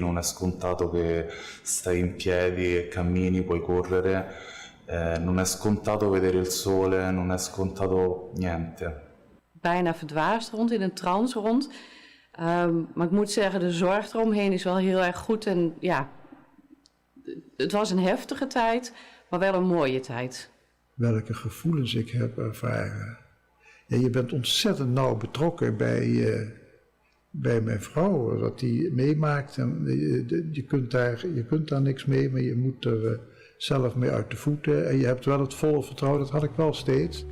Non è scontato che stai in piedi e cammini, puoi correre, non è scontato vedere il sole, non è scontato niente. Bijna verdwaasd rond, in een trance rond. Maar ik moet zeggen, de zorg eromheen is wel heel erg goed. En ja, het was een heftige tijd, maar wel een mooie tijd. Welke gevoelens ik heb ervaren. Ja, je bent ontzettend nauw betrokken bij mijn vrouw, wat die meemaakt. En je kunt daar niks mee, maar je moet er zelf mee uit de voeten. En je hebt wel het volle vertrouwen, dat had ik wel steeds.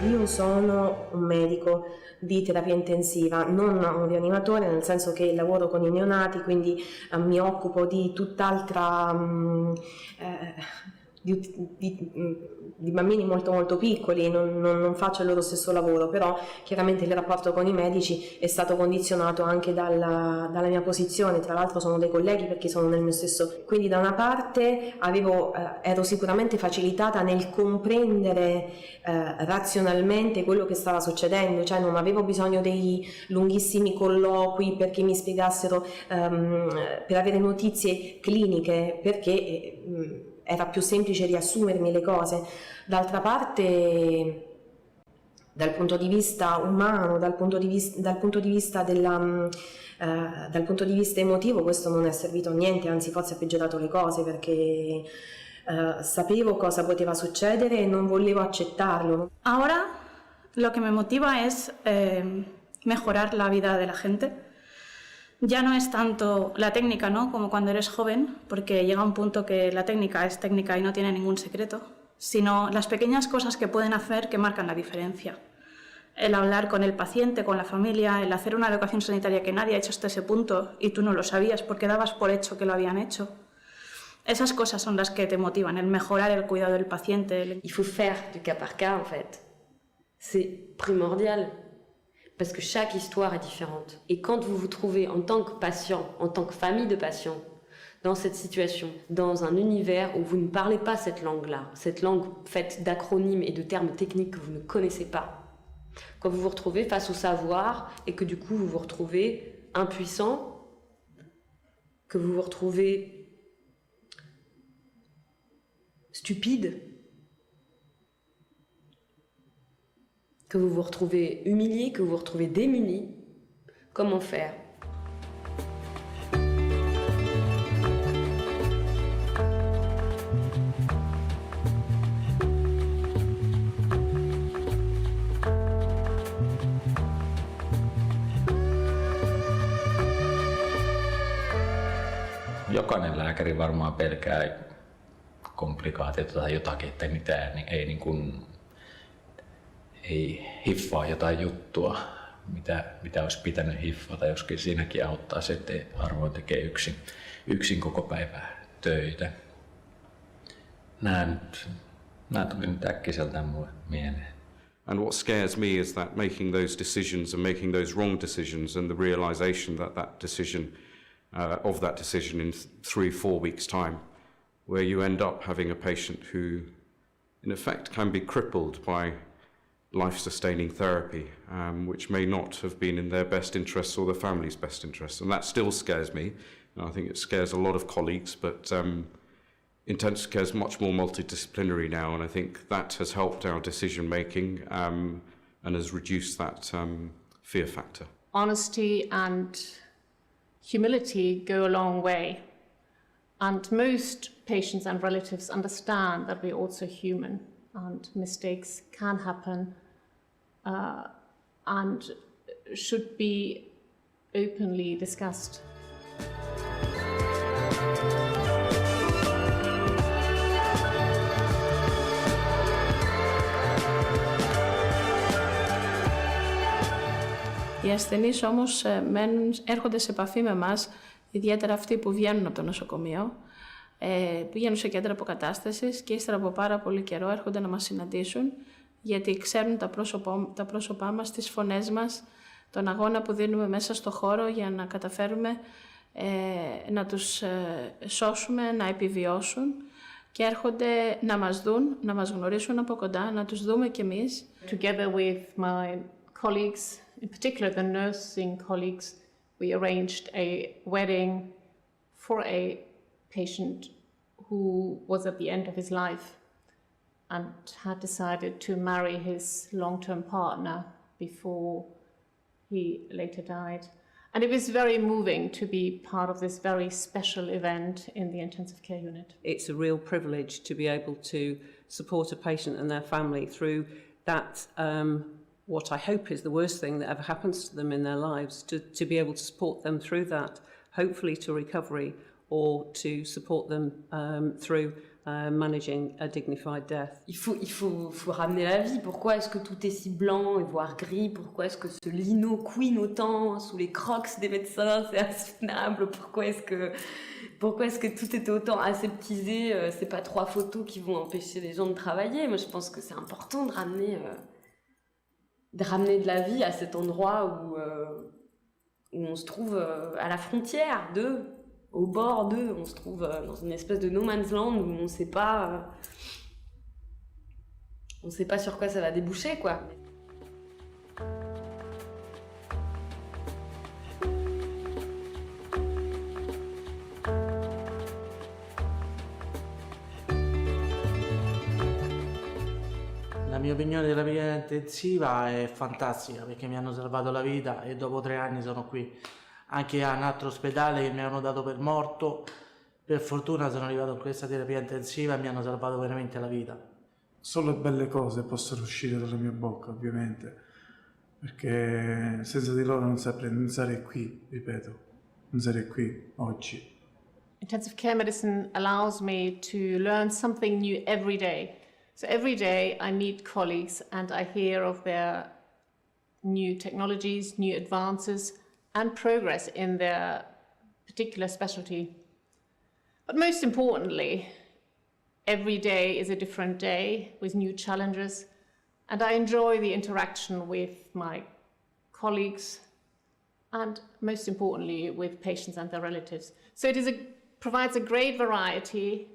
Io sono un medico di terapia intensiva, non un rianimatore, nel senso che lavoro con i neonati, quindi mi occupo di tutt'altra di bambini molto molto piccoli, non faccio il loro stesso lavoro, però chiaramente il rapporto con i medici è stato condizionato anche dalla mia posizione. Tra l'altro sono dei colleghi perché sono nel mio stesso, quindi da una parte ero sicuramente facilitata nel comprendere razionalmente quello che stava succedendo, cioè non avevo bisogno dei lunghissimi colloqui perché mi spiegassero, per avere notizie cliniche, perché era più semplice riassumermi le cose. D'altra parte, dal punto di vista umano, dal punto di vista emotivo, questo non è servito a niente, anzi forse ha peggiorato le cose, perché sapevo cosa poteva succedere e non volevo accettarlo. Ahora lo que me motiva es mejorar la vida de la gente. Ya no es tanto la técnica, ¿no?, como cuando eres joven, porque llega un punto que la técnica es técnica y no tiene ningún secreto, sino las pequeñas cosas que pueden hacer que marcan la diferencia. El hablar con el paciente, con la familia, el hacer una educación sanitaria que nadie ha hecho hasta ese punto y tú no lo sabías porque dabas por hecho que lo habían hecho. Esas cosas son las que te motivan, el mejorar el cuidado del paciente. Il faut faire du cas par cas, en fait. C'est primordial. Parce que chaque histoire est différente. Et quand vous vous trouvez en tant que patient, en tant que famille de patients, dans cette situation, dans un univers où vous ne parlez pas cette langue-là, cette langue faite d'acronymes et de termes techniques que vous ne connaissez pas, quand vous vous retrouvez face au savoir et que du coup vous vous retrouvez impuissant, que vous vous retrouvez stupide, que vous vous retrouvez humilié, que vous vous retrouvez démuni, comment faire? Jokainen lääkäri varmaan pelkää komplikaatiota tai jotakin, että mitään ei niin kuin ei hiffaa jotain juttua, mitä olisi pitänyt hiffata, joskin siinäkin auttaa se, että harvoin tekee yksin koko päivää töitä. Nämä tuli nyt äkkiseltään mulle mieleen. And what scares me is that making those decisions and making those wrong decisions and the realization that that decision in 3-4 weeks' time, where you end up having a patient who in effect can be crippled by life-sustaining therapy, which may not have been in their best interests or the family's best interests. And that still scares me. And I think it scares a lot of colleagues, but intensive care is much more multidisciplinary now, and I think that has helped our decision-making and has reduced that fear factor. Honesty and humility go a long way. And most patients and relatives understand that we're also human and mistakes can happen and should be openly discussed. Οι ασθενείς όμως έρχονται σε επαφή με εμάς, ιδιαίτερα αυτοί που βγαίνουν από το νοσοκομείο, πηγαίνουν σε κέντρα αποκατάστασης και ύστερα από πάρα πολύ καιρό έρχονται να μας συναντήσουν, γιατί ξέρουν τα πρόσωπά μας, τις φωνές μας, τον αγώνα που δίνουμε μέσα στο χώρο για να καταφέρουμε να τους σώσουμε, να επιβιώσουν, και έρχονται να μας δουν, να μας γνωρίσουν από κοντά, να τους δούμε κι εμείς. Together with my colleagues, in particular the nursing colleagues, we arranged a wedding for a patient who was at the end of his life and had decided to marry his long-term partner before he later died. And it was very moving to be part of this very special event in the intensive care unit. It's a real privilege to be able to support a patient and their family through that, what I hope is the worst thing that ever happens to them in their lives, to be able to support them through that, hopefully to recovery, or to support them through managing a dignified death. Il faut ramener la vie. Pourquoi est-ce que tout est si blanc et voire gris? Pourquoi est-ce que ce lino couine autant sous les crocs des médecins? C'est insoutenable. Pourquoi est-ce que tout est autant aseptisé? C'est pas 3 photos qui vont empêcher les gens de travailler. Moi, je pense que c'est important de ramener de la vie à cet endroit où on se trouve à la frontière au bord d'eux, on se trouve dans une espèce de no man's land où on sait pas sur quoi ça va déboucher, quoi. La mia opinione della terapia intensiva è fantastica perché mi hanno salvato la vita e dopo 3 anni sono qui. Anche a un altro ospedale che mi avevano dato per morto, per fortuna sono arrivato in questa terapia intensiva e mi hanno salvato veramente la vita. Solo belle cose possono uscire dalla mia bocca, ovviamente, perché senza di loro non sarei qui, ripeto, non sarei qui oggi. Intensive care medicine allows me to learn something new every day. So every day I meet colleagues and I hear of their new technologies, new advances, and progress in their particular specialty. But most importantly, every day is a different day with new challenges, and I enjoy the interaction with my colleagues and most importantly with patients and their relatives. So provides a great variety,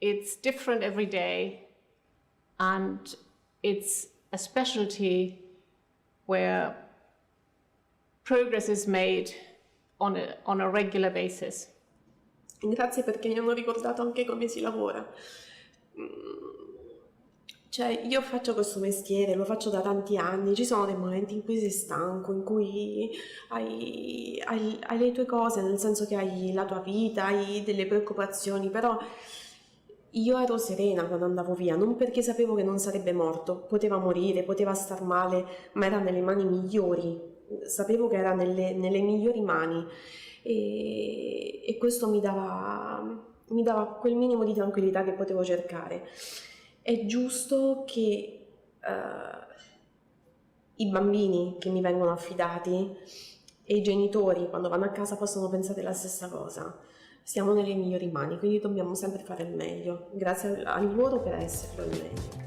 it's different every day, and it's a specialty where progress is made on a regular basis. Grazie perché mi hanno ricordato anche come si lavora. Cioè, io faccio questo mestiere, lo faccio da tanti anni, ci sono dei momenti in cui sei stanco, in cui hai le tue cose, nel senso che hai la tua vita, hai delle preoccupazioni, però io ero serena quando andavo via, non perché sapevo che non sarebbe morto, poteva morire, poteva star male, ma era nelle mani migliori. Sapevo che era nelle migliori mani e questo mi dava quel minimo di tranquillità che potevo cercare. È giusto che i bambini che mi vengono affidati e i genitori quando vanno a casa possano pensare la stessa cosa. Siamo nelle migliori mani, quindi dobbiamo sempre fare il meglio. Grazie a loro per esserlo il meglio.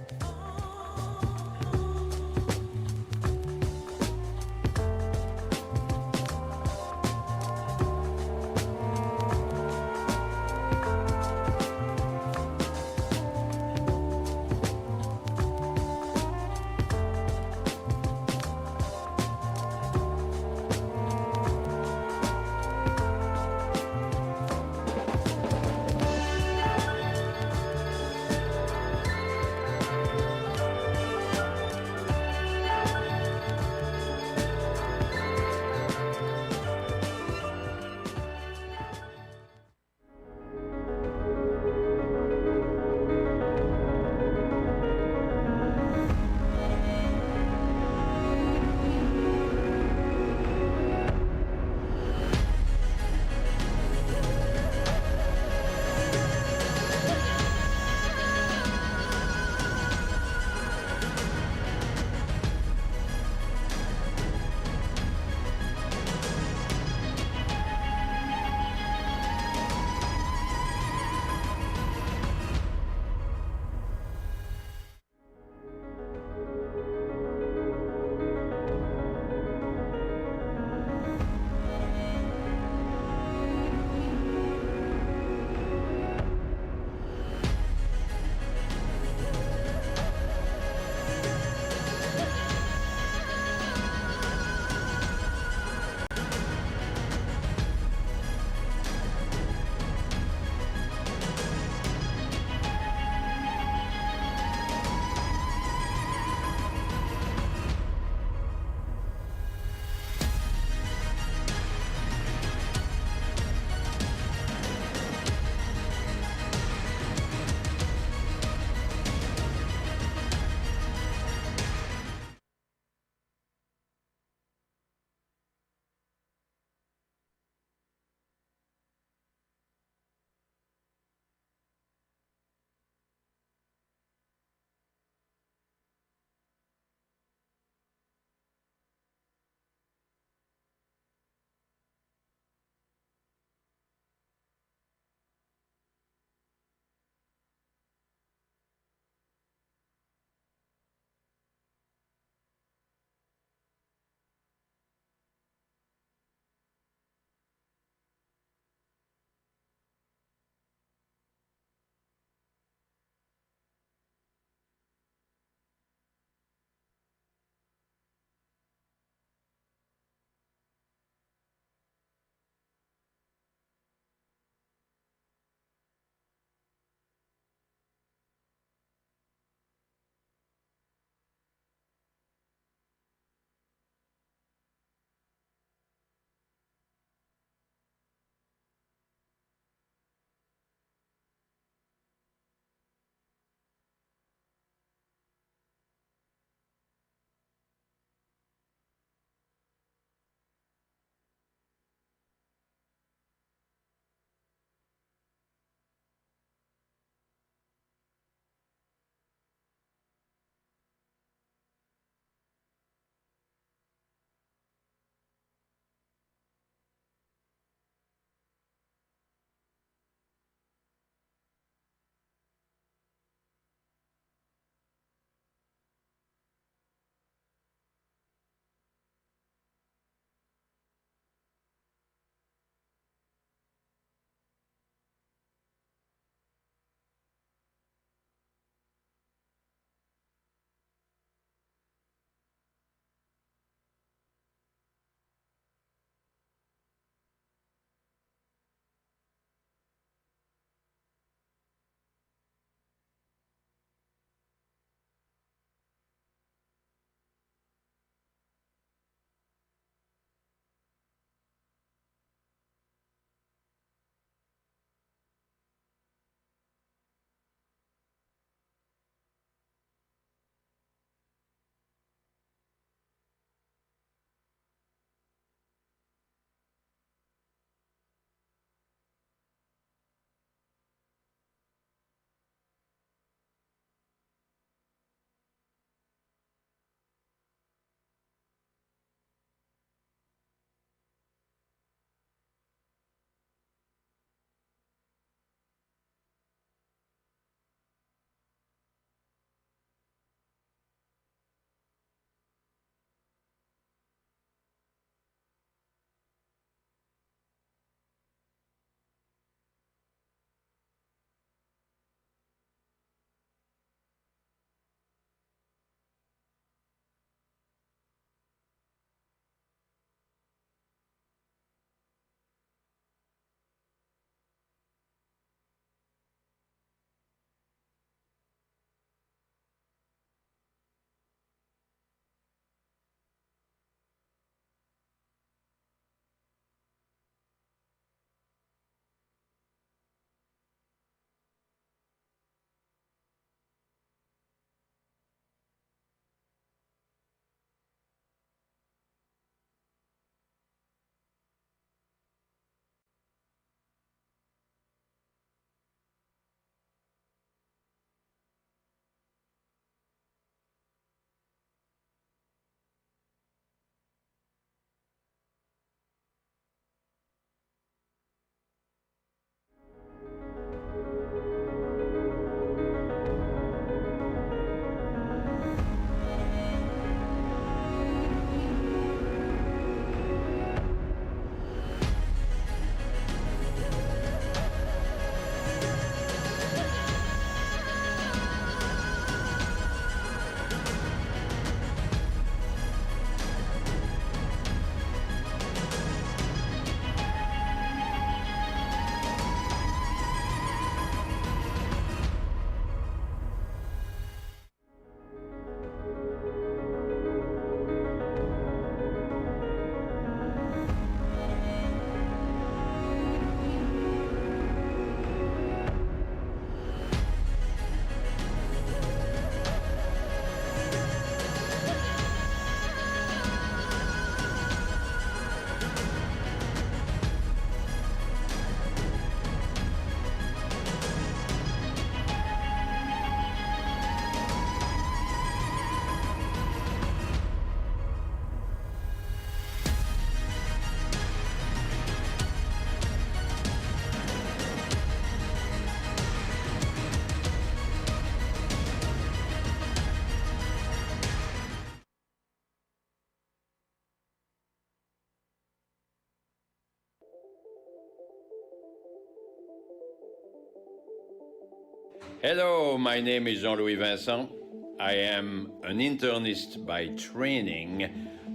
Hello, my name is Jean-Louis Vincent. I am an internist by training,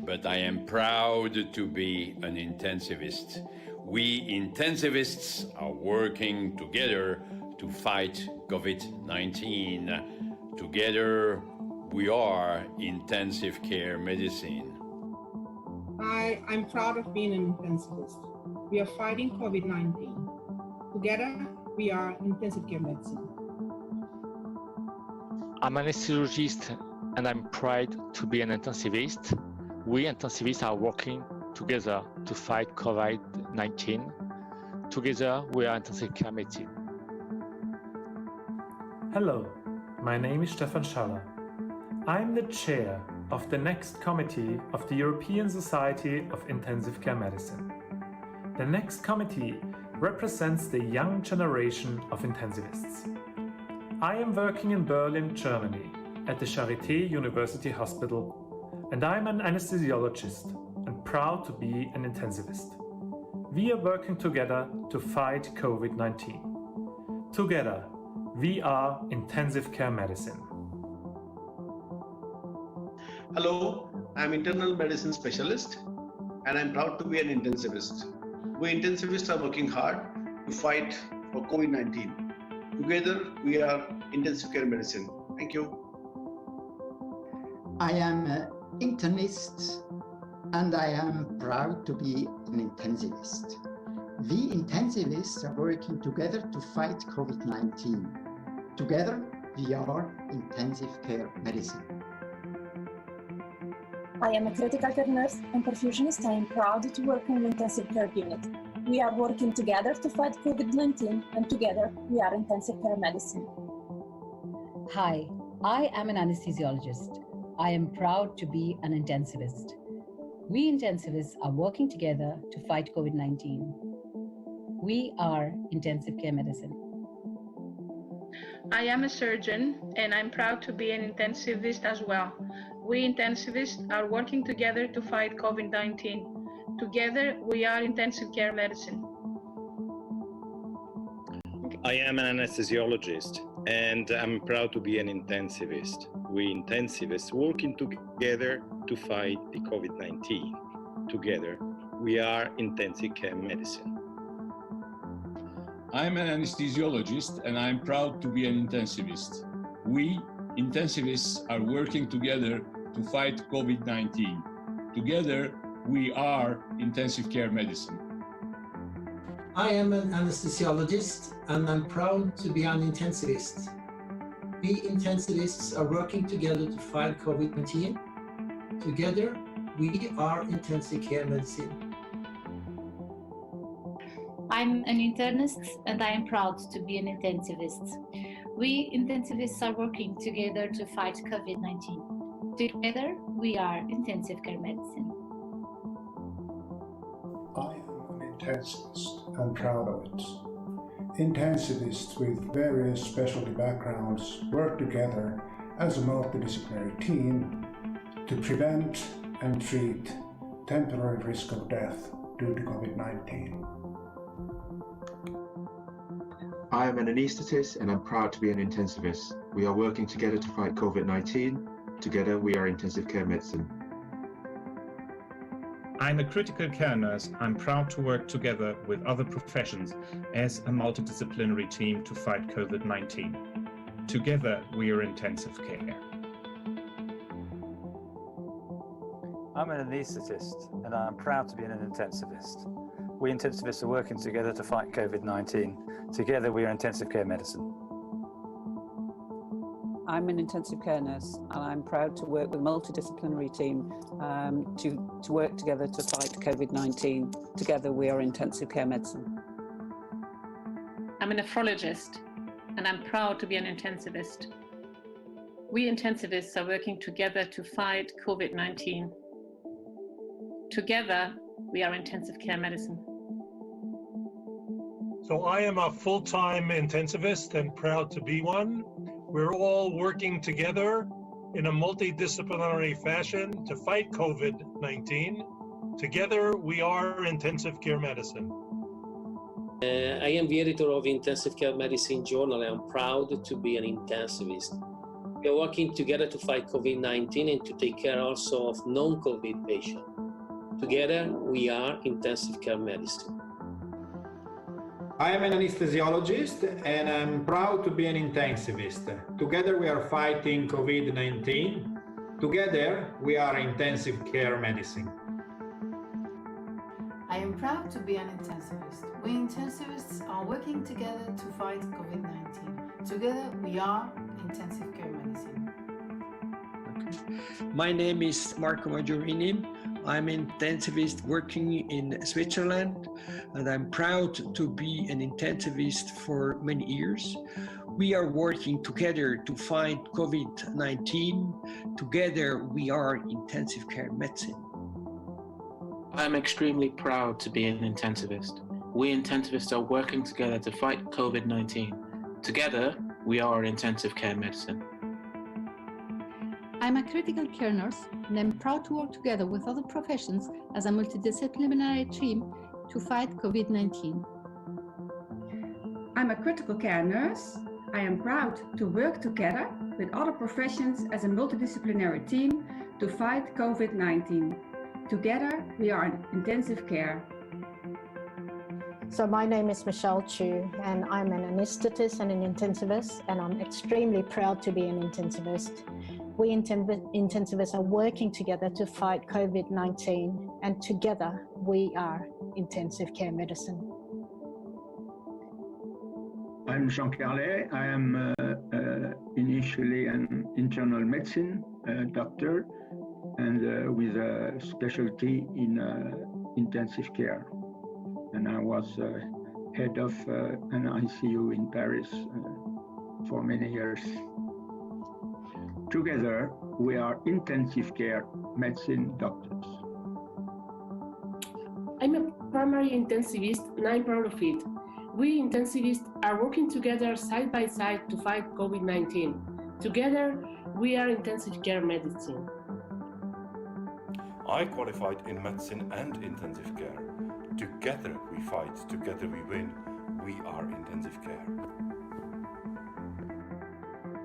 but I am proud to be an intensivist. We intensivists are working together to fight COVID-19. Together, we are intensive care medicine. I'm proud of being an intensivist. We are fighting COVID-19. Together, we are intensive care medicine. I'm an anesthesiologist and I'm proud to be an intensivist. We intensivists are working together to fight COVID-19. Together, we are intensive care medicine. Hello, my name is Stefan Schaller. I'm the chair of the next committee of the European Society of Intensive Care Medicine. The next committee represents the young generation of intensivists. I am working in Berlin, Germany, at the Charité University Hospital, and I'm an anesthesiologist and proud to be an intensivist. We are working together to fight COVID-19. Together, we are intensive care medicine. Hello, I'm internal medicine specialist and I'm proud to be an intensivist. We intensivists are working hard to fight for COVID-19. Together, we are intensive care medicine. Thank you. I am an internist and I am proud to be an intensivist. We intensivists are working together to fight COVID-19. Together, we are intensive care medicine. I am a critical care nurse and perfusionist. I am proud to work in an intensive care unit. We are working together to fight COVID-19, and together we are intensive care medicine. Hi, I am an anesthesiologist. I am proud to be an intensivist. We intensivists are working together to fight COVID-19. We are intensive care medicine. I am a surgeon and I'm proud to be an intensivist as well. We intensivists are working together to fight COVID-19. Together, we are intensive care medicine. I am an anesthesiologist and I'm proud to be an intensivist. We intensivists working together to fight the COVID-19. Together, we are intensive care medicine. I'm an anesthesiologist and I'm proud to be an intensivist. We intensivists are working together to fight COVID-19. Together, we are intensive care medicine. I am an anesthesiologist and I'm proud to be an intensivist. We intensivists are working together to fight COVID-19. Together, we are intensive care medicine. I'm an internist and I am proud to be an intensivist. We intensivists are working together to fight COVID-19. Together, we are intensive care medicine. I am an intensivist and proud of it. Intensivists with various specialty backgrounds work together as a multidisciplinary team to prevent and treat temporary risk of death due to COVID-19. I am an anaesthetist and I'm proud to be an intensivist. We are working together to fight COVID-19. Together, we are intensive care medicine. I'm a critical care nurse. I'm proud to work together with other professions as a multidisciplinary team to fight COVID-19. Together, we are intensive care. I'm an anaesthetist and I'm proud to be an intensivist. We intensivists are working together to fight COVID-19. Together, we are intensive care medicine. I'm an intensive care nurse and I'm proud to work with a multidisciplinary team to work together to fight COVID-19. Together we are intensive care medicine. I'm a nephrologist and I'm proud to be an intensivist. We intensivists are working together to fight COVID-19. Together we are intensive care medicine. So I am a full-time intensivist and proud to be one. We're all working together in a multidisciplinary fashion to fight COVID-19. Together, we are intensive care medicine. I am the editor of Intensive Care Medicine Journal. I am proud to be an intensivist. We are working together to fight COVID-19 and to take care also of non-COVID patients. Together, we are intensive care medicine. I am an anesthesiologist and I'm proud to be an intensivist. Together we are fighting COVID-19. Together we are intensive care medicine. I am proud to be an intensivist. We intensivists are working together to fight COVID-19. Together we are intensive care medicine. My name is Marco Maggiorini. I'm an intensivist working in Switzerland, and I'm proud to be an intensivist for many years. We are working together to fight COVID-19. Together, we are intensive care medicine. I'm extremely proud to be an intensivist. We intensivists are working together to fight COVID-19. Together, we are intensive care medicine. I'm a critical care nurse, and I'm proud to work together with other professions as a multidisciplinary team to fight COVID-19. I'm a critical care nurse. I am proud to work together with other professions as a multidisciplinary team to fight COVID-19. Together, we are in intensive care. So my name is Michelle Chu, and I'm an anesthetist and an intensivist, and I'm extremely proud to be an intensivist. We intensivists are working together to fight COVID-19, and together we are intensive care medicine. I'm Jean Carlet. I am initially an internal medicine doctor and with a specialty in intensive care. And I was head of an ICU in Paris for many years. Together, we are intensive care medicine doctors. I'm a primary intensivist and I'm proud of it. We intensivists are working together side by side to fight COVID-19. Together, we are intensive care medicine. I qualified in medicine and intensive care. Together we fight, together we win. We are intensive care.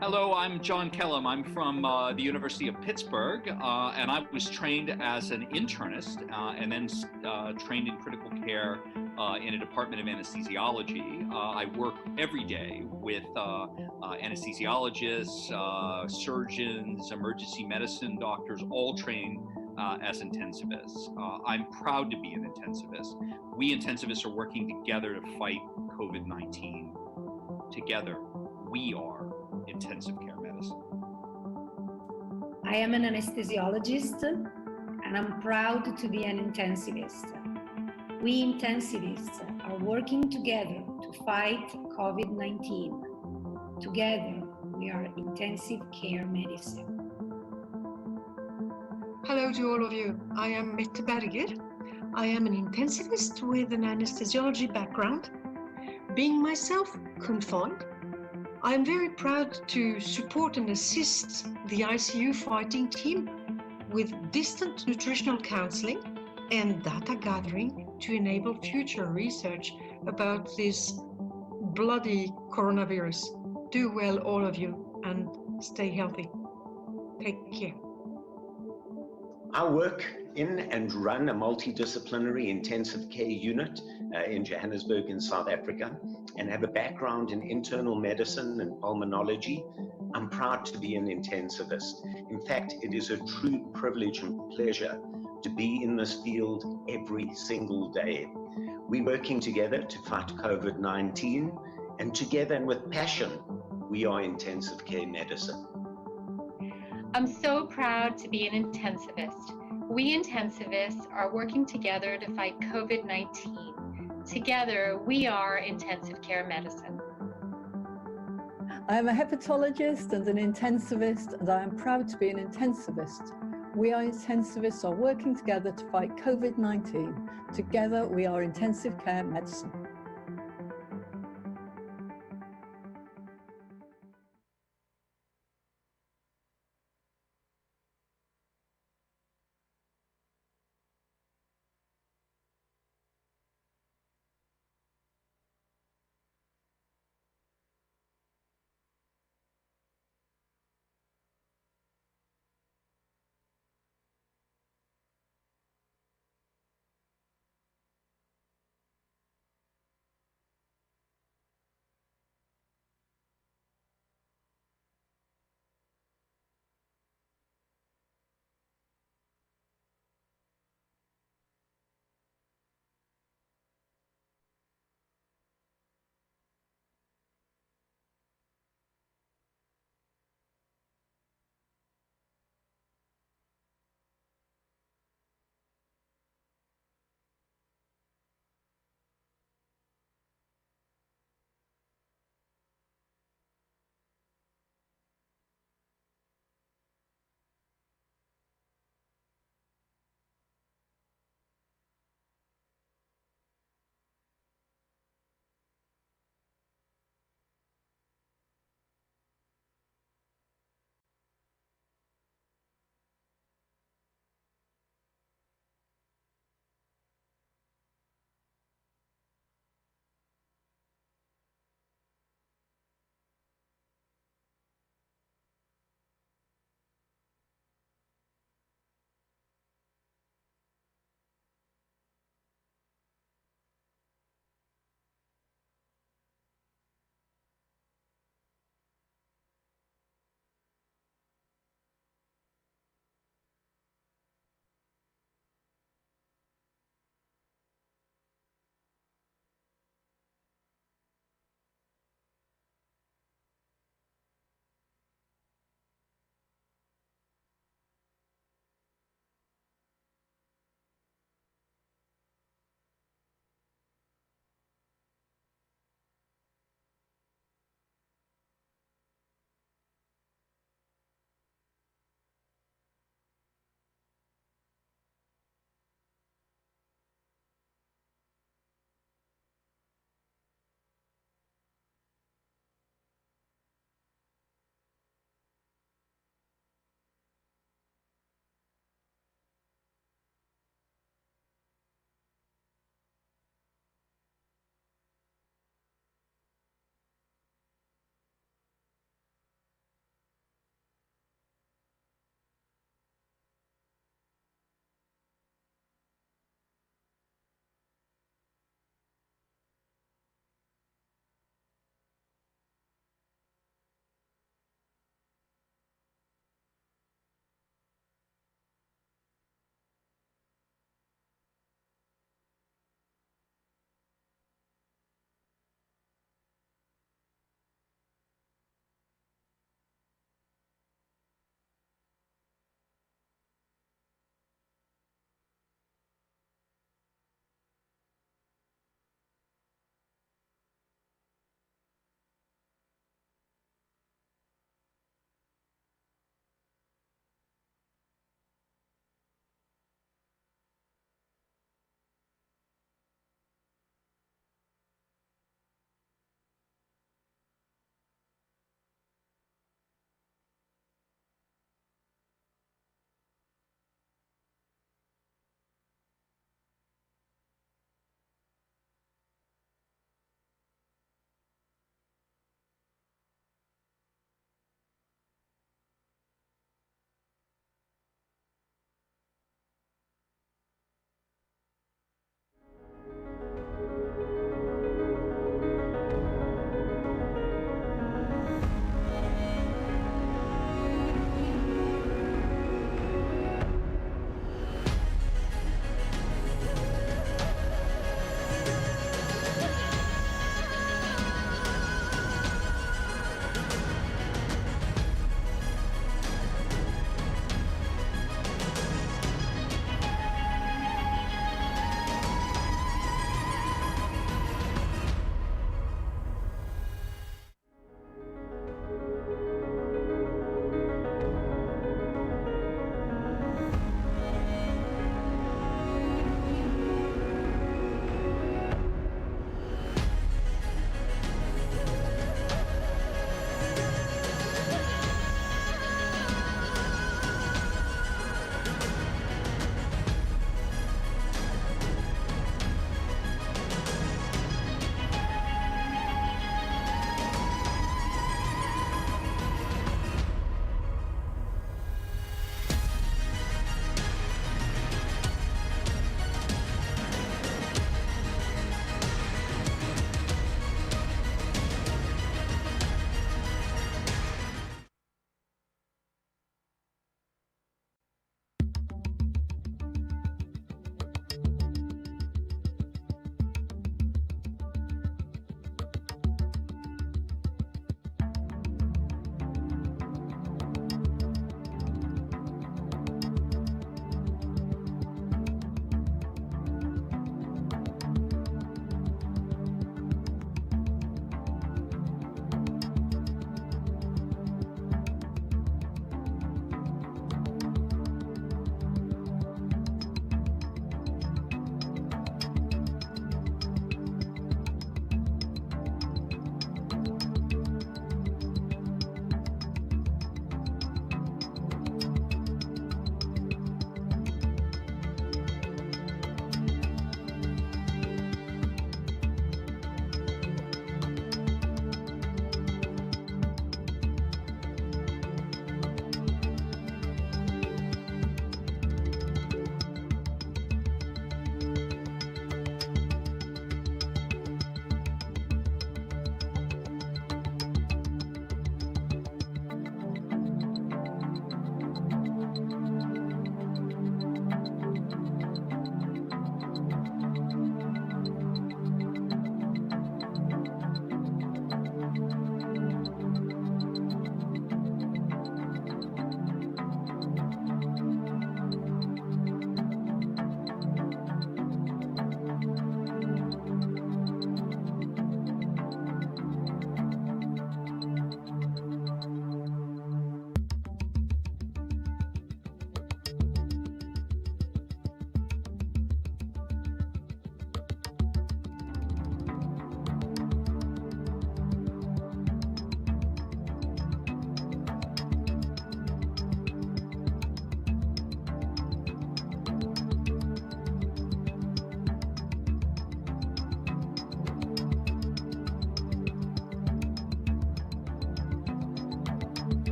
Hello, I'm John Kellum. I'm from the University of Pittsburgh, and I was trained as an internist and then trained in critical care in a department of anesthesiology. I work every day with anesthesiologists, surgeons, emergency medicine doctors, all trained as intensivists. I'm proud to be an intensivist. We intensivists are working together to fight COVID-19. Together, we are intensive care medicine. I am an anesthesiologist and I'm proud to be an intensivist. We intensivists are working together to fight COVID-19. Together, we are intensive care medicine. Hello to all of you. I am Mette Berger. I am an intensivist with an anesthesiology background. Being myself confined, I am very proud to support and assist the ICU fighting team with distant nutritional counseling and data gathering to enable future research about this bloody coronavirus. Do well, all of you, and stay healthy. Take care. I work in and run a multidisciplinary intensive care unit in Johannesburg in South Africa and have a background in internal medicine and pulmonology. I'm proud to be an intensivist. In fact, it is a true privilege and pleasure to be in this field every single day. We're working together to fight COVID-19, and together and with passion, we are intensive care medicine. I'm so proud to be an intensivist. We intensivists are working together to fight COVID-19. Together, we are intensive care medicine. I am a hepatologist and an intensivist, and I am proud to be an intensivist. We are intensivists are working together to fight COVID-19. Together, we are intensive care medicine.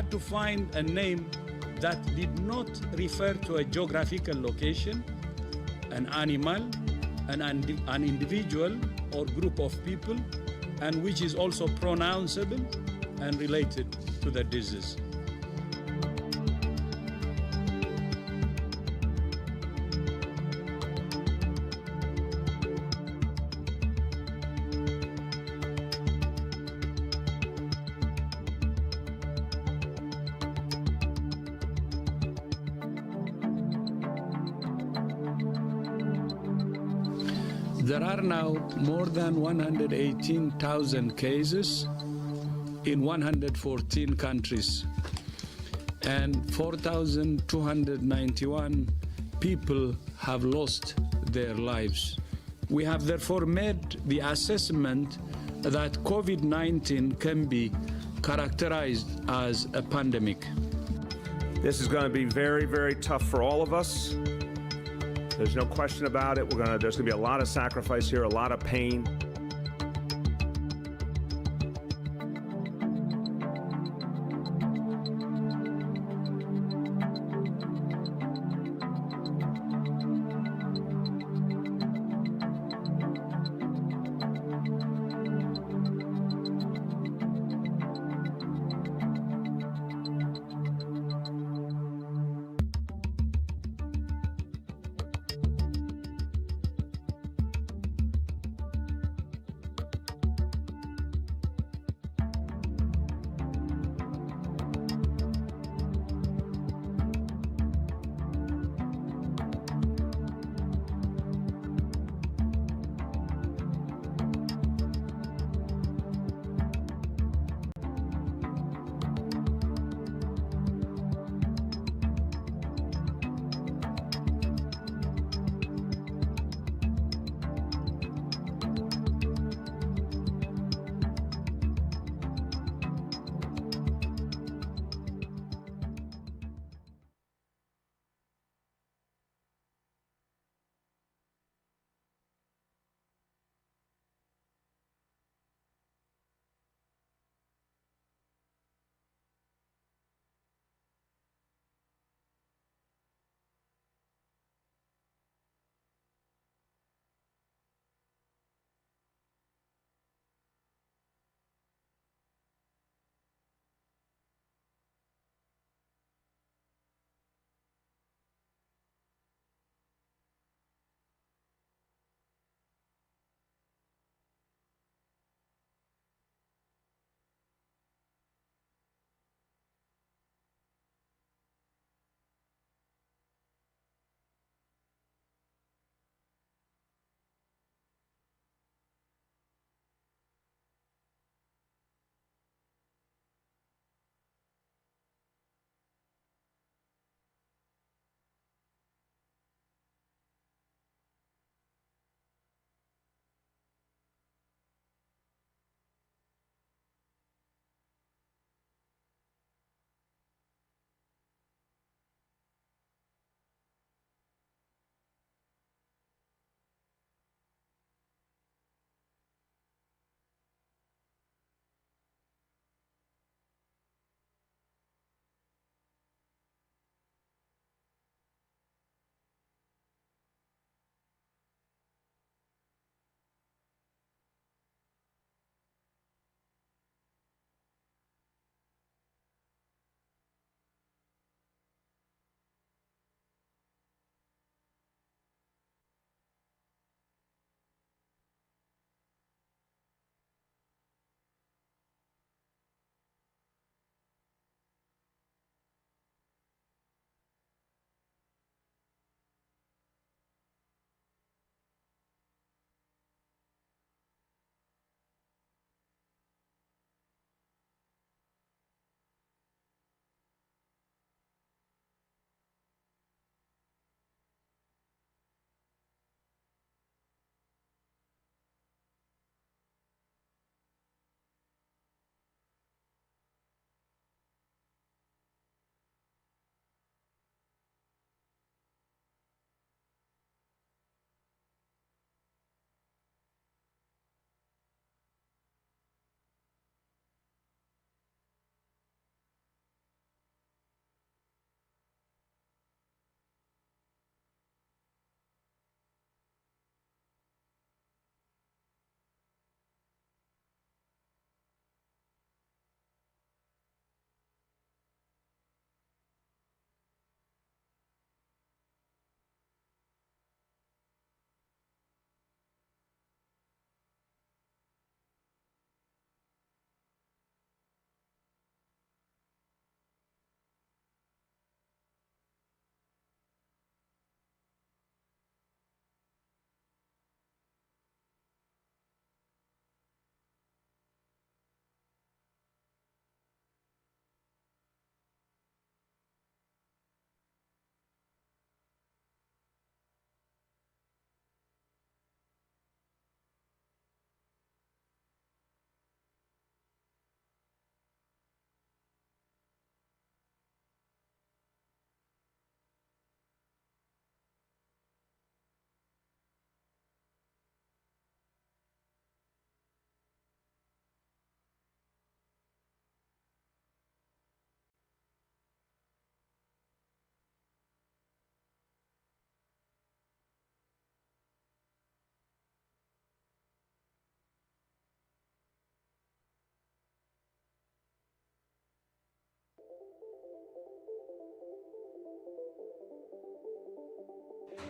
had to find a name that did not refer to a geographical location, an animal, an individual or group of people, and which is also pronounceable and related to the disease. There are now more than 118,000 cases in 114 countries, and 4,291 people have lost their lives. We have therefore made the assessment that COVID-19 can be characterized as a pandemic. This is going to be very, very tough for all of us. There's no question about it. There's going to be a lot of sacrifice here, a lot of pain.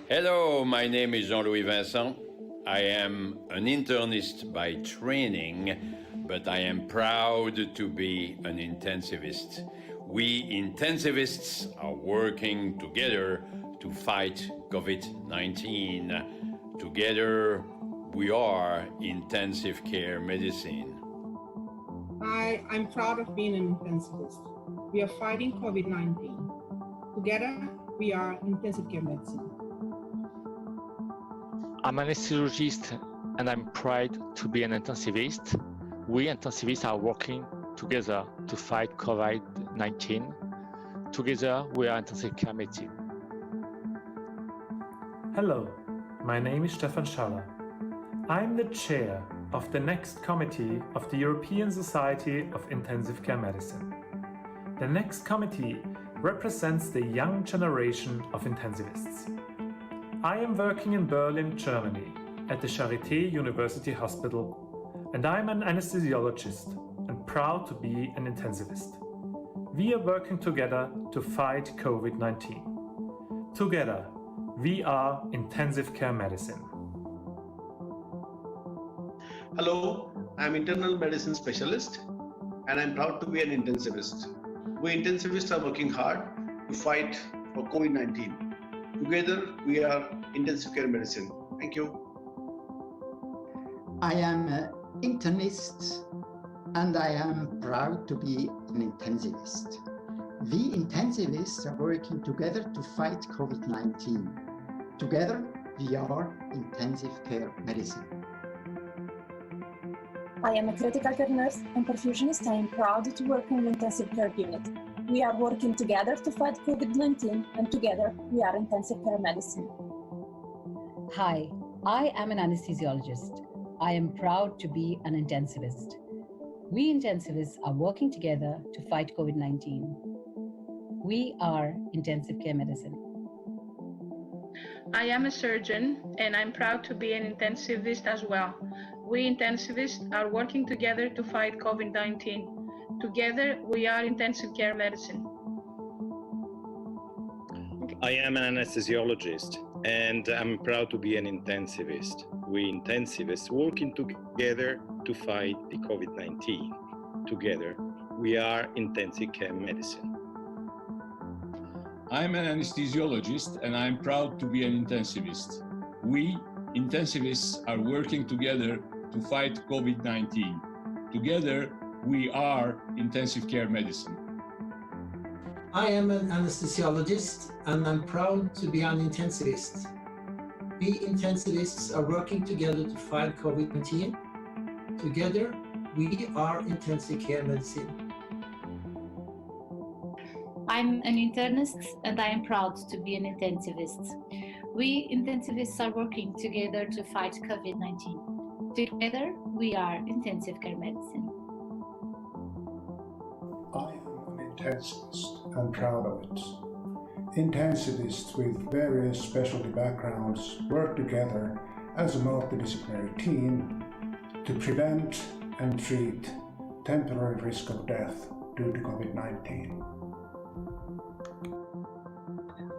Hello, my name is Jean-Louis Vincent. I am an internist by training, but I am proud to be an intensivist. We intensivists are working together to fight COVID-19. Together, we are intensive care medicine. I'm proud of being an intensivist. We are fighting COVID-19. Together, we are intensive care medicine. I'm an anesthesiologist and I'm proud to be an intensivist. We intensivists are working together to fight COVID-19. Together, we are intensive care medicine. Hello, my name is Stefan Schaller. I'm the chair of the next committee of the European Society of Intensive Care Medicine. The next committee represents the young generation of intensivists. I am working in Berlin, Germany, at the Charité University Hospital, and I'm an anesthesiologist and proud to be an intensivist. We are working together to fight COVID-19. Together, we are intensive care medicine. Hello, I'm internal medicine specialist and I'm proud to be an intensivist. We intensivists are working hard to fight for COVID-19. Together, we are intensive care medicine. Thank you. I am an internist and I am proud to be an intensivist. We intensivists are working together to fight COVID-19. Together, we are intensive care medicine. I am a critical care nurse and perfusionist. I am proud to work in the intensive care unit. We are working together to fight COVID-19, and together we are intensive care medicine. Hi, I am an anesthesiologist. I am proud to be an intensivist. We intensivists are working together to fight COVID-19. We are intensive care medicine. I am a surgeon and I'm proud to be an intensivist as well. We intensivists are working together to fight COVID-19. Together, we are intensive care medicine. I am an anesthesiologist and I'm proud to be an intensivist. We intensivists working together to fight the COVID-19. Together, we are intensive care medicine. I'm an anesthesiologist and I'm proud to be an intensivist. We intensivists are working together to fight COVID-19. Together, we are intensive care medicine. I am an anesthesiologist and I'm proud to be an intensivist. We intensivists are working together to fight COVID-19. Together, we are intensive care medicine. I'm an internist and I am proud to be an intensivist. We intensivists are working together to fight COVID-19. Together, we are intensive care medicine. I am an intensivist and proud of it. Intensivists with various specialty backgrounds work together as a multidisciplinary team to prevent and treat temporary risk of death due to COVID-19.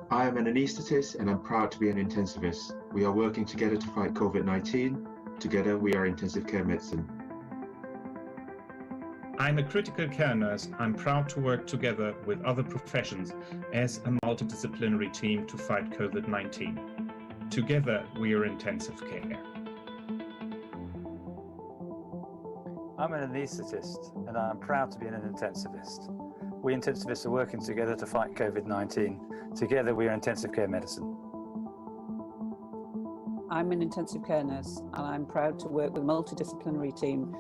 I am an anaesthetist and I'm proud to be an intensivist. We are working together to fight COVID-19. Together, we are intensive care medicine. I'm a critical care nurse. I'm proud to work together with other professions as a multidisciplinary team to fight COVID-19. Together, we are intensive care. I'm an anaesthetist and I'm proud to be an intensivist. We intensivists are working together to fight COVID-19. Together, we are intensive care medicine. I'm an intensive care nurse and I'm proud to work with a multidisciplinary team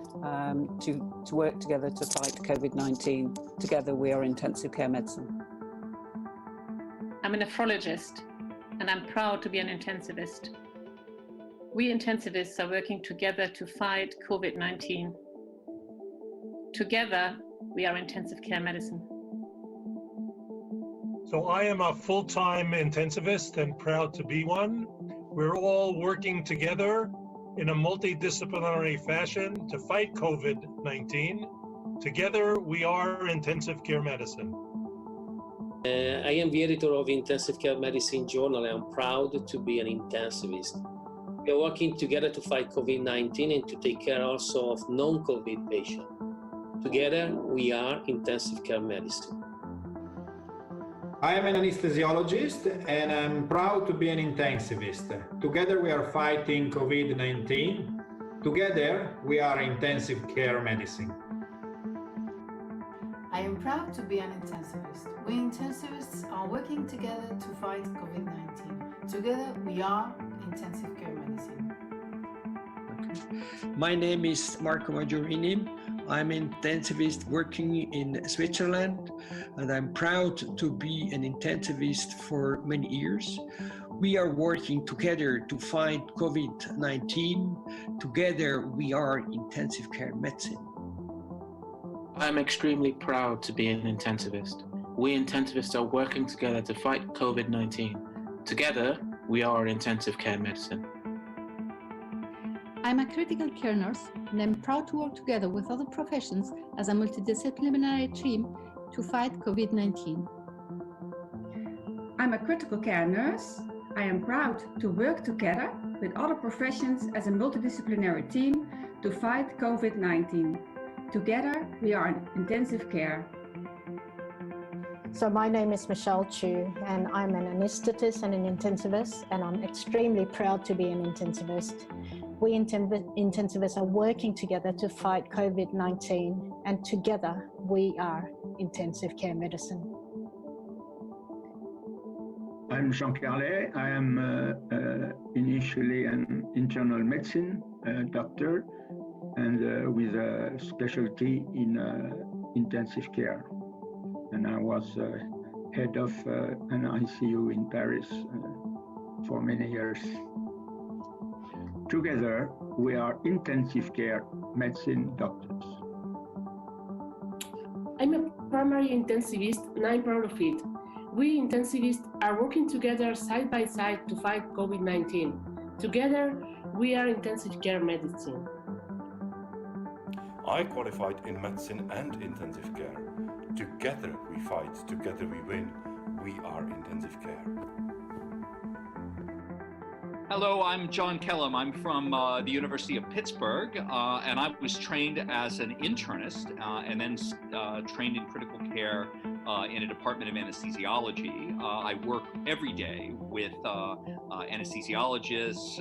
to work together to fight COVID-19. Together, we are intensive care medicine. I'm a nephrologist and I'm proud to be an intensivist. We intensivists are working together to fight COVID-19. Together, we are intensive care medicine. So I am a full-time intensivist and proud to be one. We're all working together in a multidisciplinary fashion to fight COVID-19. Together, we are intensive care medicine. I am the editor of Intensive Care Medicine Journal. I am proud to be an intensivist. We are working together to fight COVID-19 and to take care also of non-COVID patients. Together, we are intensive care medicine. I am an anesthesiologist and I'm proud to be an intensivist. Together we are fighting COVID-19. Together we are intensive care medicine. I am proud to be an intensivist. We intensivists are working together to fight COVID-19. Together we are intensive care medicine. My name is Marco Maggiorini. I'm an intensivist working in Switzerland, and I'm proud to be an intensivist for many years. We are working together to fight COVID-19. Together, we are intensive care medicine. I'm extremely proud to be an intensivist. We intensivists are working together to fight COVID-19. Together, we are intensive care medicine. I'm a critical care nurse, and I'm proud to work together with other professions as a multidisciplinary team to fight COVID-19. I'm a critical care nurse. I am proud to work together with other professions as a multidisciplinary team to fight COVID-19. Together, we are in intensive care. So my name is Michelle Chu, and I'm an anesthetist and an intensivist, and I'm extremely proud to be an intensivist. We intensivists are working together to fight COVID-19, and together we are intensive care medicine. I'm Jean Carlet. I am initially an internal medicine doctor and with a specialty in intensive care. And I was head of an ICU in Paris for many years. Together, we are intensive care medicine doctors. I'm a primary intensivist and I'm proud of it. We intensivists are working together side by side to fight COVID-19. Together, we are intensive care medicine. I qualified in medicine and intensive care. Together we fight, together we win. We are intensive care. Hello, I'm John Kellum. I'm from the University of Pittsburgh, and I was trained as an internist and then trained in critical care in a department of anesthesiology. I work every day with anesthesiologists,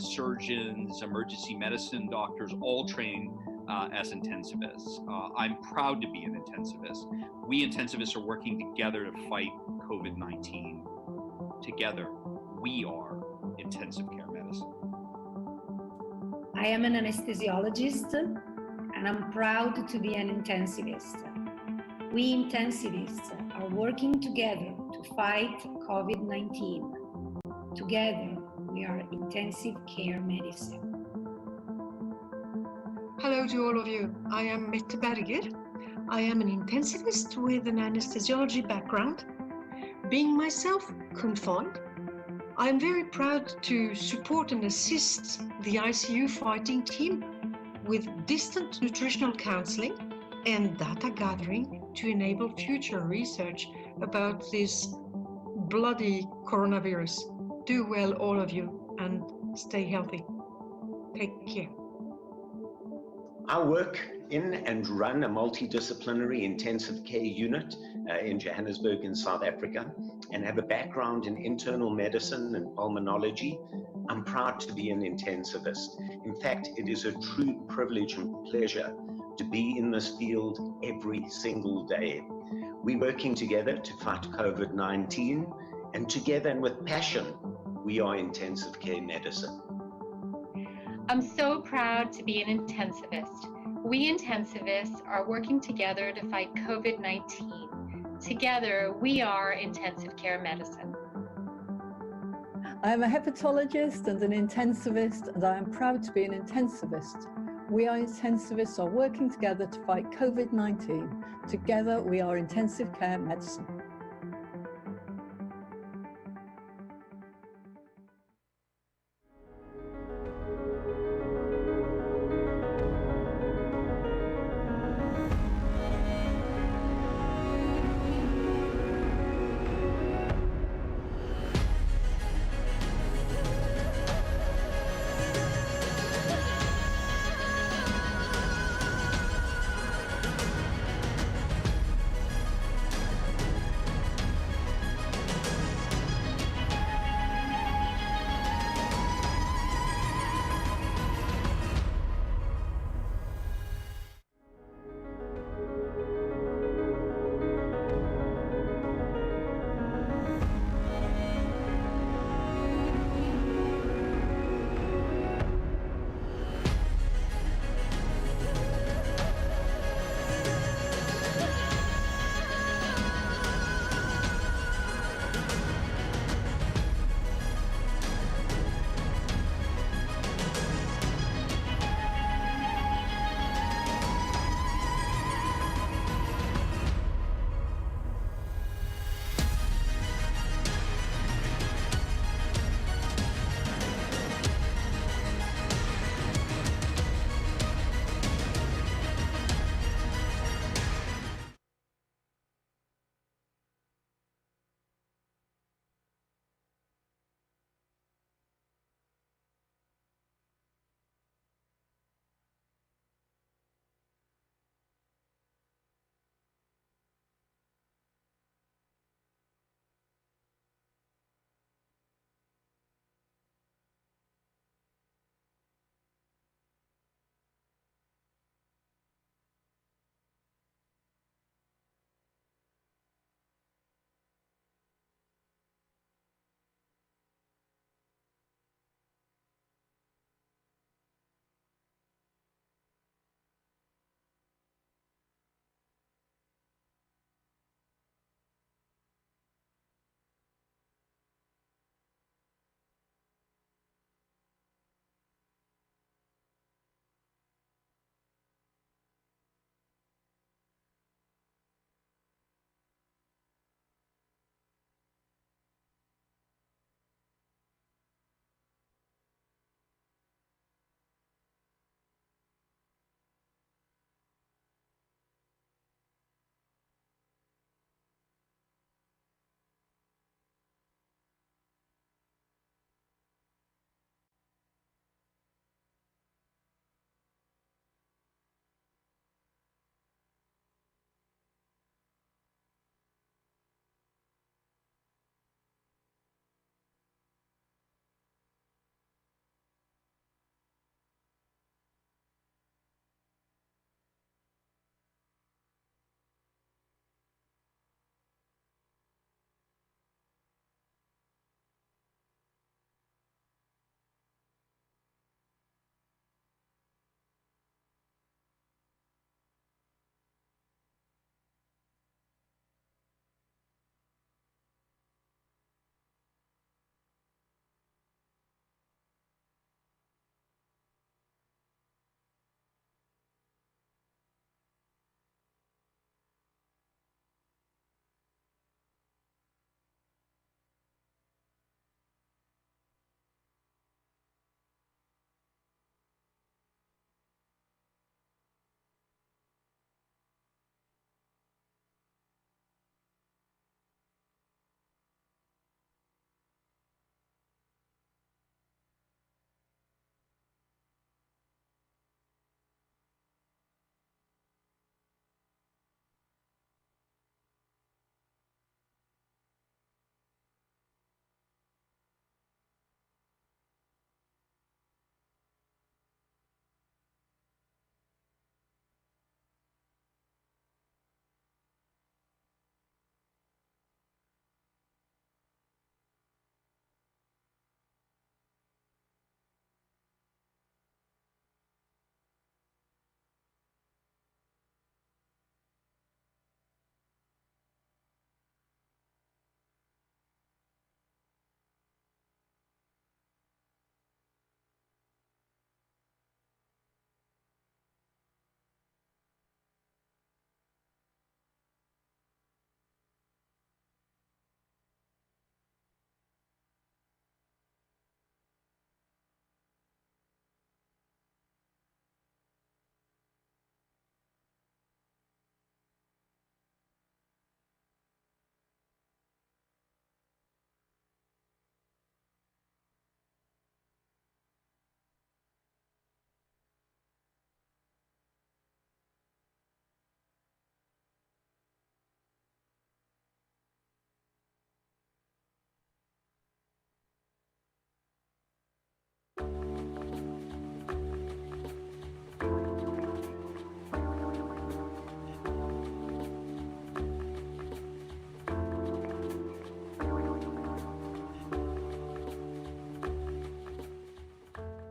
surgeons, emergency medicine doctors, all trained as intensivists. I'm proud to be an intensivist. We intensivists are working together to fight COVID-19. Together, we are intensive care medicine. I am an anesthesiologist and I'm proud to be an intensivist. We intensivists are working together to fight COVID-19. Together, we are intensive care medicine. Hello to all of you. I am Mette Berger. I am an intensivist with an anesthesiology background. Being myself confined, I am very proud to support and assist the ICU fighting team with distant nutritional counseling and data gathering to enable future research about this bloody coronavirus. Do well, all of you, and stay healthy. Take care. I work in and run a multidisciplinary intensive care unit in Johannesburg in South Africa and have a background in internal medicine and pulmonology. I'm proud to be an intensivist. In fact, it is a true privilege and pleasure to be in this field every single day. We're working together to fight COVID-19, and together and with passion, we are intensive care medicine. I'm so proud to be an intensivist. We intensivists are working together to fight COVID-19. Together, we are intensive care medicine. I am a hepatologist and an intensivist, and I am proud to be an intensivist. We intensivists are working together to fight COVID-19. Together, we are intensive care medicine.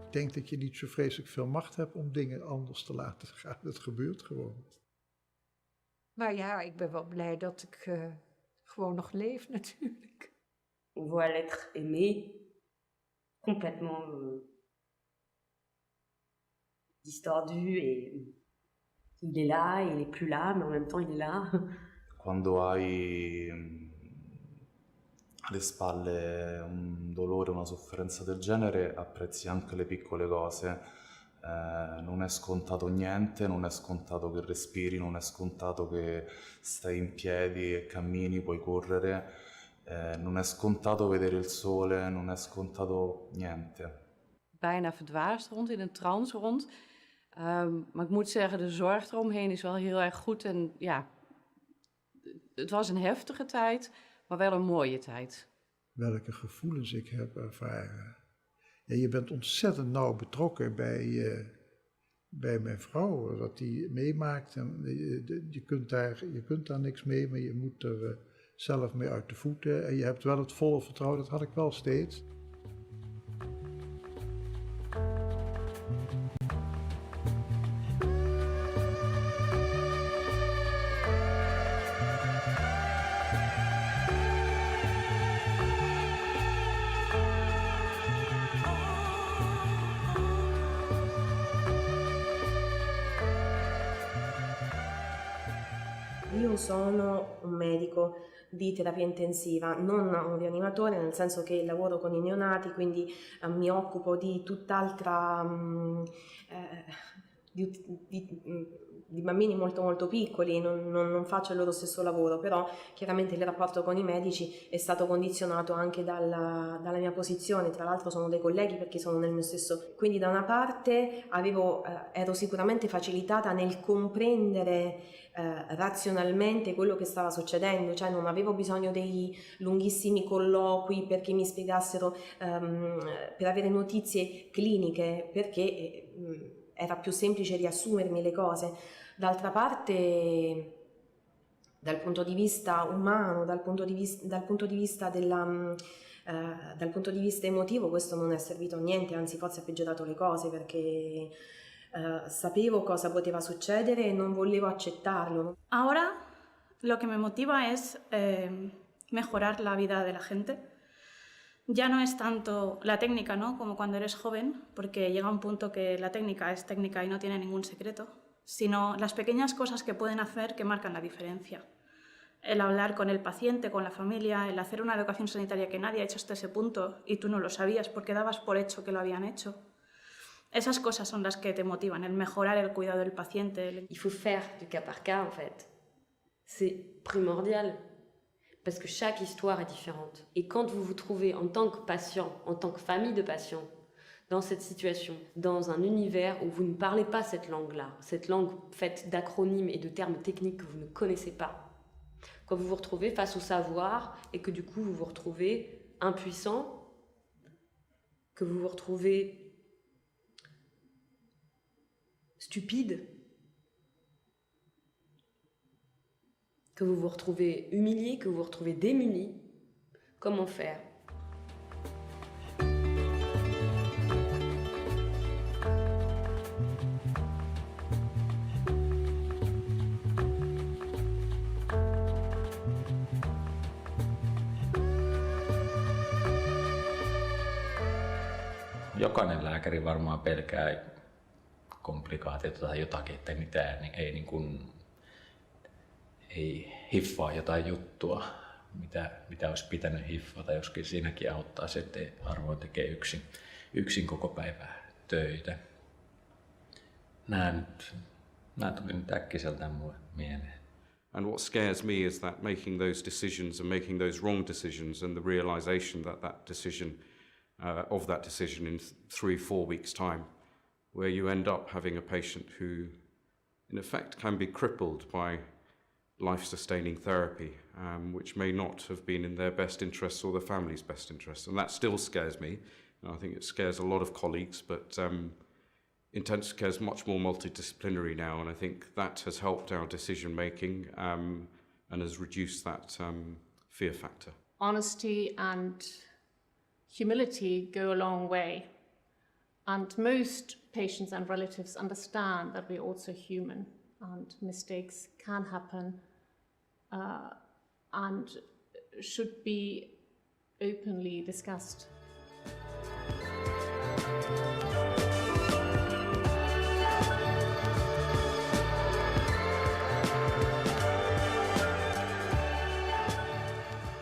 Ik denk dat je niet zo vreselijk veel macht hebt om dingen anders te laten gaan. Het gebeurt gewoon. Maar ja, ik ben wel blij dat ik gewoon nog leef natuurlijk. On voit l'être aimé, complètement distordu et il est là, il est plus là, mais en même temps il est là. Quando hai alle spalle un dolore, una sofferenza del genere, apprezzi anche le piccole cose. Non è scontato niente, non è scontato che respiri, non è scontato che stai in piedi e cammini, puoi correre, non è scontato vedere il sole, non è scontato niente. Bijna verdwaasd rond, in een trance rond. Maar ik moet zeggen, de zorg eromheen is wel heel erg goed. En ja, het was een heftige tijd, maar wel een mooie tijd. Welke gevoelens ik heb ervaren. Ja, je bent ontzettend nauw betrokken bij mijn vrouw, wat die meemaakt. En je kunt daar niks mee, maar je moet er zelf mee uit de voeten. En je hebt wel het volle vertrouwen, dat had ik wel steeds. Io sono un medico di terapia intensiva, non un rianimatore, nel senso che lavoro con i neonati, quindi mi occupo di tutt'altra di bambini molto molto piccoli, non faccio il loro stesso lavoro, però chiaramente il rapporto con i medici è stato condizionato anche dalla mia posizione. Tra l'altro sono dei colleghi perché sono nel mio stesso, quindi da una parte ero sicuramente facilitata nel comprendere razionalmente quello che stava succedendo, cioè non avevo bisogno dei lunghissimi colloqui perché mi spiegassero per avere notizie cliniche, perché era più semplice riassumermi le cose. D'altra parte, dal punto di vista umano, dal punto di vista emotivo, questo non è servito a niente, anzi forse ha peggiorato le cose, perché sapevo cosa poteva sucedere e non volevo accettarlo. Ahora lo que me motiva es mejorar la vida de la gente. Ya no es tanto la técnica, ¿no?, como cuando eres joven, porque llega un punto que la técnica es técnica y no tiene ningún secreto, sino las pequeñas cosas que pueden hacer que marcan la diferencia. El hablar con el paciente, con la familia, el hacer una educación sanitaria que nadie ha hecho hasta ese punto y tú no lo sabías porque dabas por hecho que lo habían hecho. Esas cosas son las que te motivan, el mejorar el cuidado del paciente. Il faut faire du cas par cas, en fait. C'est primordial, parce que chaque histoire est différente. Et quand vous vous trouvez en tant que patient, en tant que famille de patients, dans cette situation, dans un univers où vous ne parlez pas cette langue-là, cette langue faite d'acronymes et de termes techniques que vous ne connaissez pas, quand vous vous retrouvez face au savoir et que du coup vous vous retrouvez impuissant, que vous vous retrouvez stupide, que vous vous retrouvez humilié, que vous vous retrouvez démuni, comment faire ? Jokainen lääkäri varmaan pelkää komplikaatiota tai jotakin, että mitään ei hiffaa jotain juttua, mitä olisi pitänyt hiffata, joskin siinäkin auttaa se, että harvoin tekee yksin koko päivää töitä. Nämä tuli nyt äkkiseltään mulle mieleen. And what scares me is that making those decisions and making those wrong decisions and the realization that that decision in 3-4 weeks' time, where you end up having a patient who, in effect, can be crippled by life-sustaining therapy, which may not have been in their best interests or the family's best interests. And that still scares me. And I think it scares a lot of colleagues, but intensive care is much more multidisciplinary now, and I think that has helped our decision-making and has reduced that fear factor. Honesty and humility go a long way. And most patients and relatives understand that we're also human and mistakes can happen and should be openly discussed.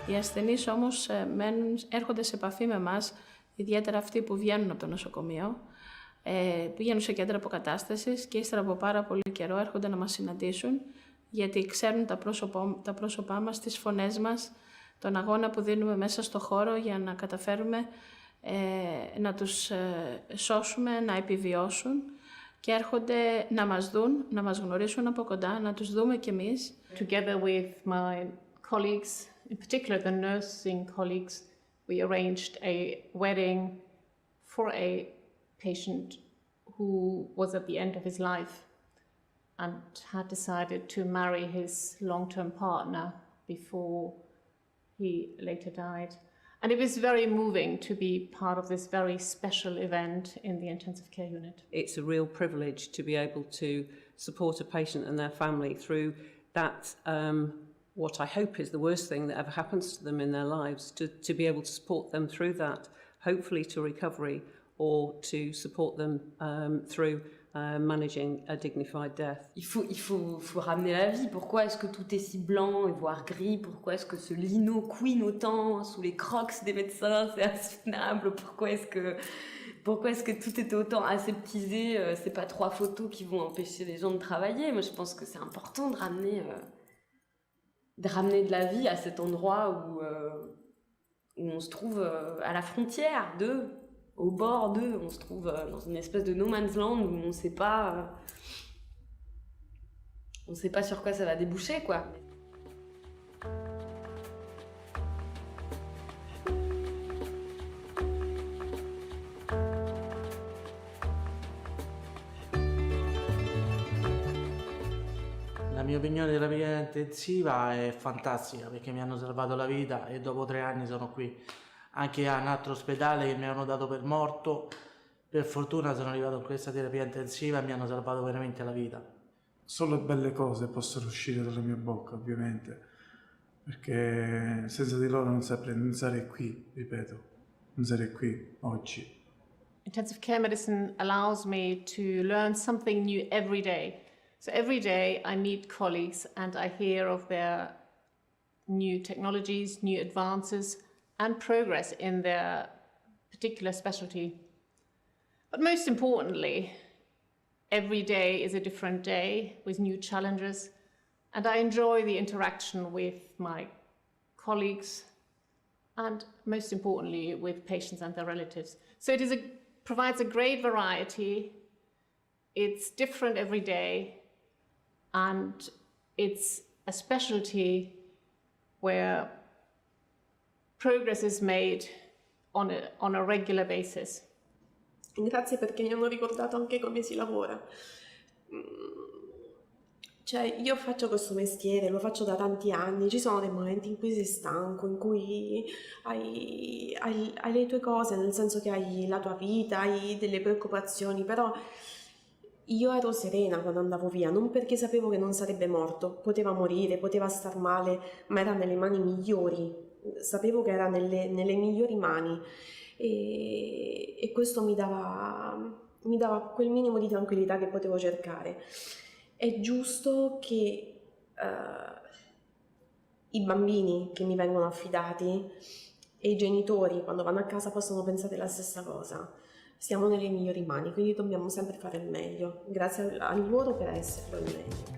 Οι ασθενείς όμως έρχονται σε επαφή με εμάς, ιδιαίτερα αυτοί που βγαίνουν από το νοσοκομείο, πηγαίνουν σε κέντρα αποκατάστασης και ύστερα από πάρα πολύ καιρό έρχονται να μας συναντήσουν, γιατί ξέρουν τα πρόσωπά μας, τις φωνές μας, τον αγώνα που δίνουμε μέσα στο χώρο για να καταφέρουμε να τους σώσουμε, να επιβιώσουν και έρχονται να μας δουν, να μας γνωρίσουν από κοντά, να τους δούμε κι εμείς. Together with my colleagues, in particular the nursing colleagues, we arranged a wedding for a patient who was at the end of his life and had decided to marry his long-term partner before he later died. And it was very moving to be part of this very special event in the intensive care unit. It's a real privilege to be able to support a patient and their family through that what I hope is the worst thing that ever happens to them in their lives, to be able to support them through that, hopefully to recovery, or to support them through managing a dignified death. Il faut ramener la vie. Pourquoi est-ce que tout est si blanc et voire gris? Pourquoi est-ce que ce lino couine autant sous les crocs des médecins? C'est insoutenable. Pourquoi est-ce que tout est autant aseptisé? C'est pas 3 photos qui vont empêcher les gens de travailler. Moi, je pense que c'est important de ramener de la vie à cet endroit où on se trouve à la frontière au bord d'eux, on se trouve dans une espèce de no man's land où on sait pas sur quoi ça va déboucher, quoi. La mia opinione della terapia intensiva è fantastica perché mi hanno salvato la vita e dopo 3 anni sono qui. Anche a un altro ospedale che mi avevano dato per morto, per fortuna sono arrivato in questa terapia intensiva e mi hanno salvato veramente la vita. Solo belle cose possono uscire dalla mia bocca, ovviamente, perché senza di loro non sarei qui, ripeto, non sarei qui oggi. Intensive care medicine allows me to learn something new every day. So every day I meet colleagues and I hear of their new technologies, new advances, and progress in their particular specialty. But most importantly, every day is a different day with new challenges, and I enjoy the interaction with my colleagues and most importantly with patients and their relatives. So it provides a great variety, it's different every day, and it's a specialty where progress is made on a regular basis. Grazie perché mi hanno ricordato anche come si lavora. Cioè, io faccio questo mestiere, lo faccio da tanti anni, ci sono dei momenti in cui sei stanco, in cui hai le tue cose, nel senso che hai la tua vita, hai delle preoccupazioni, però io ero serena quando andavo via, non perché sapevo che non sarebbe morto, poteva morire, poteva star male, ma era nelle mani migliori. Sapevo che era nelle migliori mani e questo mi dava quel minimo di tranquillità che potevo cercare. È giusto che i bambini che mi vengono affidati e i genitori quando vanno a casa possano pensare la stessa cosa. Siamo nelle migliori mani, quindi dobbiamo sempre fare il meglio. Grazie a loro per esserlo il meglio.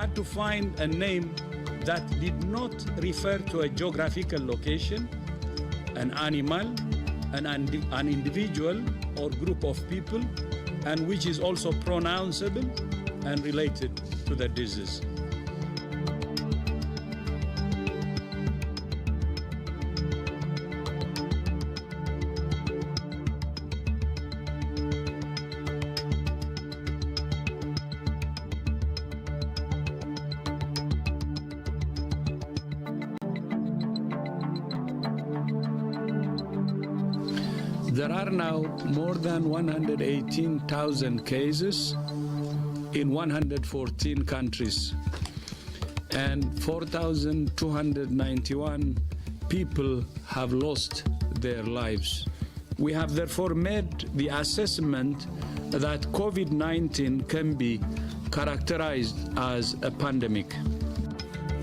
had to find a name that did not refer to a geographical location, an animal, an individual or group of people, and which is also pronounceable and related to the disease. There are now more than 118,000 cases in 114 countries, and 4,291 people have lost their lives. We have therefore made the assessment that COVID-19 can be characterized as a pandemic.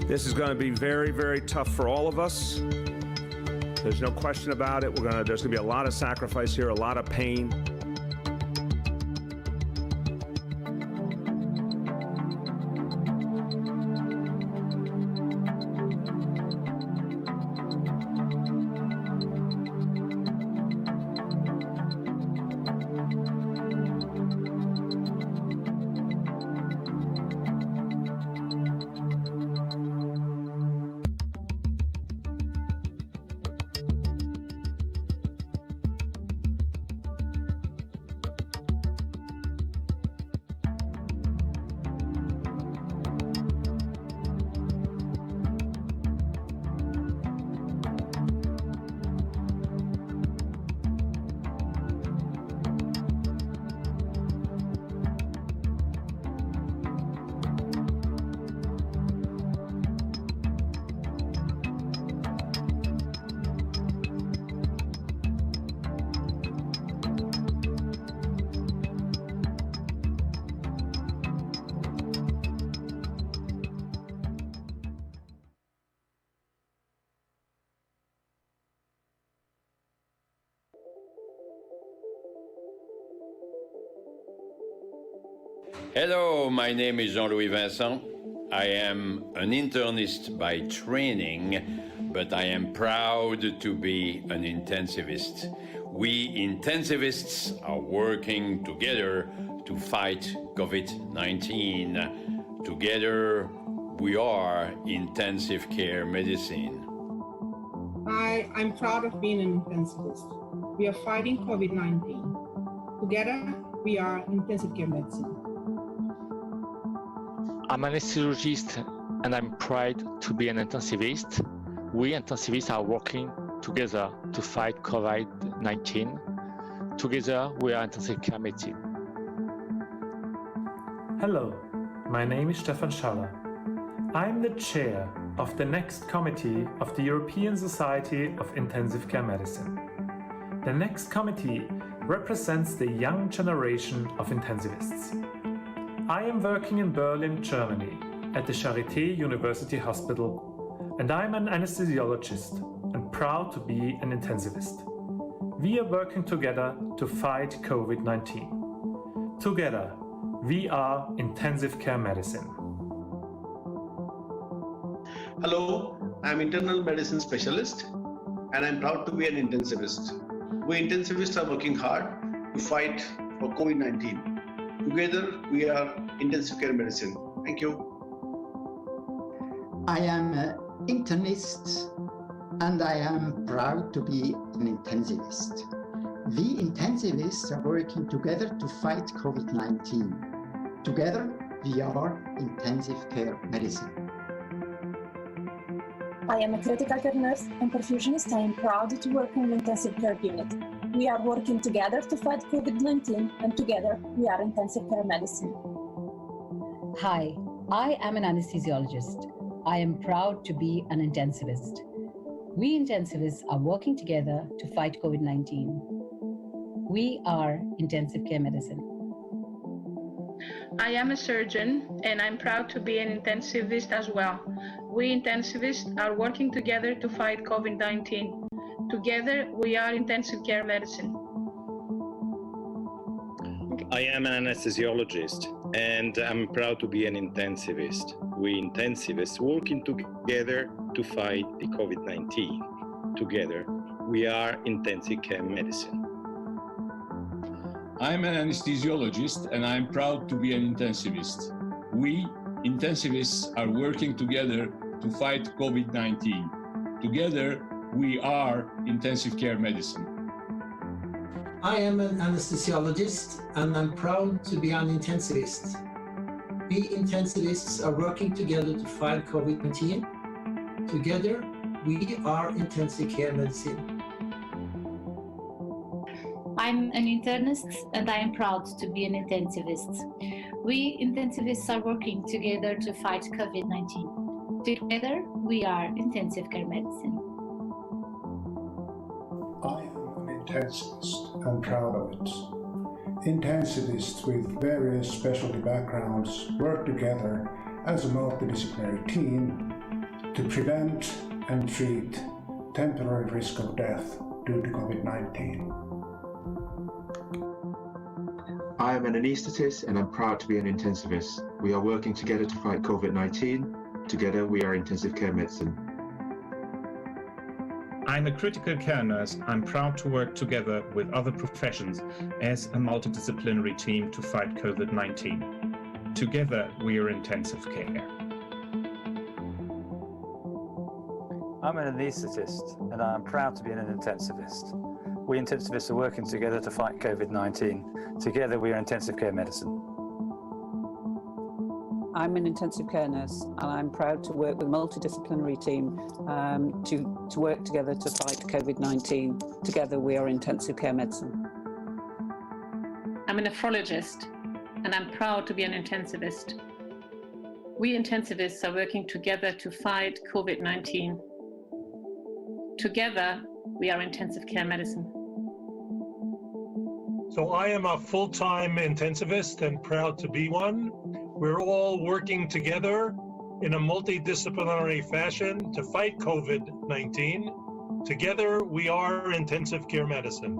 This is going to be very, very tough for all of us. There's no question about it. There's going to be a lot of sacrifice here, a lot of pain. Hello, my name is Jean-Louis Vincent. I am an internist by training, but I am proud to be an intensivist. We intensivists are working together to fight COVID-19. Together, we are intensive care medicine. I'm proud of being an intensivist. We are fighting COVID-19. Together, we are intensive care medicine. I'm an anesthesiologist and I'm proud to be an intensivist. We intensivists are working together to fight COVID-19. Together, we are intensive care medicine. Hello, my name is Stefan Schaller. I'm the chair of the next committee of the European Society of Intensive Care Medicine. The next committee represents the young generation of intensivists. I am working in Berlin, Germany, at the Charité University Hospital, and I'm an anesthesiologist and proud to be an intensivist. We are working together to fight COVID-19. Together, we are intensive care medicine. Hello, I'm internal medicine specialist, and I'm proud to be an intensivist. We intensivists are working hard to fight for COVID-19. Together, we are intensive care medicine. Thank you. I am an internist and I am proud to be an intensivist. We intensivists are working together to fight COVID-19. Together, we are intensive care medicine. I am a critical care nurse and perfusionist. I am proud to work in an intensive care unit. We are working together to fight COVID-19, and together we are intensive care medicine. Hi, I am an anesthesiologist. I am proud to be an intensivist. We intensivists are working together to fight COVID-19. We are intensive care medicine. I am a surgeon and I'm proud to be an intensivist as well. We intensivists are working together to fight COVID-19. Together, we are intensive care medicine. I am an anesthesiologist. and I'm proud to be an intensivist. We intensivists working together to fight the COVID-19. Together, we are intensive care medicine. I'm an anesthesiologist and I'm proud to be an intensivist. We, intensivists, are working together to fight COVID-19. Together, we are intensive care medicine. I am an anesthesiologist and I'm proud to be an intensivist. We intensivists are working together to fight COVID-19. Together, we are intensive care medicine. I'm an internist and I am proud to be an intensivist. We intensivists are working together to fight COVID-19. Together, we are intensive care medicine. I am an intensivist and proud of it. Intensivists with various specialty backgrounds work together as a multidisciplinary team to prevent and treat temporary risk of death due to COVID-19. I am an anaesthetist and I'm proud to be an intensivist. We are working together to fight COVID-19. Together we are intensive care medicine. I'm a critical care nurse. I'm proud to work together with other professions as a multidisciplinary team to fight COVID-19. Together we are intensive care. I'm an anaesthetist and I'm proud to be an intensivist. We intensivists are working together to fight COVID-19. Together we are intensive care medicine. I'm an intensive care nurse and I'm proud to work with a multidisciplinary team to work together to fight COVID-19. Together we are intensive care medicine. I'm a nephrologist and I'm proud to be an intensivist. We intensivists are working together to fight COVID-19. Together we are intensive care medicine. So I am a full-time intensivist and proud to be one. We're all working together in a multidisciplinary fashion to fight COVID-19. Together, we are intensive care medicine.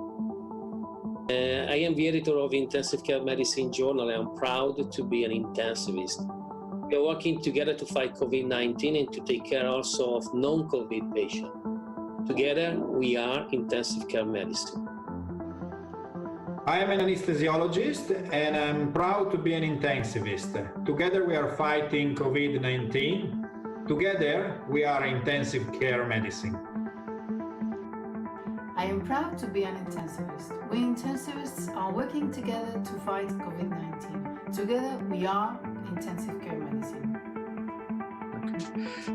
I am the editor of Intensive Care Medicine Journal and I'm proud to be an intensivist. We are working together to fight COVID-19 and to take care also of non-COVID patients. Together, we are intensive care medicine. I am an anesthesiologist and I'm proud to be an intensivist. Together we are fighting COVID-19. Together we are intensive care medicine. I am proud to be an intensivist. We intensivists are working together to fight COVID-19. Together we are intensive care medicine.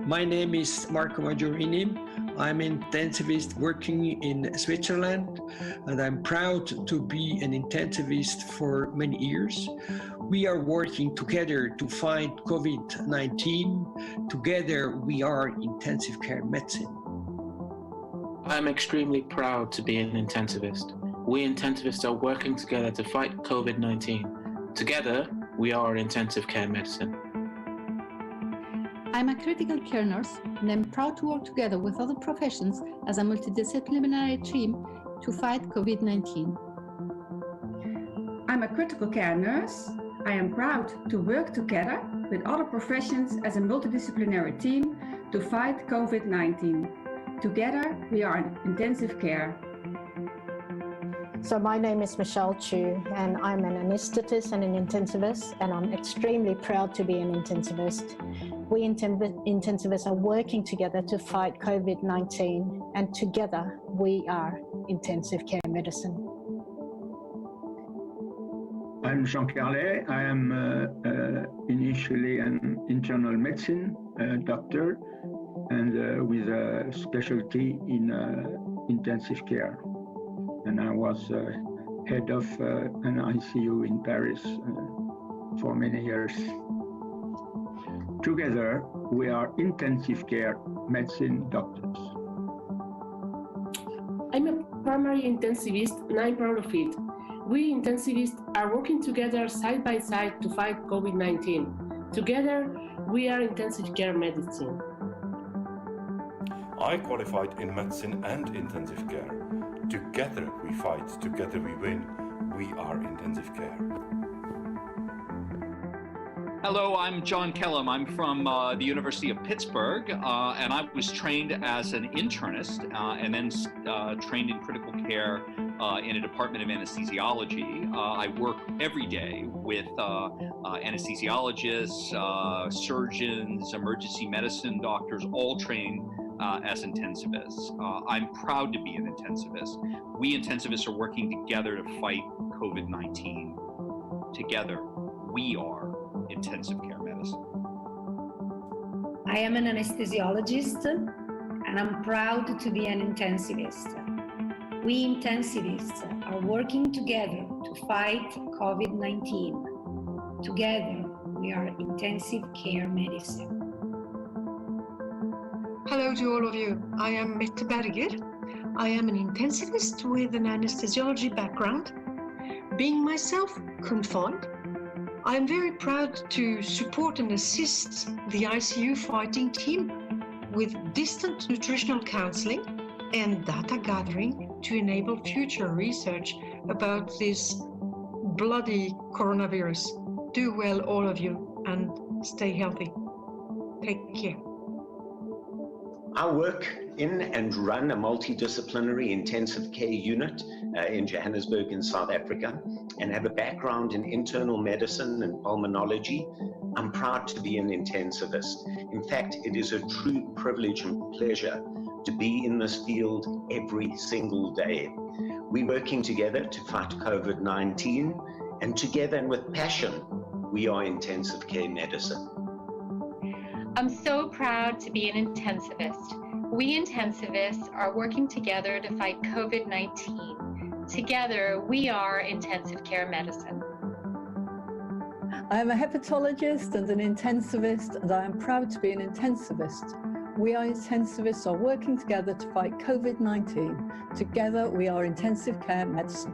My name is Marco Maggiorini. I'm an intensivist working in Switzerland, and I'm proud to be an intensivist for many years. We are working together to fight COVID-19. Together, we are intensive care medicine. I'm extremely proud to be an intensivist. We intensivists are working together to fight COVID-19. Together, we are intensive care medicine. I'm a critical care nurse and I'm proud to work together with other professions as a multidisciplinary team to fight COVID-19. I'm a critical care nurse. I am proud to work together with other professions as a multidisciplinary team to fight COVID-19. Together, we are in intensive care. So my name is Michelle Chu and I'm an anaesthetist and an intensivist and I'm extremely proud to be an intensivist. We intensivists are working together to fight COVID-19 and together we are intensive care medicine. I'm Jean Carlet. I am initially an internal medicine doctor and with a specialty in intensive care. And I was head of an ICU in Paris for many years. Together, we are intensive care medicine doctors. I'm a primary intensivist and I'm proud of it. We intensivists are working together side by side to fight COVID-19. Together, we are intensive care medicine. I qualified in medicine and intensive care. Together we fight, together we win. We are intensive care. Hello, I'm John Kellum. I'm from the University of Pittsburgh, and I was trained as an internist and then trained in critical care in a department of anesthesiology. I work every day with anesthesiologists, surgeons, emergency medicine doctors, all trained as intensivists. I'm proud to be an intensivist. We intensivists are working together to fight COVID-19. Together, we are intensive care medicine. I am an anesthesiologist and I'm proud to be an intensivist. We intensivists are working together to fight COVID-19. Together, we are intensive care medicine. Hello to all of you. I am Mette Berger. I am an intensivist with an anesthesiology background. Being myself confined, I am very proud to support and assist the ICU fighting team with distant nutritional counseling and data gathering to enable future research about this bloody coronavirus. Do well, all of you, and stay healthy. Take care. I work in and run a multidisciplinary intensive care unit in Johannesburg in South Africa and have a background in internal medicine and pulmonology. I'm proud to be an intensivist. In fact, it is a true privilege and pleasure to be in this field every single day. We're working together to fight COVID-19, and together and with passion, we are intensive care medicine. I'm so proud to be an intensivist. We intensivists are working together to fight COVID-19. Together, we are intensive care medicine. I am a hepatologist and an intensivist, and I am proud to be an intensivist. We are intensivists are working together to fight COVID-19. Together, we are intensive care medicine.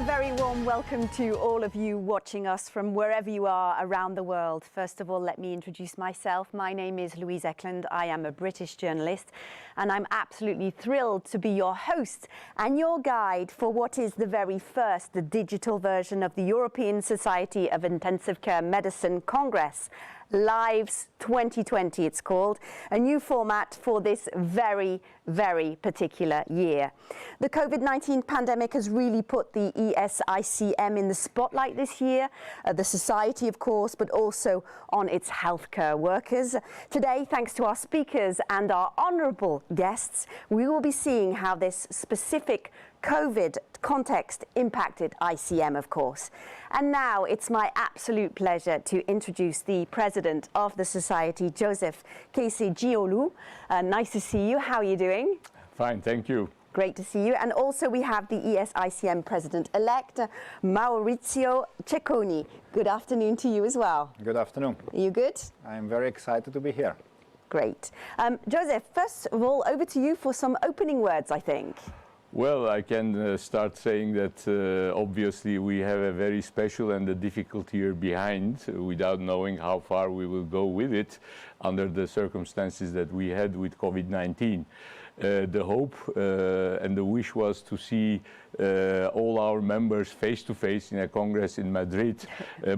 Very warm welcome to all of you watching us from wherever you are around the world. First of all, let me introduce myself. My name is Louise Eklund. I am a British journalist, and I'm absolutely thrilled to be your host and your guide for what is the very first digital version of the European Society of Intensive Care Medicine Congress. Lives 2020 it's called, a new format for this very, very particular year. The COVID-19 pandemic has really put the ESICM in the spotlight this year, the society of course, but also on its healthcare workers. Today, thanks to our speakers and our honourable guests, we will be seeing how this specific COVID context impacted ICM, of course. And now it's my absolute pleasure to introduce the president of the society, Joseph Casey-Giolu. Nice to see you. How are you doing? Fine, thank you. Great to see you. And also we have the ESICM president-elect, Maurizio Cecconi. Good afternoon to you as well. Good afternoon. Are you good? I'm very excited to be here. Great. Joseph, first of all, over to you for some opening words, I think. Well, I can start saying that obviously we have a very special and a difficult year behind without knowing how far we will go with it under the circumstances that we had with COVID-19. The hope and the wish was to see all our members face to face in a congress in Madrid.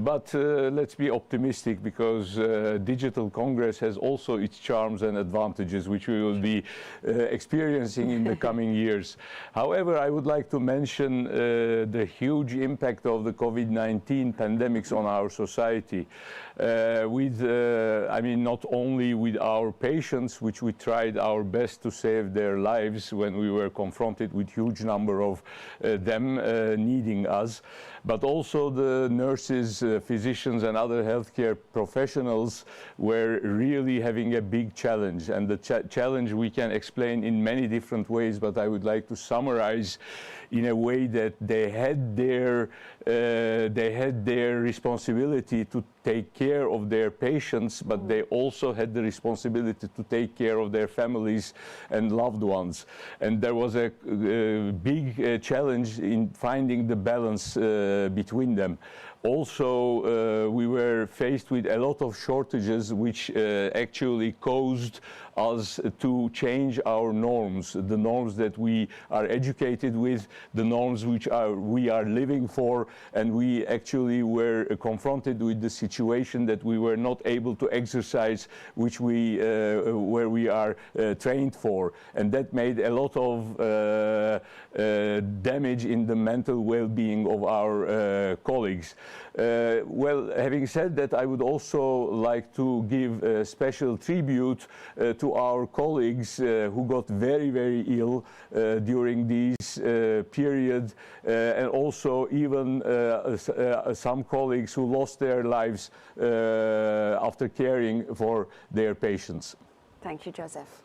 But let's be optimistic, because digital congress has also its charms and advantages, which we will be experiencing in the coming years. However, I would like to mention the huge impact of the COVID-19 pandemics on our society. I mean, not only with our patients, which we tried our best to save their lives when we were confronted with huge number of them needing us, but also the nurses, physicians and other healthcare professionals were really having a big challenge. And the challenge we can explain in many different ways, but I would like to summarize in a way that they had their responsibility to take care of their patients, but they also had the responsibility to take care of their families and loved ones. And there was a big challenge in finding the balance between them. Also, we were faced with a lot of shortages, which actually caused us to change our norms, the norms that we are educated with, the norms which we are living for, and we actually were confronted with the situation that we were not able to exercise where we are trained for, and that made a lot of damage in the mental well-being of our colleagues. Well, having said that, I would also like to give a special tribute to our colleagues who got very, very ill during this period, and also even some colleagues who lost their lives after caring for their patients. Thank you, Joseph.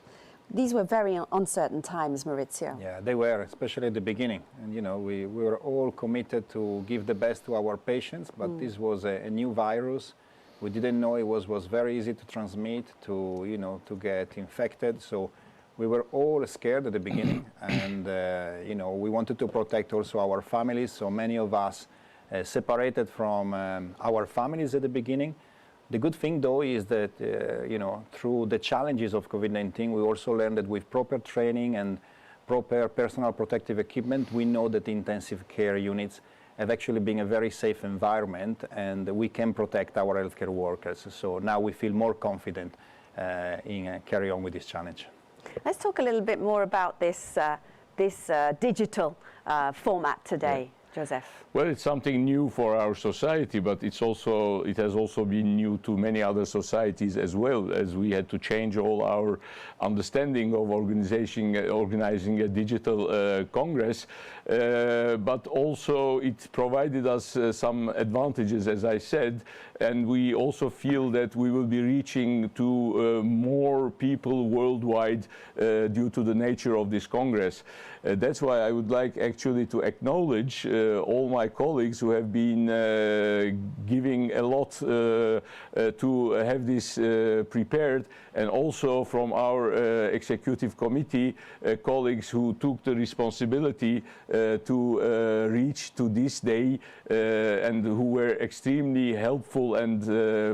These were very uncertain times, Maurizio. Yeah, they were, especially at the beginning. And you know, we were all committed to give the best to our patients, but this was a new virus. We didn't know it was very easy to transmit, to get infected. So we were all scared at the beginning, and we wanted to protect also our families. So many of us separated from our families at the beginning. The good thing, though, is that, through the challenges of COVID-19, we also learned that with proper training and proper personal protective equipment, we know that intensive care units have actually been a very safe environment, and we can protect our healthcare workers. So now we feel more confident in carry on with this challenge. Let's talk a little bit more about this digital format today. Yeah. Joseph. Well, it's something new for our society, but it has also been new to many other societies as well, as we had to change all our understanding of organizing a digital congress. But also it provided us some advantages, as I said, and we also feel that we will be reaching to more people worldwide due to the nature of this congress. That's why I would like actually to acknowledge all my colleagues who have been giving a lot to have this prepared, and also from our executive committee colleagues who took the responsibility to reach to this day and who were extremely helpful and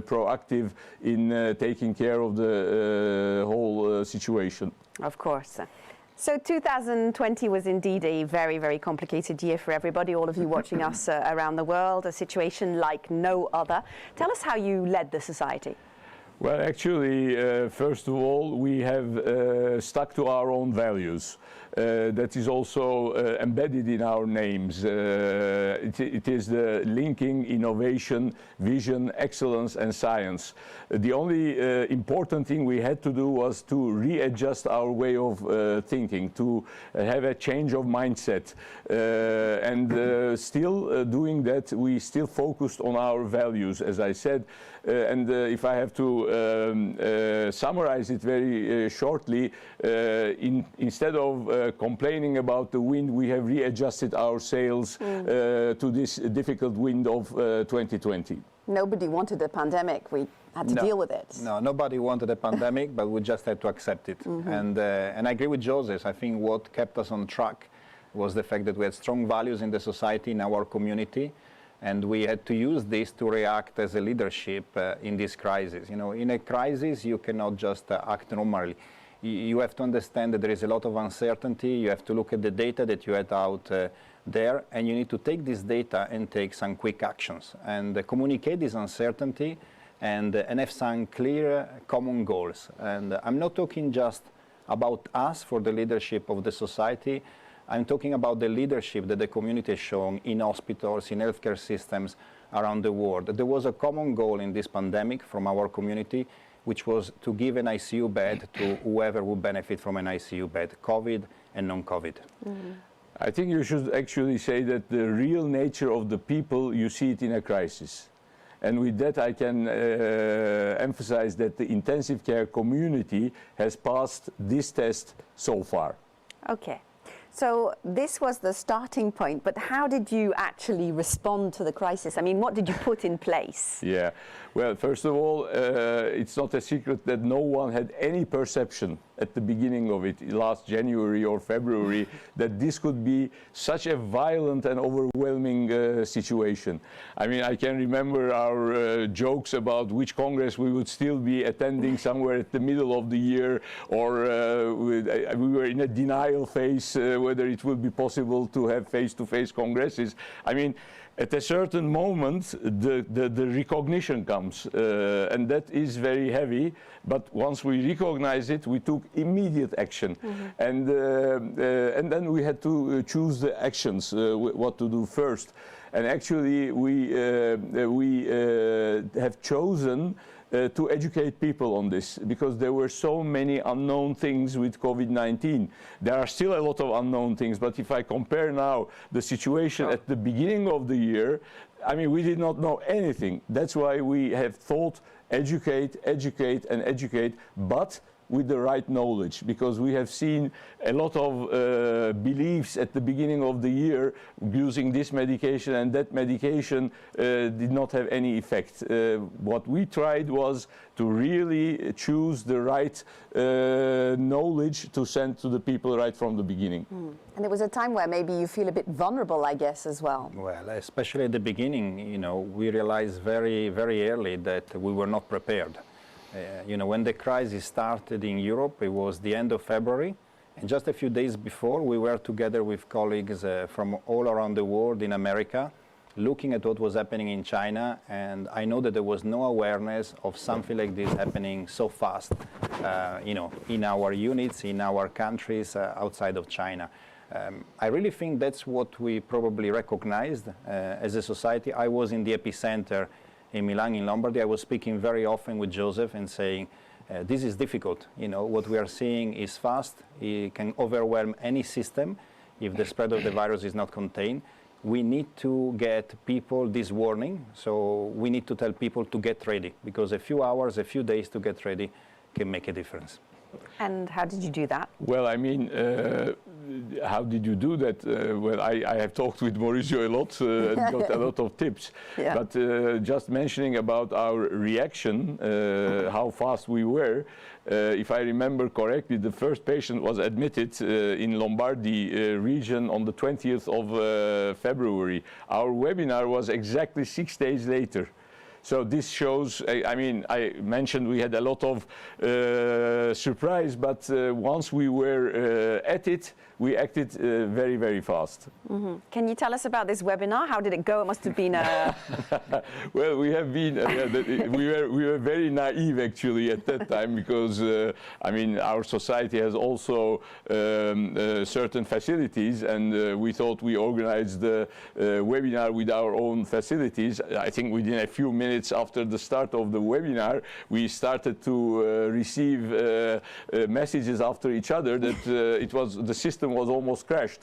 proactive in taking care of the whole situation. Of course. So 2020 was indeed a very, very complicated year for everybody, all of you watching us around the world, a situation like no other. Tell us how you led the society. Well, actually, first of all, we have stuck to our own values. That is also embedded in our names. It is the linking innovation, vision, excellence and science. The only important thing we had to do was to readjust our way of thinking, to have a change of mindset. And still doing that, we still focused on our values, as I said. And if I have to summarize it very shortly, instead of complaining about the wind, we have readjusted our sails to this difficult wind of 2020. Nobody wanted a pandemic. We had to deal with it. No, nobody wanted a pandemic, but we just had to accept it. And I agree with Joseph. I think what kept us on track was the fact that we had strong values in the society, in our community, and we had to use this to react as a leadership in this crisis. You know, in a crisis, you cannot just act normally. You have to understand that there is a lot of uncertainty. You have to look at the data that you had out there, and you need to take this data and take some quick actions and communicate this uncertainty and have some clear common goals. And I'm not talking just about us for the leadership of the society. I'm talking about the leadership that the community has shown in hospitals, in healthcare systems around the world. There was a common goal in this pandemic from our community, which was to give an ICU bed to whoever would benefit from an ICU bed, COVID and non-COVID. I think you should actually say that the real nature of the people, you see it in a crisis. And with that, I can emphasize that the intensive care community has passed this test so far. Okay. So this was the starting point, but how did you actually respond to the crisis? I mean, what did you put in place? Yeah, well, first of all, it's not a secret that no one had any perception at the beginning of it, last January or February, that this could be such a violent and overwhelming situation. I mean, I can remember our jokes about which Congress we would still be attending somewhere at the middle of the year, or we were in a denial phase whether it would be possible to have face-to-face congresses. I mean, at a certain moment, the recognition comes, and that is very heavy. But once we recognize it, we took immediate action, and then we had to choose the actions, what to do first. And actually, we have chosen to educate people on this, because there were so many unknown things with COVID-19. There are still a lot of unknown things, but if I compare now the situation at the beginning of the year, I mean, we did not know anything. That's why we have thought, educate, educate, and educate, but with the right knowledge, because we have seen a lot of beliefs at the beginning of the year using this medication, and that medication did not have any effect. What we tried was to really choose the right knowledge to send to the people right from the beginning. And it was a time where maybe you feel a bit vulnerable, I guess, as well. Well, especially at the beginning, you know, we realized very, very early that we were not prepared. You know, when the crisis started in Europe, it was the end of February, and just a few days before, we were together with colleagues from all around the world in America, looking at what was happening in China, and I know that there was no awareness of something like this happening so fast, you know, in our units, in our countries outside of China. I really think that's what we probably recognized as a society. I was in the epicenter in Milan, in Lombardy. I was speaking very often with Joseph and saying, this is difficult. You know, what we are seeing is fast. It can overwhelm any system if the spread of the virus is not contained. We need to get people this warning. So we need to tell people to get ready, because a few hours, a few days to get ready can make a difference. And how did you do that? Well, I mean, how did you do that? Well, I have talked with Mauricio a lot and got a lot of tips. Yeah. But just mentioning about our reaction, how fast we were, if I remember correctly, the first patient was admitted in Lombardy region on the 20th of February. Our webinar was exactly 6 days later. So this shows, I mean, I mentioned we had a lot of surprise, but once we were at it, we acted very, very fast. Mm-hmm. Can you tell us about this webinar? How did it go? It must have been a... Well, we have been, we were very naive actually at that time because, I mean, our society has also certain facilities, and we thought we organized the webinar with our own facilities. I think within a few minutes after the start of the webinar, we started to receive messages after each other that the system was almost crashed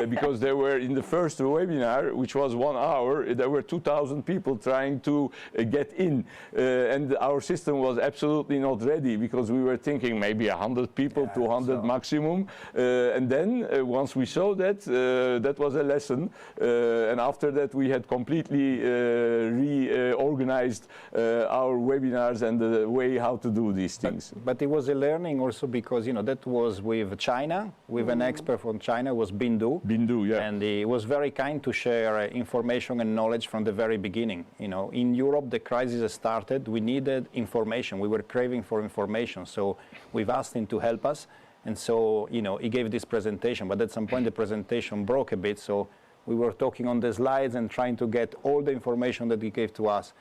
because there were, in the first webinar, which was 1 hour, there were 2,000 people trying to get in, and our system was absolutely not ready because we were thinking maybe 100 people, 200 maximum, and then once we saw that, that was a lesson, and after that we had completely reorganized our webinars and the way how to do these things. But it was a learning also because, you know, that was with China, with an expert from China, was Bindu. Bindu, yeah. And he was very kind to share information and knowledge from the very beginning. You know, in Europe, the crisis started, we needed information. We were craving for information. So we've asked him to help us. And so, you know, he gave this presentation, but at some point the presentation broke a bit. So we were talking on the slides and trying to get all the information that he gave to us,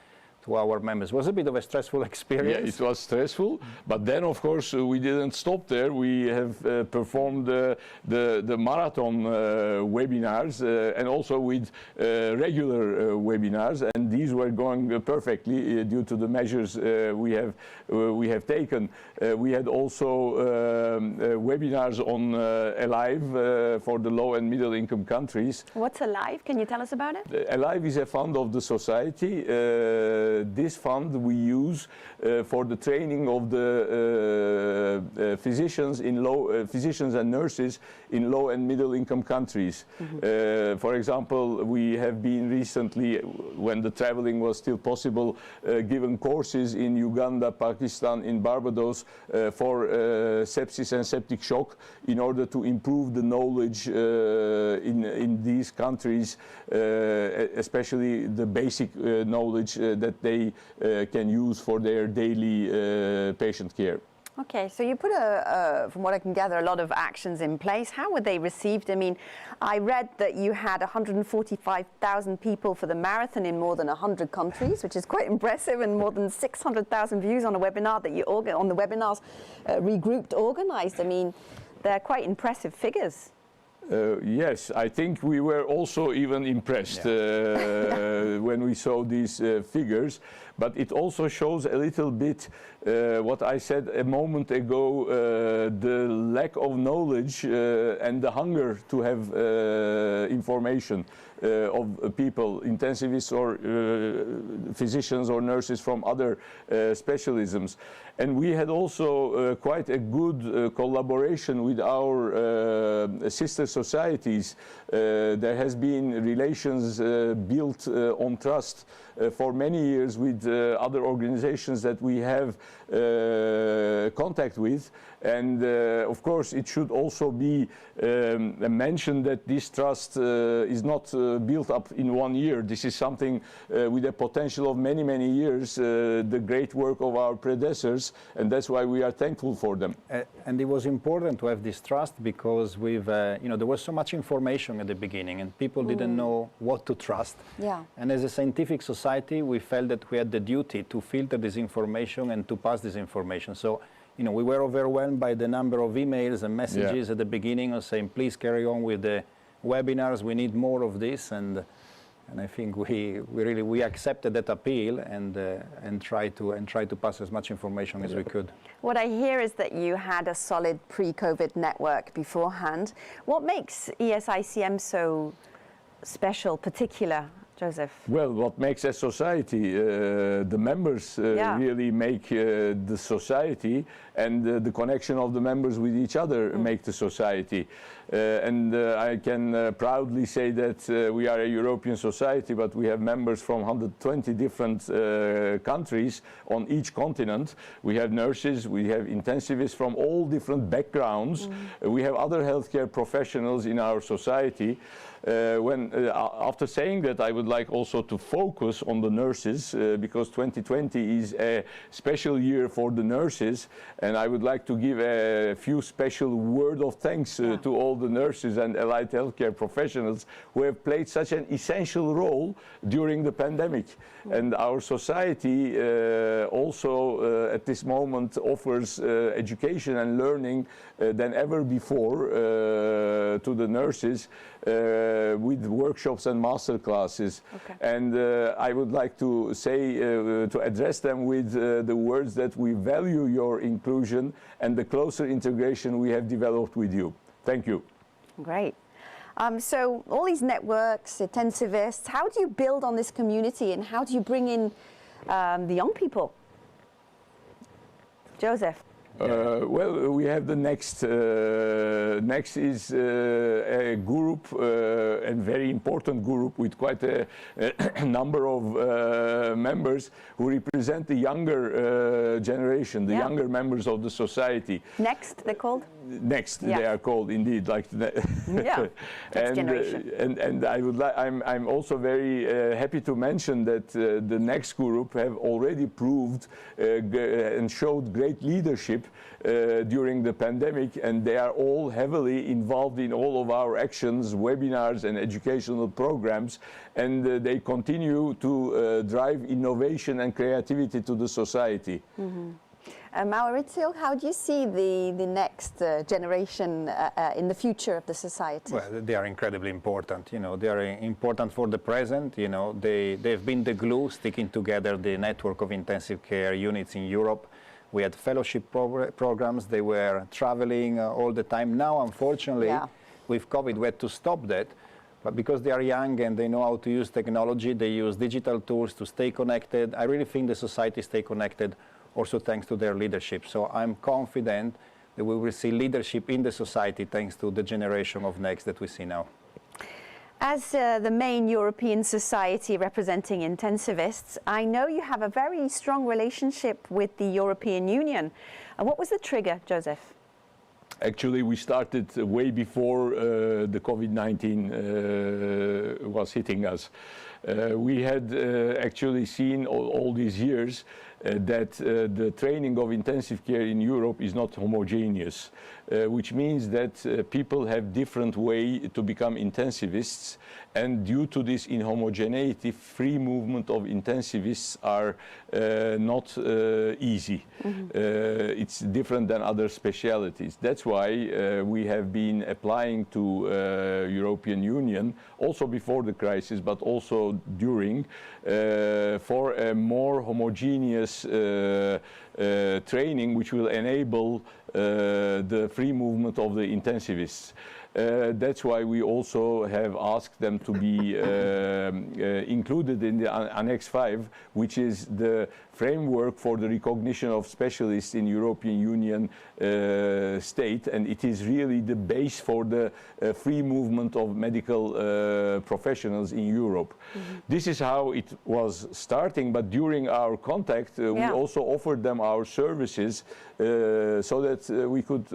to our members. It was a bit of a stressful experience. Yeah, it was stressful, but then of course we didn't stop there. We have performed the marathon webinars and also with regular webinars, and these were going perfectly due to the measures we have taken. We had also webinars on Alive for the low and middle income countries. What's Alive? Can you tell us about it? Alive is a fund of the society. This fund we use for the training of the physicians and nurses in low and middle income countries. Mm-hmm. For example, we have been recently, when the traveling was still possible, given courses in Uganda, Pakistan, in Barbados for sepsis and septic shock in order to improve the knowledge in these countries, especially the basic knowledge that they can use for their daily patient care. Okay, so you put, from what I can gather, a lot of actions in place. How were they received? I mean, I read that you had 145,000 people for the marathon in more than 100 countries, which is quite impressive, and more than 600,000 views on a webinar that you on the webinars regrouped, organized. I mean, they're quite impressive figures. Yes, I think we were also even impressed when we saw these figures, but it also shows a little bit what I said a moment ago, the lack of knowledge and the hunger to have information of people, intensivists or physicians or nurses from other specialisms. And we had also quite a good collaboration with our sister societies. There has been relations built on trust for many years with other organizations that we have contact with. And of course, it should also be mentioned that this trust is not built up in 1 year. This is something with a potential of many, many years, the great work of our predecessors, and that's why we are thankful for them. And it was important to have this trust because we've, you know, there was so much information at the beginning and people didn't know what to trust. Yeah. And as a scientific society, we felt that we had the duty to filter this information and to pass this information. So, you know, we were overwhelmed by the number of emails and messages at the beginning of saying, please carry on with the webinars, we need more of this. And I think we really accepted that appeal and tried to pass as much information as we could. What I hear is that you had a solid pre-COVID network beforehand. What makes ESICM so special, particular? Joseph? Well, what makes a society? The members really make the society, and the connection of the members with each other make the society. And I can proudly say that we are a European society, but we have members from 120 different countries on each continent. We have nurses, we have intensivists from all different backgrounds. We have other healthcare professionals in our society. After saying that, I would like also to focus on the nurses because 2020 is a special year for the nurses, and I would like to give a few special word of thanks to all the nurses and allied healthcare professionals who have played such an essential role during the pandemic. And our society also at this moment offers education and learning than ever before to the nurses with workshops and master classes. And I would like to say, to address them with the words that we value your inclusion and the closer integration we have developed with you. Thank you. Great. So all these networks, intensivists, how do you build on this community and how do you bring in the young people? Joseph. Well, we have the next. Next is a group, a very important group with quite a number of members who represent the younger generation, the younger members of the society. Next, they're called? Next, they are called indeed, like next generation. And I would like. I'm also very happy to mention that the next group have already proved and showed great leadership during the pandemic, and they are all heavily involved in all of our actions, webinars and educational programs, and they continue to drive innovation and creativity to the society. Maurizio, how do you see the next generation in the future of the society? Well, they are incredibly important. You know, they are important for the present. You know, they've been the glue sticking together the network of intensive care units in Europe. We had fellowship programs. They were traveling all the time. Now, unfortunately, with COVID, we had to stop that. But because they are young and they know how to use technology, they use digital tools to stay connected. I really think the society stay connected also thanks to their leadership. So I'm confident that we will see leadership in the society thanks to the generation of next that we see now. As the main European society representing intensivists, I know you have a very strong relationship with the European Union. What was the trigger, Joseph? Actually, we started way before the COVID-19 was hitting us. We had actually seen all these years that the training of intensive care in Europe is not homogeneous, which means that people have different way to become intensivists, and due to this inhomogeneity, free movement of intensivists are not easy. It's different than other specialities. That's why we have been applying to European Union, also before the crisis, but also during, for a more homogeneous training which will enable the free movement of the intensivists. That's why we also have asked them to be included in the Annex 5, which is the framework for the recognition of specialists in European Union state, and it is really the base for the free movement of medical professionals in Europe. This is how it was starting, but during our contact we also offered them our services so that we could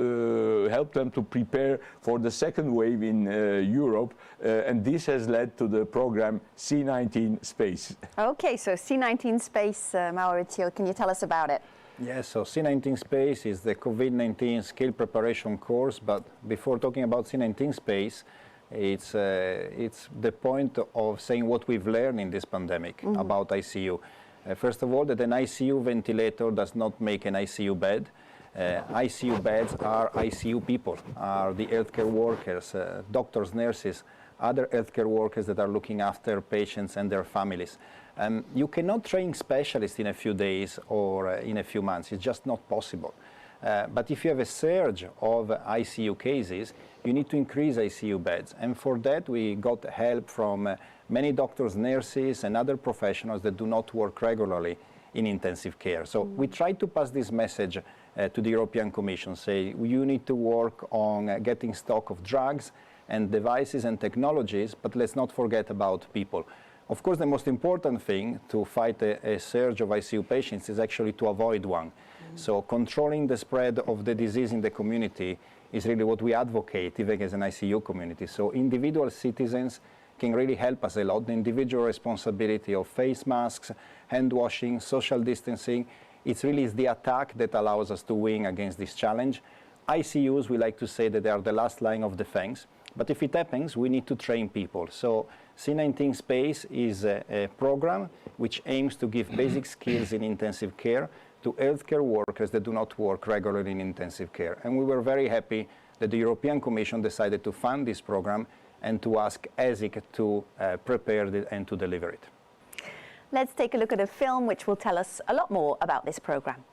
help them to prepare for the second wave in Europe, and this has led to the program C19 Space. Okay, so C19 Space, Maurizio, can you tell us about it? Yes, so C19 Space is the COVID-19 skill preparation course, but before talking about C19 Space, it's the point of saying what we've learned in this pandemic about ICU. First of all, that an ICU ventilator does not make an ICU bed. ICU beds are ICU people, are the healthcare workers, doctors, nurses, other healthcare workers that are looking after patients and their families. You cannot train specialists in a few days or in a few months. It's just not possible. But if you have a surge of ICU cases, you need to increase ICU beds. And for that, we got help from many doctors, nurses, and other professionals that do not work regularly in intensive care. So we tried to pass this message to the European Commission, say you need to work on getting stock of drugs and devices and technologies, but let's not forget about people. Of course, the most important thing to fight a surge of ICU patients is actually to avoid one. So controlling the spread of the disease in the community is really what we advocate, even as an ICU community. So individual citizens can really help us a lot. The individual responsibility of face masks, hand washing, social distancing, it's really the attack that allows us to win against this challenge. ICUs, we like to say that they are the last line of defense, but if it happens, we need to train people. So C19 Space is a program which aims to give basic skills in intensive care to healthcare workers that do not work regularly in intensive care. And we were very happy that the European Commission decided to fund this program and to ask ESIC to prepare it and to deliver it. Let's take a look at a film which will tell us a lot more about this program.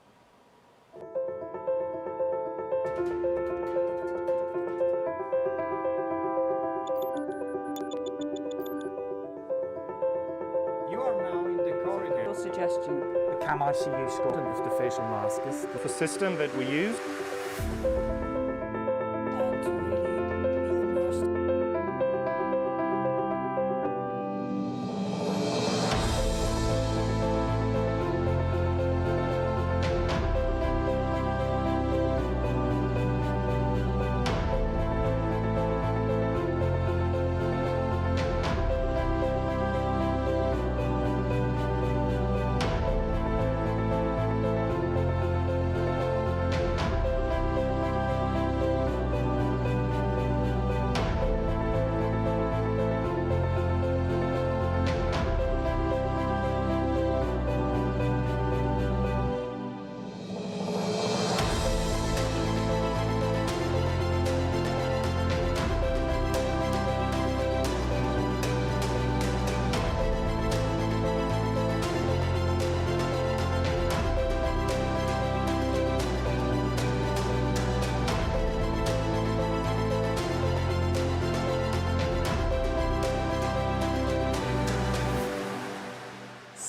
You are now in the corridor. Your suggestion. The CAM ICU Scotland with the facial maskers. The system that we use.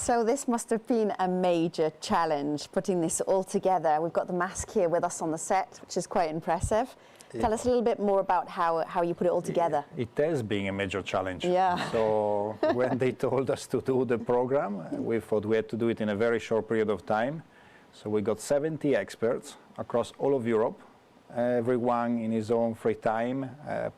So this must have been a major challenge, putting this all together. We've got the mask here with us on the set, which is quite impressive. Tell us a little bit more about how you put it all together. It has been a major challenge. Yeah. So when they told us to do the program, we thought we had to do it in a very short period of time. So we got 70 experts across all of Europe, everyone in his own free time,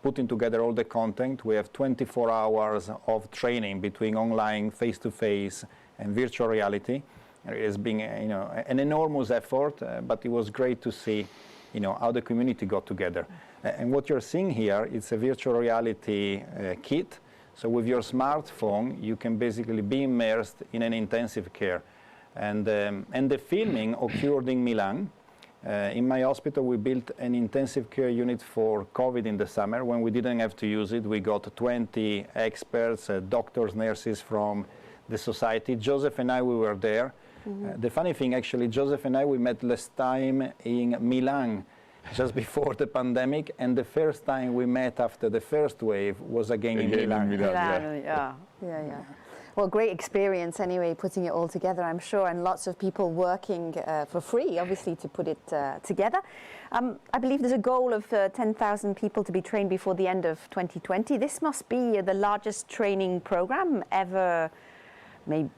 putting together all the content. We have 24 hours of training between online, face-to-face, and virtual reality. It has been, an enormous effort, but it was great to see, how the community got together. And what you're seeing here is a virtual reality kit. So with your smartphone, you can basically be immersed in an intensive care. And the filming occurred in Milan. In my hospital, we built an intensive care unit for COVID in the summer. When we didn't have to use it, we got 20 experts, doctors, nurses from the society. Joseph and I, we were there. The funny thing, actually, Joseph and I, we met last time in Milan, just before the pandemic, and the first time we met after the first wave was again in Milan. Yeah. Well, great experience anyway, putting it all together, I'm sure, and lots of people working for free, obviously, to put it together. I believe there's a goal of 10,000 people to be trained before the end of 2020. This must be the largest training program ever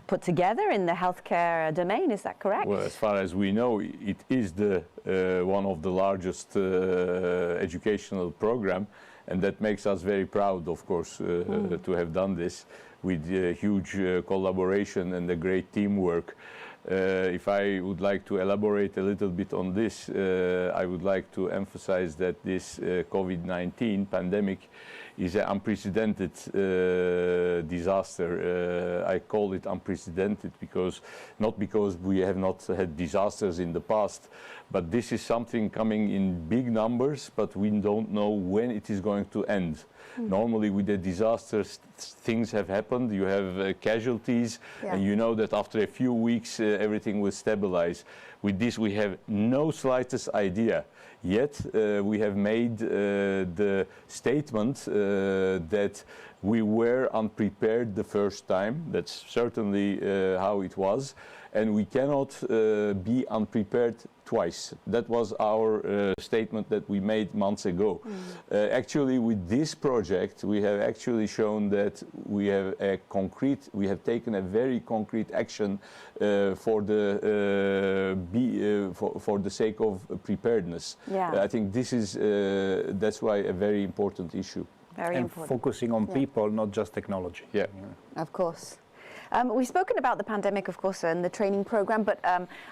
put together in the healthcare domain, is that correct? Well, as far as we know, it is the one of the largest educational program, and that makes us very proud, of course, to have done this with huge collaboration and a great teamwork. If I would like to elaborate a little bit on this, I would like to emphasize that this COVID-19 pandemic is an unprecedented disaster. I call it unprecedented not because we have not had disasters in the past, but this is something coming in big numbers, but we don't know when it is going to end. Normally with the disasters, things have happened, you have casualties, and you know that after a few weeks everything will stabilize. With this, we have no slightest idea. Yet, we have made the statement that we were unprepared the first time. That's certainly how it was. And we cannot be unprepared twice. That was our statement that we made months ago. Actually, with this project, we have actually shown that we have taken a very concrete action for the sake of preparedness. Yeah. I think this is that's why a very important issue. Very important. Focusing on people, not just technology. Yeah. Of course. We've spoken about the pandemic, of course, and the training program, but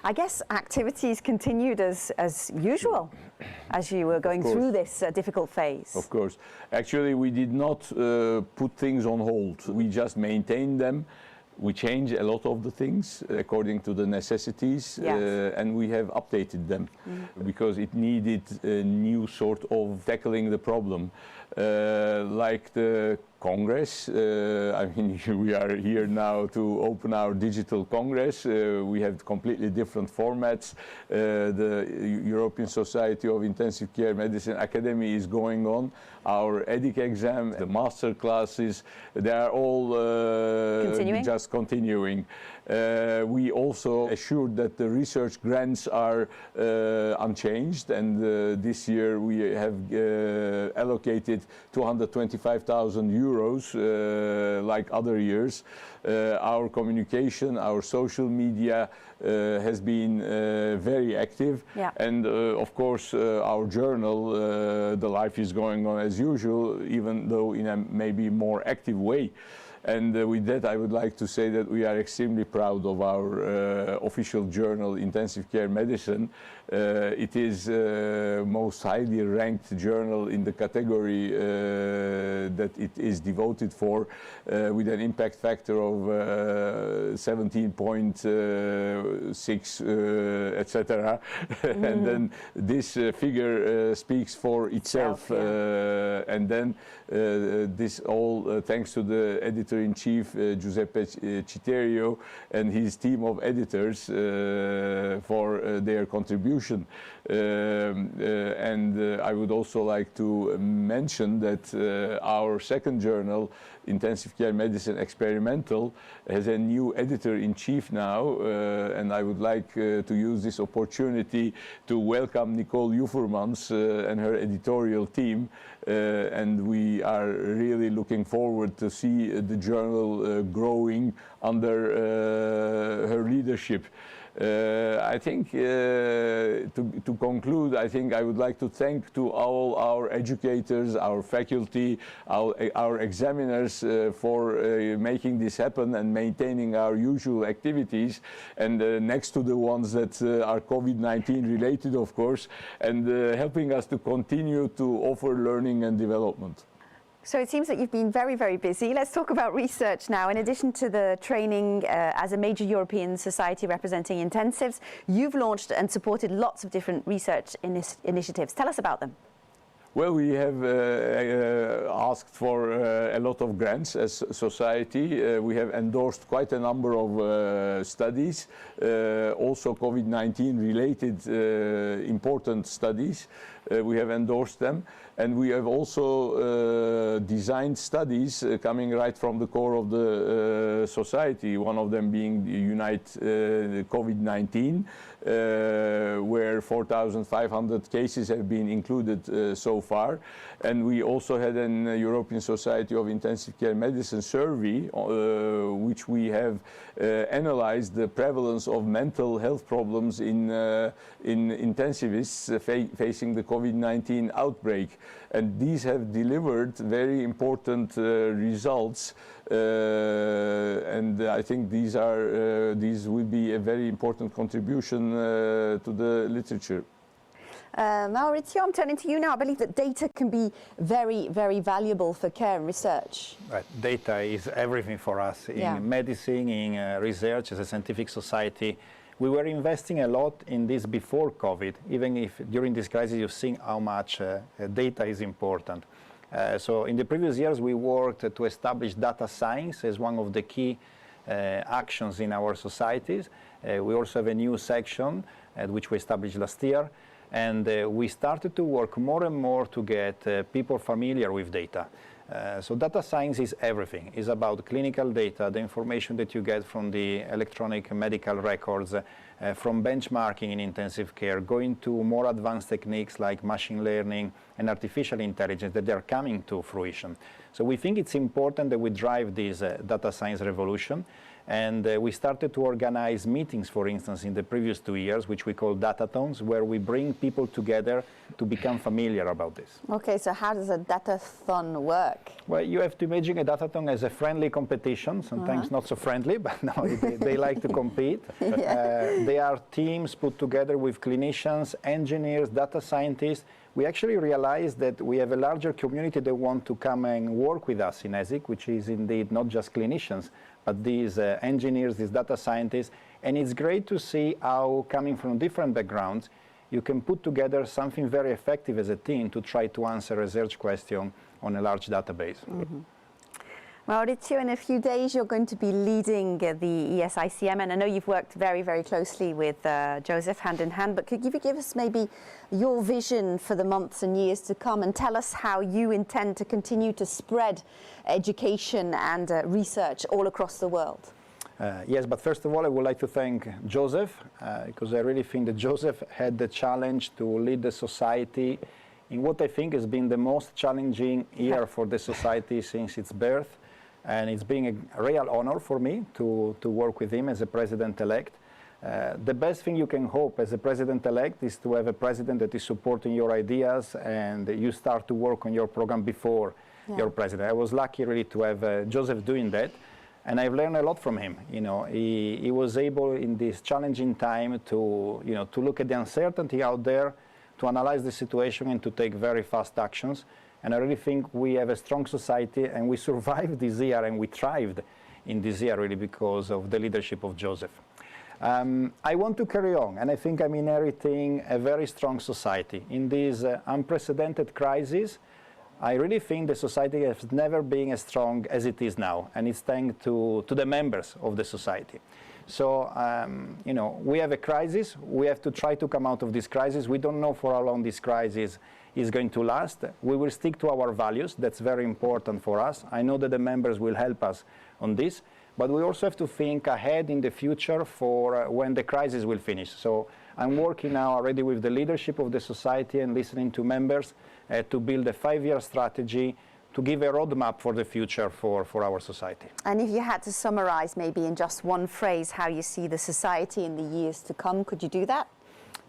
I guess activities continued as usual as you were going through this difficult phase. Of course. Actually, we did not put things on hold. We just maintained them. We changed a lot of the things according to the necessities, and we have updated them because it needed a new sort of tackling the problem. Like the Congress, I mean, we are here now to open our digital Congress. We have completely different formats. The European Society of Intensive Care Medicine Academy is going on. Our EDIC exam, the master classes, they are all just continuing. We also assured that the research grants are unchanged, and this year we have allocated 225,000 euros like other years. Our communication, our social media has been very active, and of course our journal, the life is going on as usual, even though in a maybe more active way. And with that, I would like to say that we are extremely proud of our official journal, Intensive Care Medicine. It is most highly ranked journal in the category that it is devoted for, with an impact factor of 17.6, etc. And then this figure speaks for itself. And then this all thanks to the editor-in-chief, Giuseppe Citerio, and his team of editors for their contribution. And I would also like to mention that our second journal, Intensive Care Medicine Experimental, has a new editor-in-chief now, and I would like to use this opportunity to welcome Nicole Ufermans and her editorial team, and we are really looking forward to see the journal growing under her leadership. I think to conclude, I think I would like to thank to all our educators, our faculty, our examiners for making this happen and maintaining our usual activities, and next to the ones that are COVID-19 related, of course, and helping us to continue to offer learning and development. So it seems that you've been very, very busy. Let's talk about research now. In addition to the training as a major European society representing intensives, you've launched and supported lots of different research initiatives. Tell us about them. Well, we have asked for a lot of grants as a society. We have endorsed quite a number of studies, also COVID-19 related important studies. We have endorsed them, and we have also designed studies coming right from the core of the society, one of them being the Unite COVID-19, where 4,500 cases have been included so far. And we also had an European Society of Intensive Care Medicine survey, which we have analyzed the prevalence of mental health problems in intensivists facing the COVID-19 outbreak. And these have delivered very important results, and I think these will be a very important contribution to the literature. Maurizio, I'm turning to you now. I believe that data can be very, very valuable for care and research. Right. Data is everything for us in medicine, in research as a scientific society. We were investing a lot in this before COVID, even if during this crisis you've seen how much data is important. So in the previous years we worked to establish data science as one of the key actions in our societies. We also have a new section which we established last year, and we started to work more and more to get people familiar with data. So data science is everything. It's about clinical data, the information that you get from the electronic medical records, from benchmarking in intensive care, going to more advanced techniques like machine learning and artificial intelligence that are coming to fruition. So we think it's important that we drive this data science revolution. And we started to organize meetings, for instance, in the previous 2 years, which we call datathons, where we bring people together to become familiar about this. Okay, so how does a datathon work? Well, you have to imagine a datathon as a friendly competition, sometimes not so friendly, but no, they like to compete. They are teams put together with clinicians, engineers, data scientists. We actually realized that we have a larger community that want to come and work with us in ESIC, which is indeed not just clinicians, but these engineers, these data scientists. And it's great to see how, coming from different backgrounds, you can put together something very effective as a team to try to answer a research question on a large database. Mm-hmm. Maurizio, in a few days you're going to be leading the ESICM, and I know you've worked very, very closely with Joseph hand in hand, but could you give us maybe your vision for the months and years to come, and tell us how you intend to continue to spread education and research all across the world? Yes, but first of all, I would like to thank Joseph, because I really think that Joseph had the challenge to lead the society in what I think has been the most challenging year for the society since its birth. And it's been a real honor for me to work with him as a president-elect. The best thing you can hope as a president-elect is to have a president that is supporting your ideas, and you start to work on your program before you're president. I was lucky really to have Joseph doing that, and I've learned a lot from him. You know, he was able in this challenging time to look at the uncertainty out there, to analyze the situation, and to take very fast actions. And I really think we have a strong society, and we survived this year, and we thrived in this year really because of the leadership of Joseph. I want to carry on, and I think I'm inheriting a very strong society. In this unprecedented crisis, I really think the society has never been as strong as it is now, and it's thanks to the members of the society. So, we have a crisis. We have to try to come out of this crisis. We don't know for how long this crisis is going to last. We will stick to our values. That's very important for us. I know that the members will help us on this, but we also have to think ahead in the future for when the crisis will finish. So I'm working now already with the leadership of the society and listening to members to build a 5-year strategy to give a roadmap for the future for our society. And if you had to summarize maybe in just one phrase how you see the society in the years to come, could you do that?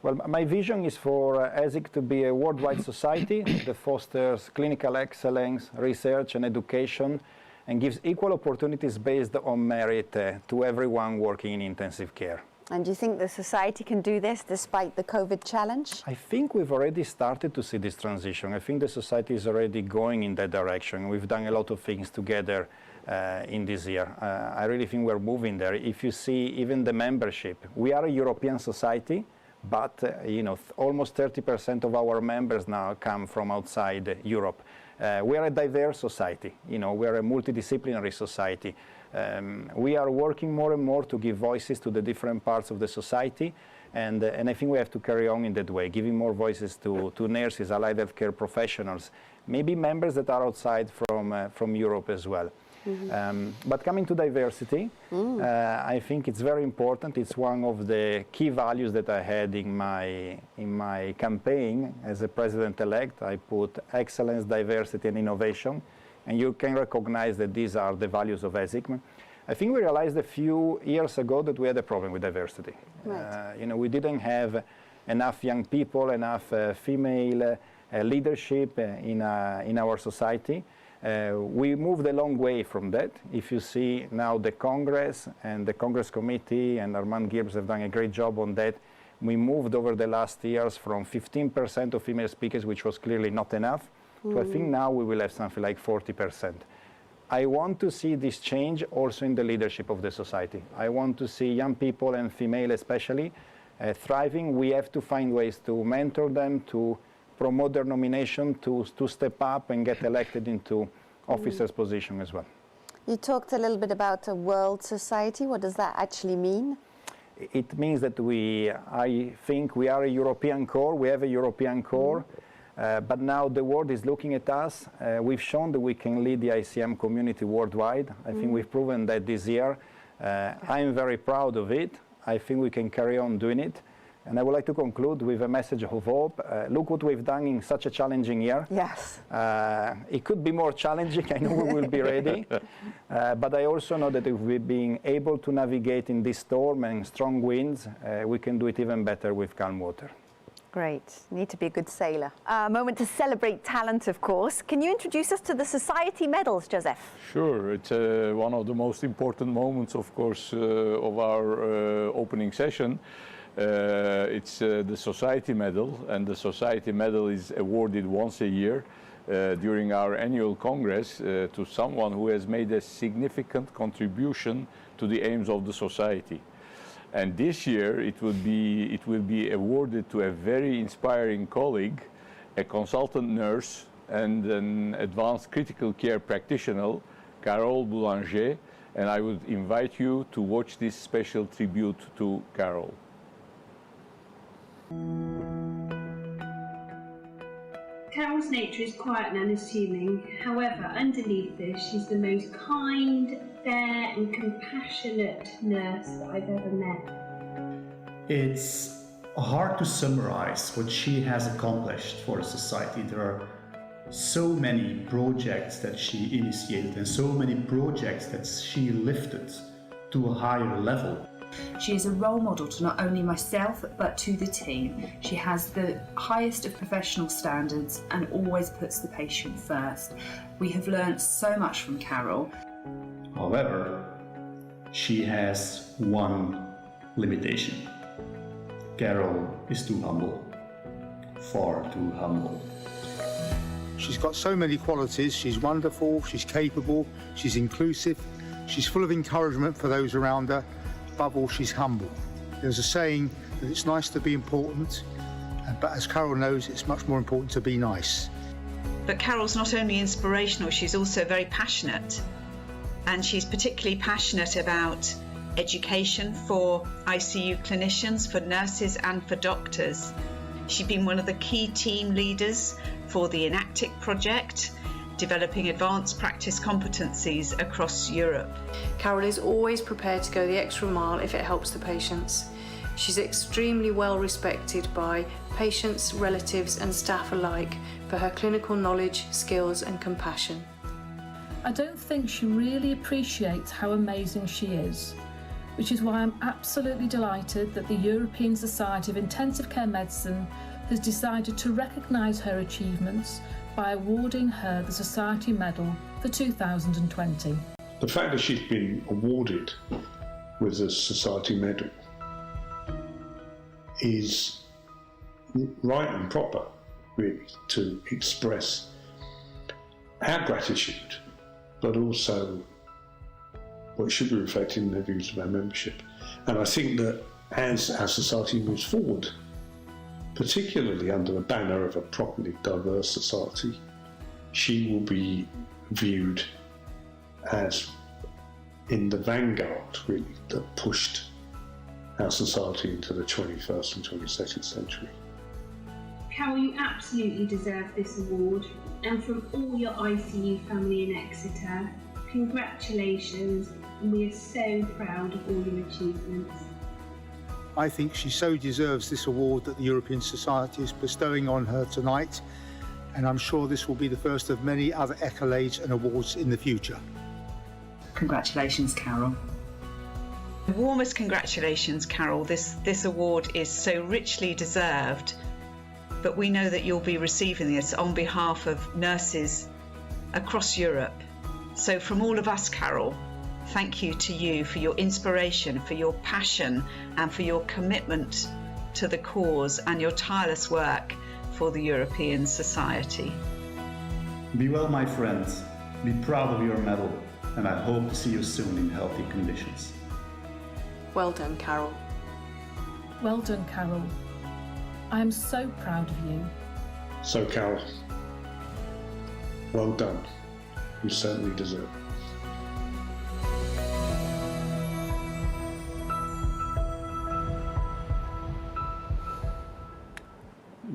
Well, my vision is for ESIC to be a worldwide society that fosters clinical excellence, research and education, and gives equal opportunities based on merit to everyone working in intensive care. And do you think the society can do this despite the COVID challenge? I think we've already started to see this transition. I think the society is already going in that direction. We've done a lot of things together in this year. I really think we're moving there. If you see even the membership, we are a European society, but almost 30% of our members now come from outside Europe. We are a diverse society. We are a multidisciplinary society. We are working more and more to give voices to the different parts of the society, and I think we have to carry on in that way, giving more voices to nurses, allied healthcare professionals, maybe members that are outside from Europe as well. Mm-hmm. But coming to diversity, I think it's very important. It's one of the key values that I had in my campaign as a president-elect. I put excellence, diversity, and innovation, and you can recognize that these are the values of ESIC. I think we realized a few years ago that we had a problem with diversity. Right. We didn't have enough young people, enough female leadership in our society. We moved a long way from that. If you see now the Congress and the Congress Committee and Armand Gibbs have done a great job on that. We moved over the last years from 15% of female speakers, which was clearly not enough, to I think now we will have something like 40%. I want to see this change also in the leadership of the society. I want to see young people, and female especially, thriving. We have to find ways to mentor them, to promote their nomination, to step up and get elected into officers' position as well. You talked a little bit about a world society. What does that actually mean? It means that I think we are a European core, we have a European core, but now the world is looking at us. We've shown that we can lead the ICM community worldwide. I think we've proven that this year. I'm very proud of it. I think we can carry on doing it. And I would like to conclude with a message of hope. Look what we've done in such a challenging year. Yes. It could be more challenging. I know we will be ready. But I also know that if we've been able to navigate in this storm and strong winds, we can do it even better with calm water. Great. Need to be a good sailor. A moment to celebrate talent, of course. Can you introduce us to the Society Medals, Joseph? Sure. It's one of the most important moments, of course, of our opening session. It's the Society Medal, and the Society Medal is awarded once a year during our annual Congress to someone who has made a significant contribution to the aims of the Society. And this year it will be awarded to a very inspiring colleague, a consultant nurse and an advanced critical care practitioner, Carole Boulanger, and I would invite you to watch this special tribute to Carole. Carole's nature is quiet and unassuming. However, underneath this, she's the most kind, fair and compassionate nurse that I've ever met. It's hard to summarize what she has accomplished for the society. There are so many projects that she initiated and so many projects that she lifted to a higher level. She is a role model to not only myself but to the team. She has the highest of professional standards and always puts the patient first. We have learned so much from Carole. However, she has one limitation. Carole is too humble, far too humble. She's got so many qualities. She's wonderful, she's capable, she's inclusive, she's full of encouragement for those around her. Above all, she's humble. There's a saying that it's nice to be important, but as Carole knows, it's much more important to be nice. But Carole's not only inspirational, she's also very passionate. And she's particularly passionate about education for ICU clinicians, for nurses and for doctors. She's been one of the key team leaders for the Enactic project, developing advanced practice competencies across Europe. Carole is always prepared to go the extra mile if it helps the patients. She's extremely well respected by patients, relatives and staff alike for her clinical knowledge, skills and compassion. I don't think she really appreciates how amazing she is, which is why I'm absolutely delighted that the European Society of Intensive Care Medicine has decided to recognise her achievements by awarding her the Society Medal for 2020. The fact that she's been awarded with the Society Medal is right and proper, really, to express our gratitude, but also what should be reflected in the views of our membership. And I think that as our society moves forward, particularly under the banner of a properly diverse society, she will be viewed as in the vanguard, really, that pushed our society into the 21st and 22nd century. Carole, you absolutely deserve this award, and from all your ICU family in Exeter, congratulations, and we are so proud of all your achievements. I think she so deserves this award that the European Society is bestowing on her tonight, and I'm sure this will be the first of many other accolades and awards in the future. Congratulations, Carole. The warmest congratulations, Carole. This award is so richly deserved, but we know that you'll be receiving this on behalf of nurses across Europe. So from all of us, Carole, thank you to you for your inspiration, for your passion and for your commitment to the cause and your tireless work for the European Society. Be well, my friends. Be proud of your medal, and I hope to see you soon in healthy conditions. Well done, Carole. Well done, Carole. I am so proud of you. So, Carole, well done. You certainly deserve it.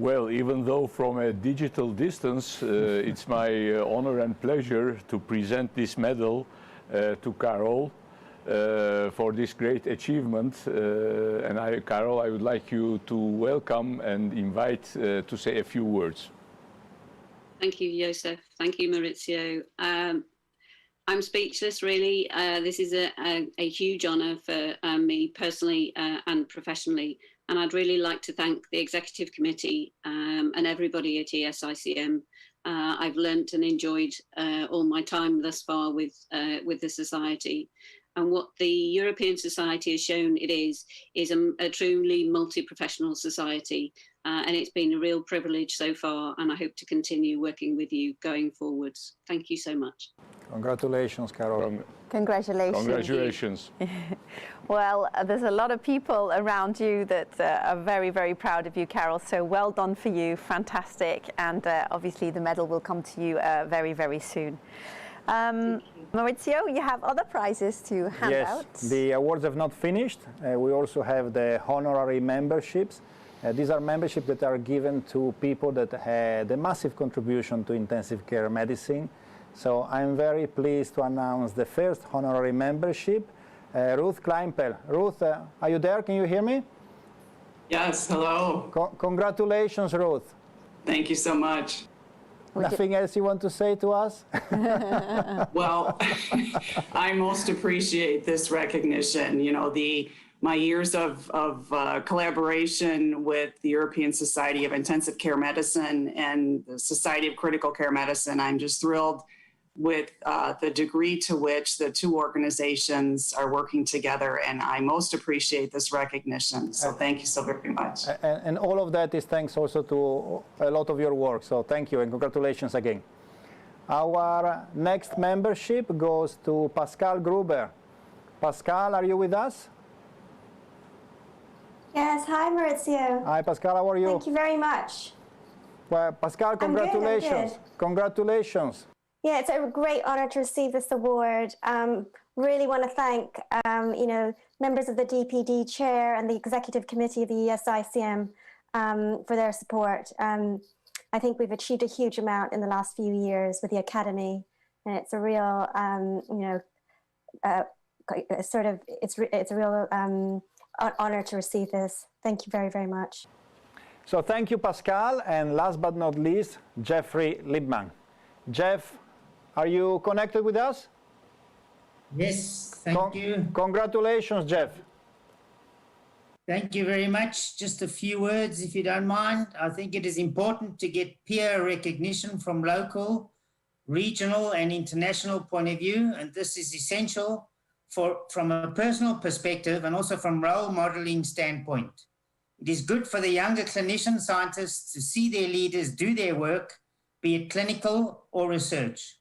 Well, even though from a digital distance, it's my honor and pleasure to present this medal to Carol for this great achievement. And Carol, I would like you to welcome and invite to say a few words. Thank you, Joseph. Thank you, Maurizio. I'm speechless, really. This is a huge honour for me personally and professionally. And I'd really like to thank the Executive Committee and everybody at ESICM. I've learnt and enjoyed all my time thus far with the Society. And what the European Society has shown it is a truly multi-professional society. And it's been a real privilege so far, and I hope to continue working with you going forwards. Thank you so much. Congratulations, Carol. Congratulations. Congratulations. Well, there's a lot of people around you that are very, very proud of you, Carol. So well done for you. Fantastic. And obviously the medal will come to you very, very soon. Maurizio, you have other prizes to hand out. Yes, the awards have not finished. We also have the honorary memberships. These are memberships that are given to people that had a massive contribution to intensive care medicine. So I'm very pleased to announce the first honorary membership, Ruth Kleinpel. Ruth, are you there? Can you hear me? Yes, hello. Congratulations, Ruth. Thank you so much. Nothing else you want to say to us? Well, I most appreciate this recognition. You know, my years of collaboration with the European Society of Intensive Care Medicine and the Society of Critical Care Medicine, I'm just thrilled with the degree to which the two organizations are working together, and I most appreciate this recognition. So thank you so very much. And all of that is thanks also to a lot of your work. So thank you and congratulations again. Our next membership goes to Pascal Gruber. Pascal, are you with us? Yes, hi Maurizio. Hi Pascal, how are you? Thank you very much. Well, Pascal, congratulations. I'm good. Congratulations. Yeah, it's a great honor to receive this award. Really want to thank, members of the DPD chair and the executive committee of the ESICM for their support. I think we've achieved a huge amount in the last few years with the academy, and it's a real, it's a real honor to receive this. Thank you very, very much. So thank you, Pascal, and last but not least, Jeffrey Liebman. Jeff, are you connected with us? Yes, thank you. Congratulations, Jeff. Thank you very much. Just a few words, if you don't mind. I think it is important to get peer recognition from local, regional, and international point of view, and this is essential from a personal perspective and also from role modeling standpoint. It is good for the younger clinician scientists to see their leaders do their work, be it clinical or research.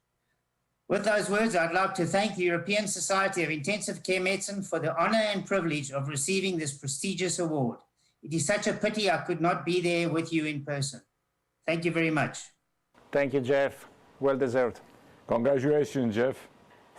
With those words, I'd like to thank the European Society of Intensive Care Medicine for the honor and privilege of receiving this prestigious award. It is such a pity I could not be there with you in person. Thank you very much. Thank you, Jeff. Well deserved. Congratulations, Jeff.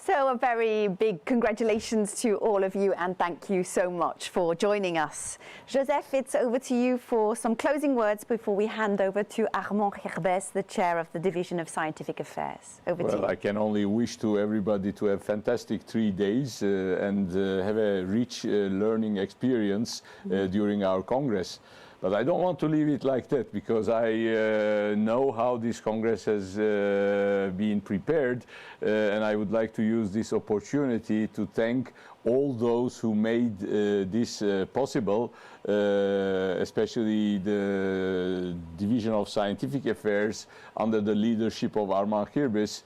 So a very big congratulations to all of you, and thank you so much for joining us. Joseph, it's over to you for some closing words before we hand over to Armand Gerbes, the chair of the Division of Scientific Affairs. Over to you. Well, I can only wish to everybody to have fantastic 3 days and have a rich learning experience during our Congress. But I don't want to leave it like that, because I know how this Congress has been prepared, and I would like to use this opportunity to thank all those who made this possible, especially the Division of Scientific Affairs under the leadership of Armand Gerbes.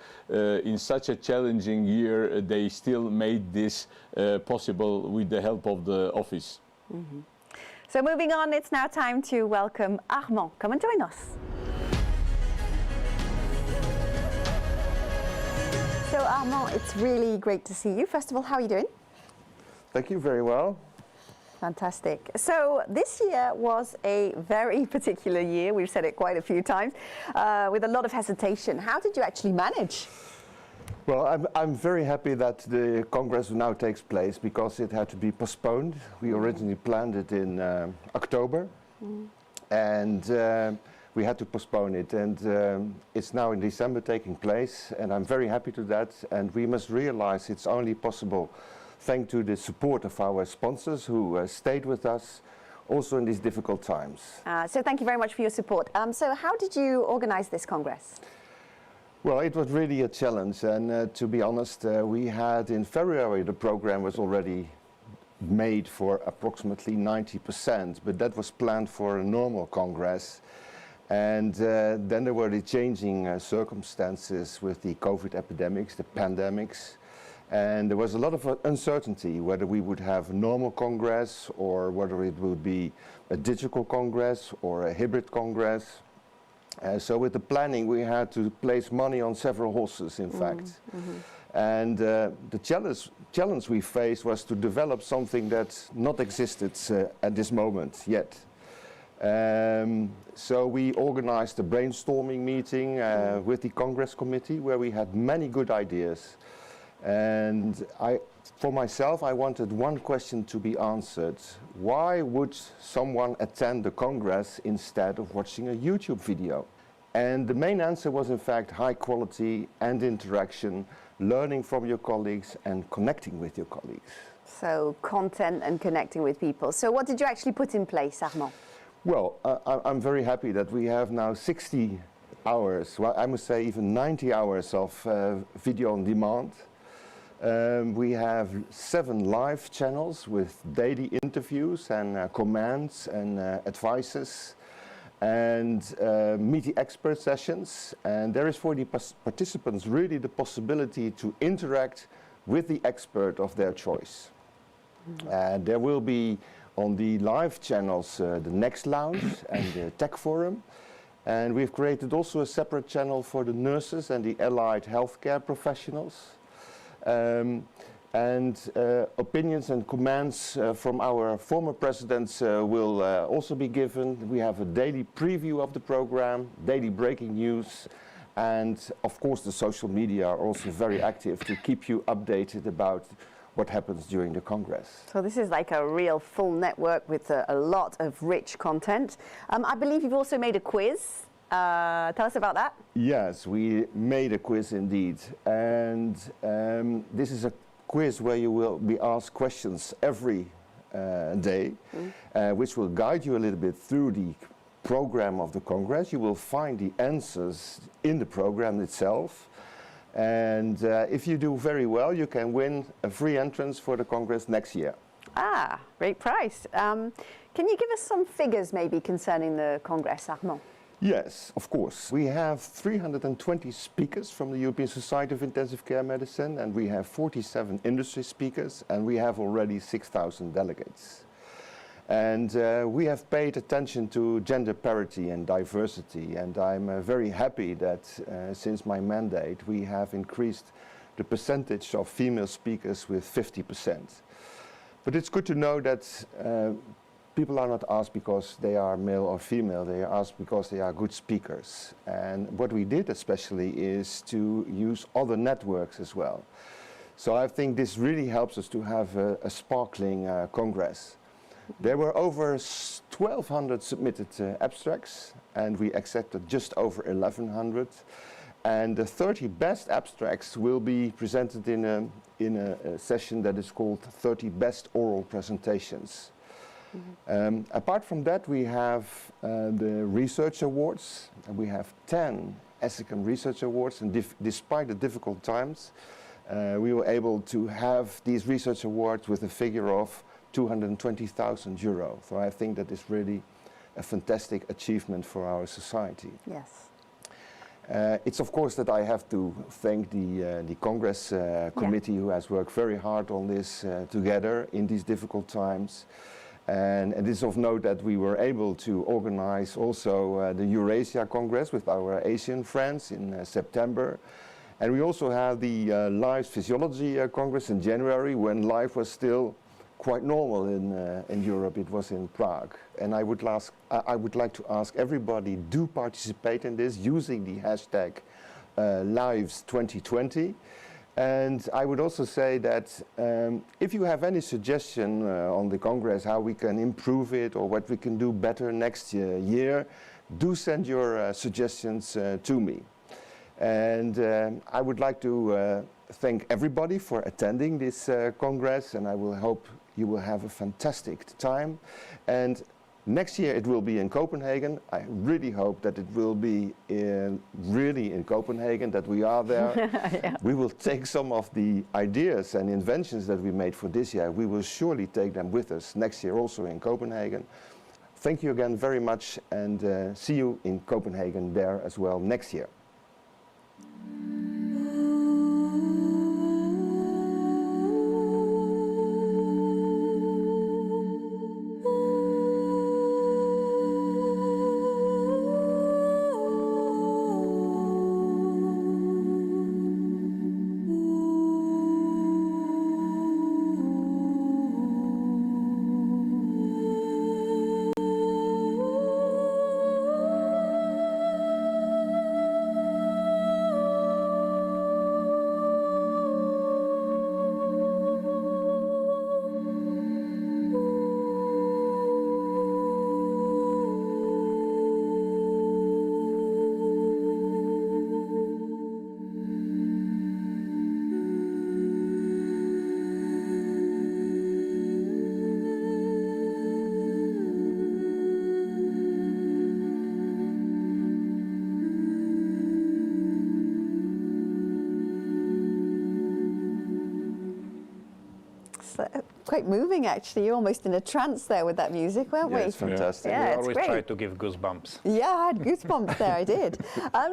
In such a challenging year, they still made this possible with the help of the office. Mm-hmm. So moving on, it's now time to welcome Armand. Come and join us. So Armand, it's really great to see you. First of all, how are you doing? Thank you, very well. Fantastic. So this year was a very particular year. We've said it quite a few times, with a lot of hesitation. How did you actually manage? Well, I'm very happy that the Congress now takes place, because it had to be postponed. We originally planned it in October, and we had to postpone it, and it's now in December taking place, and I'm very happy to that. And we must realize it's only possible thanks to the support of our sponsors who stayed with us also in these difficult times. So thank you very much for your support. So how did you organize this Congress? Well, it was really a challenge, and to be honest, we had in February the program was already made for approximately 90%, but that was planned for a normal Congress. And then there were the changing circumstances with the COVID epidemics, the pandemics, and there was a lot of uncertainty whether we would have a normal Congress or whether it would be a digital Congress or a hybrid Congress. So with the planning we had to place money on several horses, in fact. And the challenge we faced was to develop something that not existed at this moment yet. So we organized a brainstorming meeting with the Congress Committee where we had many good ideas. And for myself, I wanted one question to be answered. Why would someone attend the Congress instead of watching a YouTube video? And the main answer was, in fact, high quality and interaction, learning from your colleagues and connecting with your colleagues. So content and connecting with people. So what did you actually put in place, Armand? Well, I'm very happy that we have now 60 hours, well, I must say even 90 hours of video on demand. We have 7 live channels with daily interviews and comments and advices, and meet the expert sessions. And there is for the participants really the possibility to interact with the expert of their choice. There will be on the live channels the Next Lounge and the Tech Forum. And we've created also a separate channel for the nurses and the allied healthcare professionals. Opinions and comments from our former presidents will also be given. We have a daily preview of the program, daily breaking news, and of course the social media are also very active to keep you updated about what happens during the Congress. So this is like a real full network with a lot of rich content. I believe you've also made a quiz. Tell us about that. Yes, we made a quiz indeed. And this is a quiz where you will be asked questions every day, which will guide you a little bit through the program of the Congress. You will find the answers in the program itself. And if you do very well, you can win a free entrance for the Congress next year. Ah, great prize. Can you give us some figures maybe concerning the Congress, Armand? Yes, of course. We have 320 speakers from the European Society of Intensive Care Medicine, and we have 47 industry speakers, and we have already 6,000 delegates. And we have paid attention to gender parity and diversity, and I'm very happy that since my mandate we have increased the percentage of female speakers with 50%. But it's good to know that people are not asked because they are male or female, they are asked because they are good speakers. And what we did especially is to use other networks as well. So I think this really helps us to have a sparkling Congress. There were over 1,200 submitted abstracts, and we accepted just over 1,100. And the 30 best abstracts will be presented in a session that is called 30 Best Oral Presentations. Apart from that, we have the Research Awards, and we have 10 ICM Research Awards, and despite the difficult times, we were able to have these Research Awards with a figure of €220,000. So I think that is really a fantastic achievement for our society. Yes. It's of course that I have to thank the Congress Committee who has worked very hard on this together in these difficult times. And it is of note that we were able to organize also the Eurasia Congress with our Asian friends in September. And we also had the Life Physiology Congress in January when life was still quite normal in Europe. It was in Prague. And I would like to ask everybody, do participate in this using the hashtag Lives2020. And I would also say that if you have any suggestion on the Congress, how we can improve it or what we can do better next year, do send your suggestions to me. And I would like to thank everybody for attending this Congress, and I will hope you will have a fantastic time. And next year it will be in Copenhagen. I really hope that it will be really in Copenhagen, that we are there. Yeah. We will take some of the ideas and inventions that we made for this year. We will surely take them with us next year also in Copenhagen. Thank you again very much, and see you in Copenhagen there as well next year. Quite moving, actually. You're almost in a trance there with that music, weren't we? Yeah, it's fantastic. Yeah, we it's always great. try to give goosebumps. Yeah, I had goosebumps there, I did.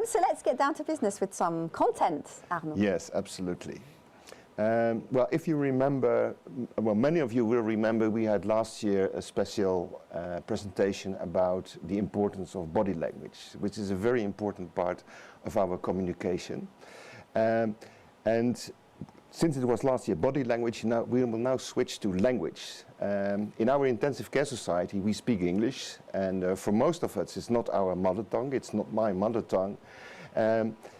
So let's get down to business with some content, Arno. Yes, absolutely. Well, if you remember, well, many of you will remember we had last year a special presentation about the importance of body language, which is a very important part of our communication. And since it was last year body language, now we will now switch to language. In our intensive care society, we speak English, and for most of us, it's not our mother tongue, it's not my mother tongue.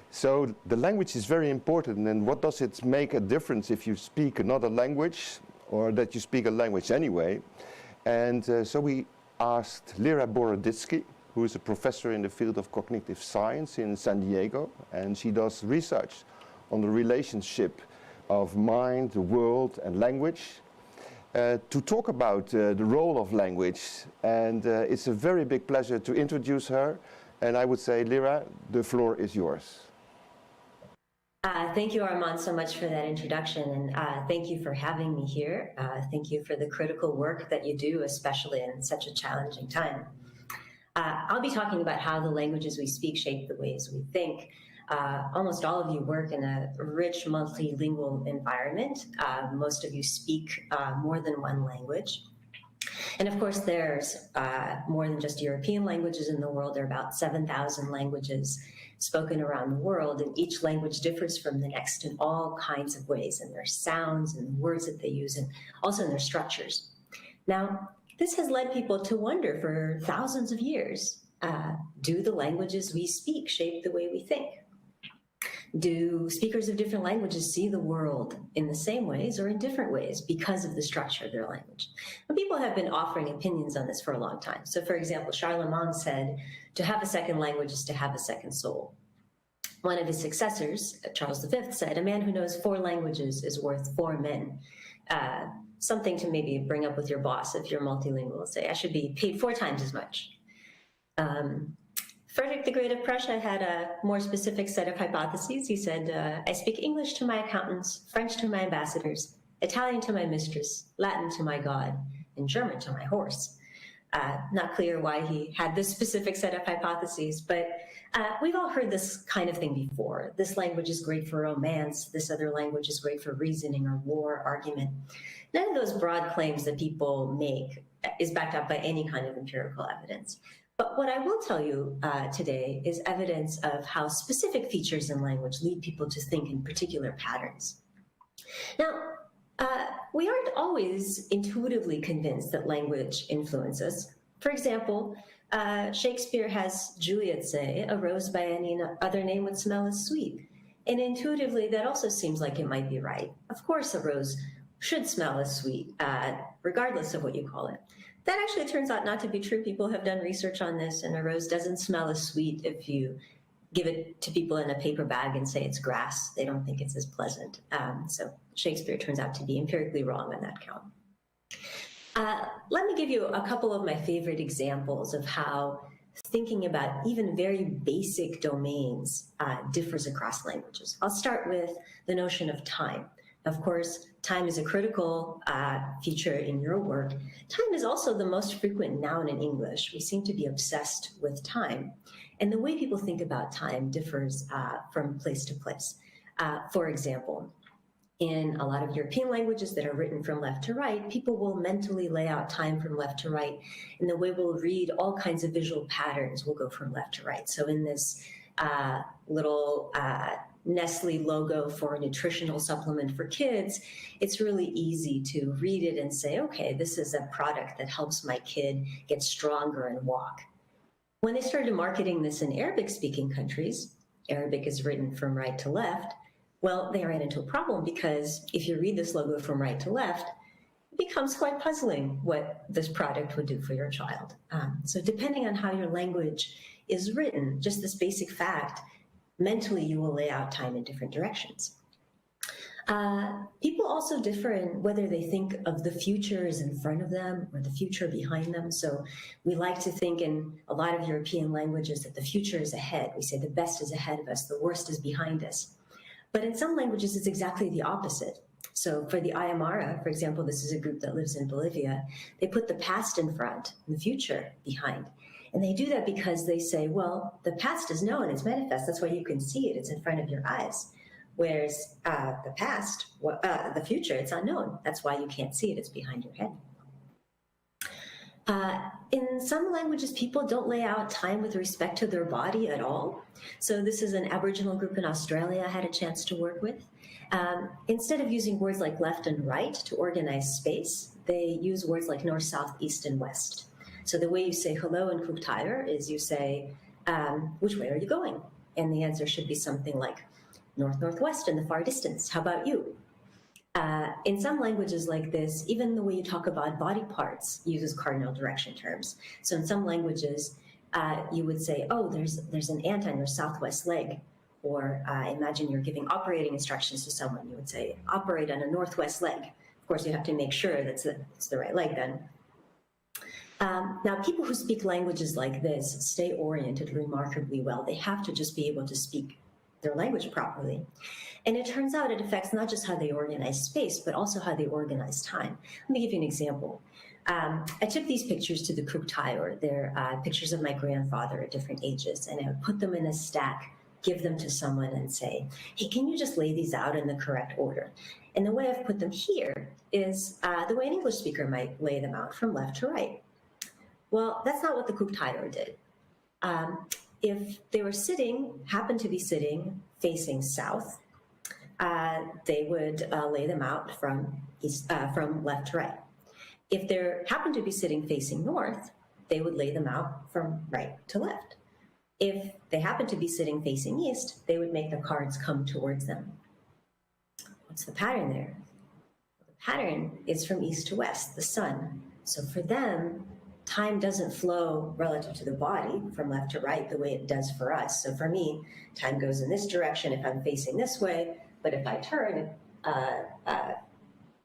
So the language is very important, and what does it make a difference if you speak another language or that you speak a language anyway? And so we asked Lera Boroditsky, who is a professor in the field of cognitive science in San Diego, and she does research on the relationship of mind, the world, and language, to talk about the role of language. And it's a very big pleasure to introduce her. And I would say, Lera, the floor is yours. Thank you, Armand, so much for that introduction, and thank you for having me here. Thank you for the critical work that you do, especially in such a challenging time. I'll be talking about how the languages we speak shape the ways we think. Almost all of you work in a rich multilingual environment. Most of you speak more than one language. And of course, there's more than just European languages in the world. There are about 7,000 languages spoken around the world, and each language differs from the next in all kinds of ways, in their sounds and the words that they use, and also in their structures. Now, this has led people to wonder for thousands of years, do the languages we speak shape the way we think? Do speakers of different languages see the world in the same ways or in different ways because of the structure of their language? And people have been offering opinions on this for a long time. So for example, Charlemagne said, to have a second language is to have a second soul. One of his successors, Charles V, said, a man who knows 4 languages is worth 4 men. Something to maybe bring up with your boss if you're multilingual. Say, I should be paid 4 times as much. Frederick the Great of Prussia had a more specific set of hypotheses. He said, I speak English to my accountants, French to my ambassadors, Italian to my mistress, Latin to my God, and German to my horse. Not clear why he had this specific set of hypotheses, but we've all heard this kind of thing before. This language is great for romance. This other language is great for reasoning or war argument. None of those broad claims that people make is backed up by any kind of empirical evidence. But what I will tell you today is evidence of how specific features in language lead people to think in particular patterns. Now, we aren't always intuitively convinced that language influences. For example, Shakespeare has Juliet say, a rose by any other name would smell as sweet. And intuitively, that also seems like it might be right. Of course, a rose should smell as sweet, regardless of what you call it. That actually turns out not to be true. People have done research on this, and a rose doesn't smell as sweet if you give it to people in a paper bag and say it's grass. They don't think it's as pleasant. So Shakespeare turns out to be empirically wrong on that count. Let me give you a couple of my favorite examples of how thinking about even very basic domains differs across languages. I'll start with the notion of time. Of course, time is a critical feature in your work. Time is also the most frequent noun in English. We seem to be obsessed with time. And the way people think about time differs from place to place. For example, in a lot of European languages that are written from left to right, people will mentally lay out time from left to right. And the way we'll read all kinds of visual patterns will go from left to right. So in this little Nestle logo for a nutritional supplement for kids, it's really easy to read it and say, okay, this is a product that helps my kid get stronger and walk. When they started marketing this in Arabic-speaking countries, Arabic is written from right to left, well, they ran into a problem because if you read this logo from right to left, it becomes quite puzzling what this product would do for your child. So depending on how your language is written, just this basic fact, mentally you will lay out time in different directions. People also differ in whether they think of the future as in front of them or the future behind them. So we like to think in a lot of European languages that the future is ahead. We say the best is ahead of us, the worst is behind us. But in some languages, it's exactly the opposite. So for the Aymara, for example, this is a group that lives in Bolivia, they put the past in front and the future behind. And they do that because they say, well, the past is known, it's manifest, that's why you can see it, it's in front of your eyes. Whereas the past, the future, it's unknown, that's why you can't see it, it's behind your head. In some languages, people don't lay out time with respect to their body at all. So this is an Aboriginal group in Australia I had a chance to work with. Instead of using words like left and right to organize space, they use words like north, south, east, and west. So the way you say hello in Cook Tire is you say, which way are you going? And the answer should be something like north, northwest in the far distance. How about you? In some languages like this, even the way you talk about body parts uses cardinal direction terms. So in some languages, you would say, oh, there's an ant on your southwest leg. Or imagine you're giving operating instructions to someone. You would say, operate on a northwest leg. Of course, you have to make sure that's the right leg then. Now, people who speak languages like this stay oriented remarkably well. They have to just be able to speak their language properly. And it turns out it affects not just how they organize space, but also how they organize time. Let me give you an example. I took these pictures to the Cook Tire. They're pictures of my grandfather at different ages, and I would put them in a stack, give them to someone and say, hey, can you just lay these out in the correct order? And the way I've put them here is the way an English speaker might lay them out from left to right. Well, that's not what the Cook Tire did. If they were happened to be sitting facing south, they would lay them out from left to right. If they happened to be sitting facing north, they would lay them out from right to left. If they happened to be sitting facing east, they would make the cards come towards them. What's the pattern there? The pattern is from east to west, the sun. So for them, time doesn't flow relative to the body from left to right the way it does for us. So for me, time goes in this direction if I'm facing this way, but if I turn, it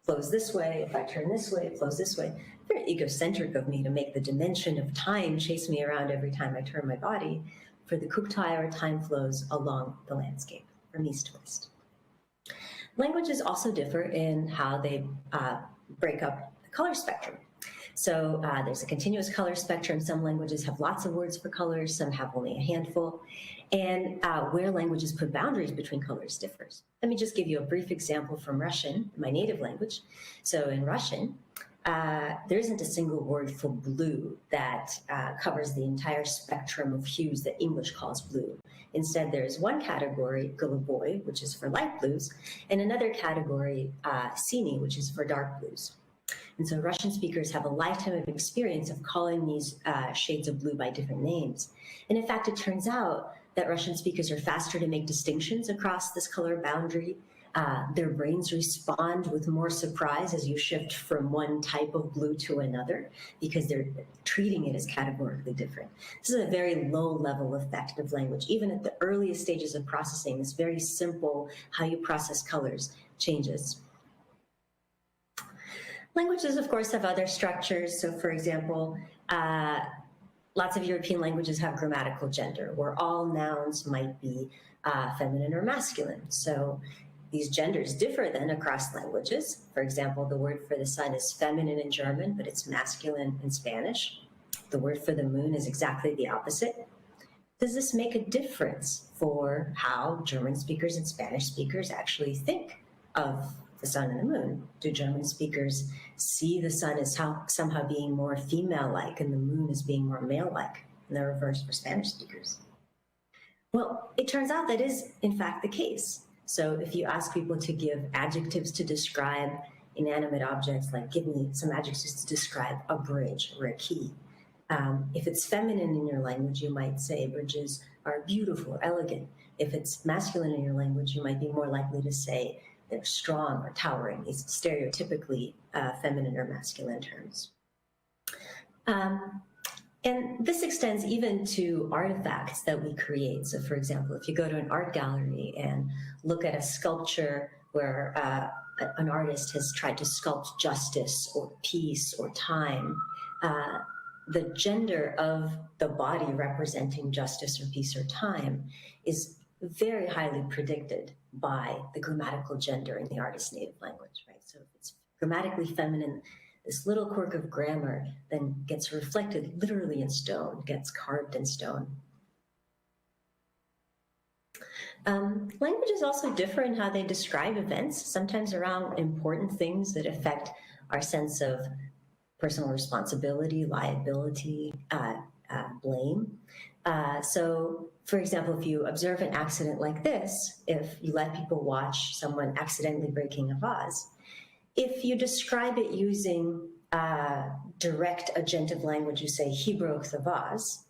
flows this way. If I turn this way, it flows this way. Very egocentric of me to make the dimension of time chase me around every time I turn my body. For the Cook Tire, time flows along the landscape from east to west. Languages also differ in how they break up the color spectrum. So there's a continuous color spectrum. Some languages have lots of words for colors, some have only a handful. And where languages put boundaries between colors differs. Let me just give you a brief example from Russian, my native language. So in Russian, there isn't a single word for blue that covers the entire spectrum of hues that English calls blue. Instead, there's one category, голубой, which is for light blues, and another category, синий, which is for dark blues. And so Russian speakers have a lifetime of experience of calling these shades of blue by different names. And in fact, it turns out that Russian speakers are faster to make distinctions across this color boundary. Their brains respond with more surprise as you shift from one type of blue to another because they're treating it as categorically different. This is a very low level effect of language. Even at the earliest stages of processing, this very simple how you process colors changes. Languages, of course, have other structures. So, for example, lots of European languages have grammatical gender, where all nouns might be feminine or masculine. So these genders differ then across languages. For example, the word for the sun is feminine in German, but it's masculine in Spanish. The word for the moon is exactly the opposite. Does this make a difference for how German speakers and Spanish speakers actually think of the sun and the moon? Do German speakers see the sun as somehow being more female-like and the moon as being more male-like, and the reverse for Spanish speakers? Well, it turns out that is, in fact, the case. So if you ask people to give adjectives to describe inanimate objects, like give me some adjectives to describe a bridge or a key. If it's feminine in your language, you might say bridges are beautiful or elegant. If it's masculine in your language, you might be more likely to say they're strong or towering, these stereotypically feminine or masculine terms. And this extends even to artifacts that we create. So for example, if you go to an art gallery and look at a sculpture where an artist has tried to sculpt justice or peace or time, the gender of the body representing justice or peace or time is very highly predicted by the grammatical gender in the artist's native language, right? So if it's grammatically feminine, this little quirk of grammar then gets reflected literally in stone, gets carved in stone. Languages also differ in how they describe events, sometimes around important things that affect our sense of personal responsibility, liability, blame. So, for example, if you observe an accident like this, if you let people watch someone accidentally breaking a vase, if you describe it using direct agentive language, you say, he broke the vase,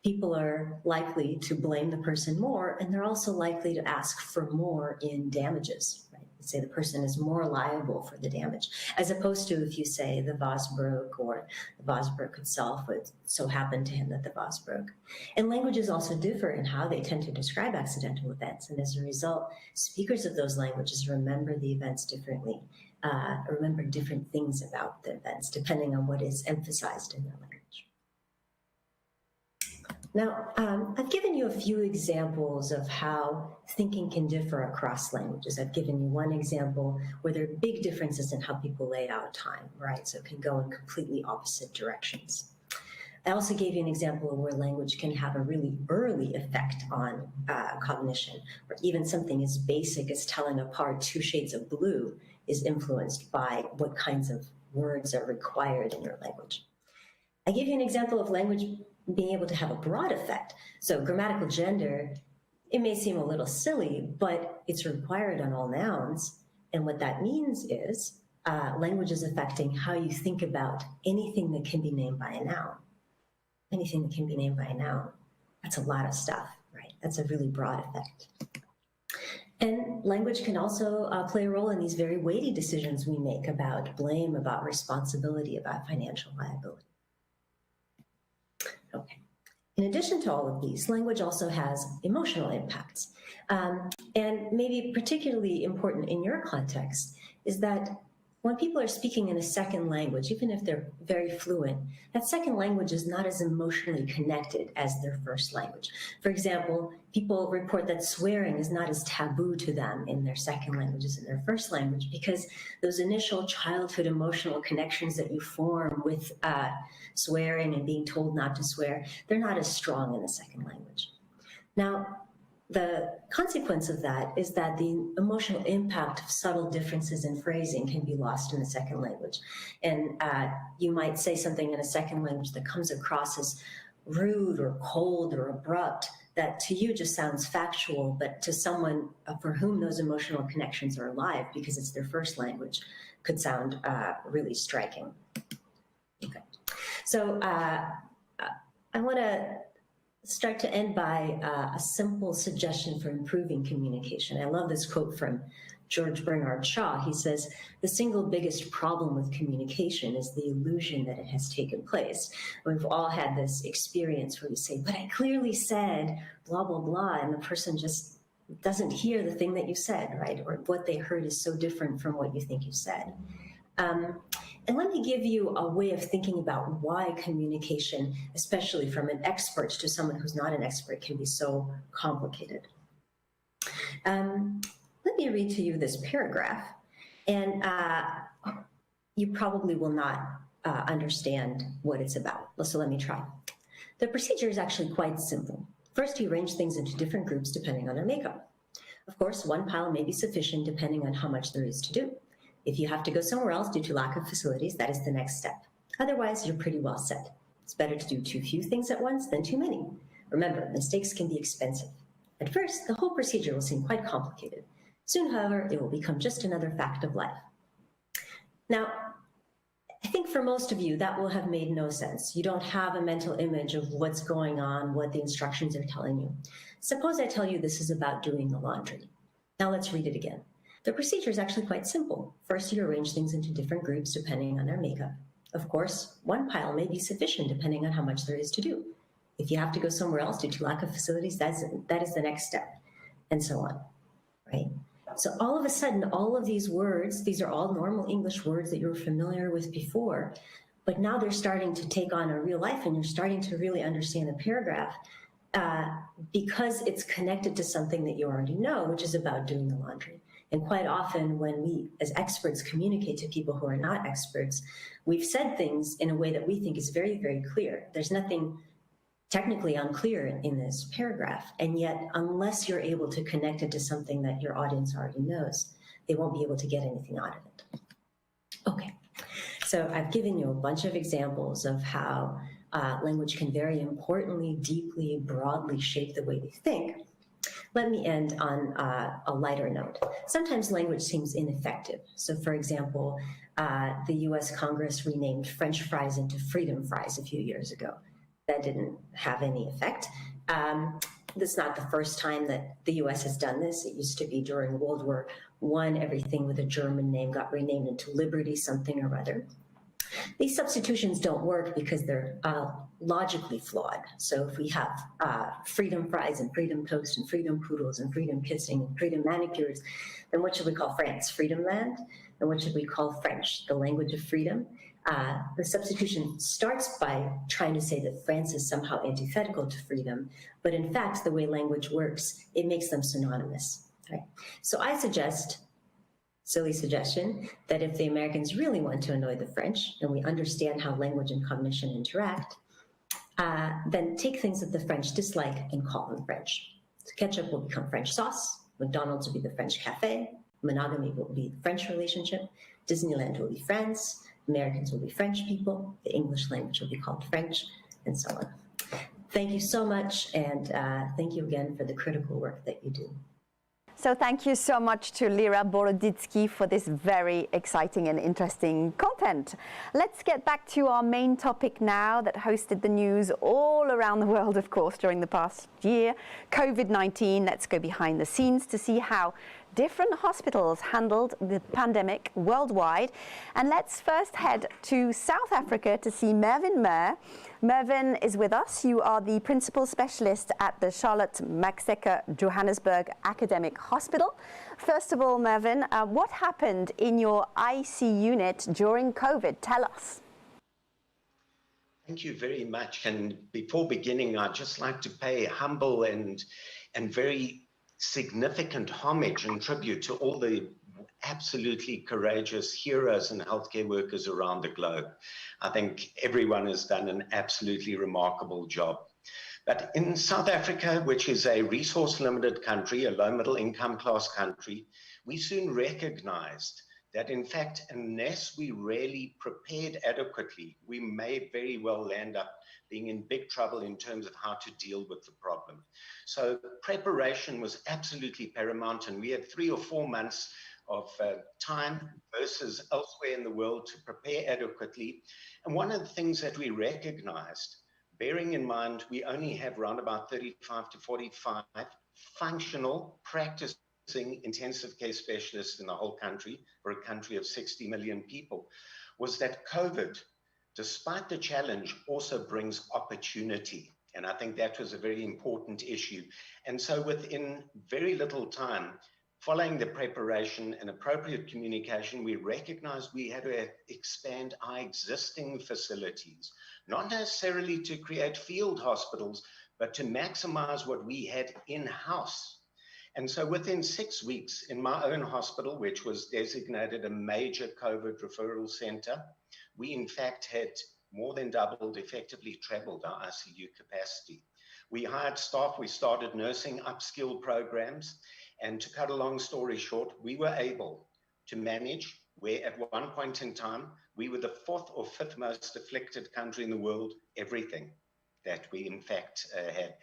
people are likely to blame the person more, and they're also likely to ask for more in damages, right? Say the person is more liable for the damage, as opposed to if you say the vase broke or the vase broke itself, it so happened to him that the vase broke. And languages also differ in how they tend to describe accidental events, and as a result, speakers of those languages remember the events differently, remember different things about the events, depending on what is emphasized in their language. Now, I've given you a few examples of how thinking can differ across languages. I've given you one example where there are big differences in how people lay out time, right? So it can go in completely opposite directions. I also gave you an example of where language can have a really early effect on cognition, where even something as basic as telling apart two shades of blue is influenced by what kinds of words are required in your language. I gave you an example of language being able to have a broad effect. So grammatical gender, it may seem a little silly, but it's required on all nouns. And what that means is language is affecting how you think about anything that can be named by a noun. Anything that can be named by a noun. That's a lot of stuff, right? That's a really broad effect. And language can also play a role in these very weighty decisions we make about blame, about responsibility, about financial liability. Okay. In addition to all of these, language also has emotional impacts. And maybe particularly important in your context is that when people are speaking in a second language, even if they're very fluent, that second language is not as emotionally connected as their first language. For example, people report that swearing is not as taboo to them in their second language as in their first language because those initial childhood emotional connections that you form with swearing and being told not to swear, they're not as strong in the second language. Now, the consequence of that is that the emotional impact of subtle differences in phrasing can be lost in the second language. And you might say something in a second language that comes across as rude or cold or abrupt that to you just sounds factual, but to someone for whom those emotional connections are alive because it's their first language could sound really striking. Okay. So I want to start to end by a simple suggestion for improving communication. I love this quote from George Bernard Shaw. He says, "The single biggest problem with communication is the illusion that it has taken place." We've all had this experience where you say, "But I clearly said blah, blah, blah," and the person just doesn't hear the thing that you said, right? Or what they heard is so different from what you think you said. And let me give you a way of thinking about why communication, especially from an expert to someone who's not an expert, can be so complicated. Let me read to you this paragraph, and you probably will not understand what it's about. So let me try. The procedure is actually quite simple. First, you arrange things into different groups depending on their makeup. Of course, one pile may be sufficient depending on how much there is to do. If you have to go somewhere else due to lack of facilities, that is the next step. Otherwise, you're pretty well set. It's better to do too few things at once than too many. Remember, mistakes can be expensive. At first, the whole procedure will seem quite complicated. Soon, however, it will become just another fact of life. Now, I think for most of you, that will have made no sense. You don't have a mental image of what's going on, what the instructions are telling you. Suppose I tell you this is about doing the laundry. Now let's read it again. The procedure is actually quite simple. First, you arrange things into different groups depending on their makeup. Of course, one pile may be sufficient depending on how much there is to do. If you have to go somewhere else due to lack of facilities, that is the next step, and so on, right? So all of a sudden, all of these words, these are all normal English words that you were familiar with before, but now they're starting to take on a real life, and you're starting to really understand the paragraph because it's connected to something that you already know, which is about doing the laundry. And quite often when we as experts communicate to people who are not experts, we've said things in a way that we think is very, very clear. There's nothing technically unclear in this paragraph. And yet, unless you're able to connect it to something that your audience already knows, they won't be able to get anything out of it. Okay, so I've given you a bunch of examples of how language can very importantly, deeply, broadly shape the way we think. Let me end on a lighter note. Sometimes language seems ineffective. So for example, the US Congress renamed French fries into freedom fries a few years ago. That didn't have any effect. This is not the first time that the US has done this. It used to be during World War I, everything with a German name got renamed into Liberty something or other. These substitutions don't work because they're logically flawed. So if we have freedom fries and freedom toast and freedom poodles and freedom kissing and freedom manicures, then what should we call France? Freedom land? And what should we call French? The language of freedom? The substitution starts by trying to say that France is somehow antithetical to freedom, but in fact, the way language works, it makes them synonymous. Right? So I suggest, silly suggestion, that if the Americans really want to annoy the French, and we understand how language and cognition interact, then take things that the French dislike and call them French. So ketchup will become French sauce, McDonald's will be the French cafe, monogamy will be the French relationship, Disneyland will be France, Americans will be French people, the English language will be called French, and so on. Thank you so much, and thank you again for the critical work that you do. So thank you so much to Lira Boroditsky for this very exciting and interesting content. Let's get back to our main topic now that hosted the news all around the world, of course, during the past year, COVID-19. Let's go behind the scenes to see how different hospitals handled the pandemic worldwide. And let's first head to South Africa to see Mervyn Meyer. Mervyn is with us. You are the principal specialist at the Charlotte Maxeke Johannesburg Academic Hospital. First of all, Mervyn, what happened in your IC unit during COVID? Tell us. Thank you very much. And before beginning, I'd just like to pay humble and very significant homage and tribute to all the absolutely courageous heroes and healthcare workers around the globe. I think everyone has done an absolutely remarkable job. But in South Africa, which is a resource-limited country, a low-middle income class country, we soon recognized that, in fact, unless we really prepared adequately, we may very well end up being in big trouble in terms of how to deal with the problem. So preparation was absolutely paramount, and we had 3 or 4 months of time versus elsewhere in the world to prepare adequately. And one of the things that we recognized bearing in mind we only have around about 35 to 45 functional practicing intensive care specialists in the whole country, for a country of 60 million people, was that COVID, despite the challenge, also brings opportunity. And I think that was a very important issue. And so within very little time, following the preparation and appropriate communication, we recognized we had to expand our existing facilities, not necessarily to create field hospitals, but to maximize what we had in-house. And so within 6 weeks in my own hospital, which was designated a major COVID referral center, we in fact had more than doubled, effectively trebled our ICU capacity. We hired staff, we started nursing upskill programs, and to cut a long story short, we were able to manage where at one point in time, we were the 4th or 5th most afflicted country in the world, everything that we in fact had.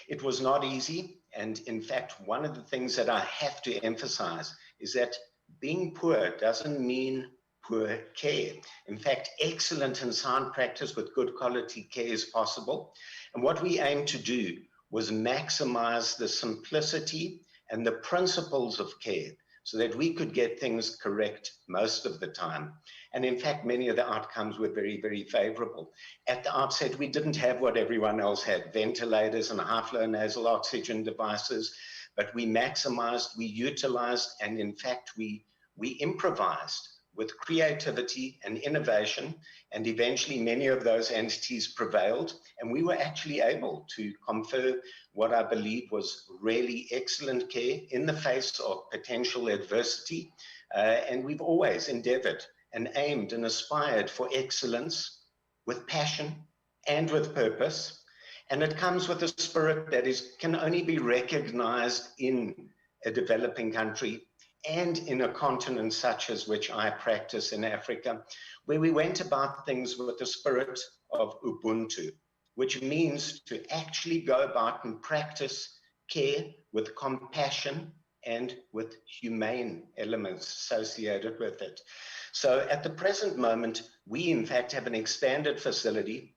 It was not easy, and in fact, one of the things that I have to emphasize is that being poor doesn't mean poor care. In fact, excellent and sound practice with good quality care is possible. And what we aimed to do was maximize the simplicity and the principles of care so that we could get things correct most of the time. And in fact, many of the outcomes were very, very favorable. At the outset, we didn't have what everyone else had, ventilators and high-flow nasal oxygen devices, but we maximized, we utilized, and in fact, we improvised with creativity and innovation, and eventually many of those entities prevailed, and we were actually able to confer what I believe was really excellent care in the face of potential adversity, and we've always endeavored and aimed and aspired for excellence with passion and with purpose, and it comes with a spirit that can only be recognized in a developing country and in a continent such as which I practice in Africa, where we went about things with the spirit of Ubuntu, which means to actually go about and practice care with compassion and with humane elements associated with it. So at the present moment, we in fact have an expanded facility.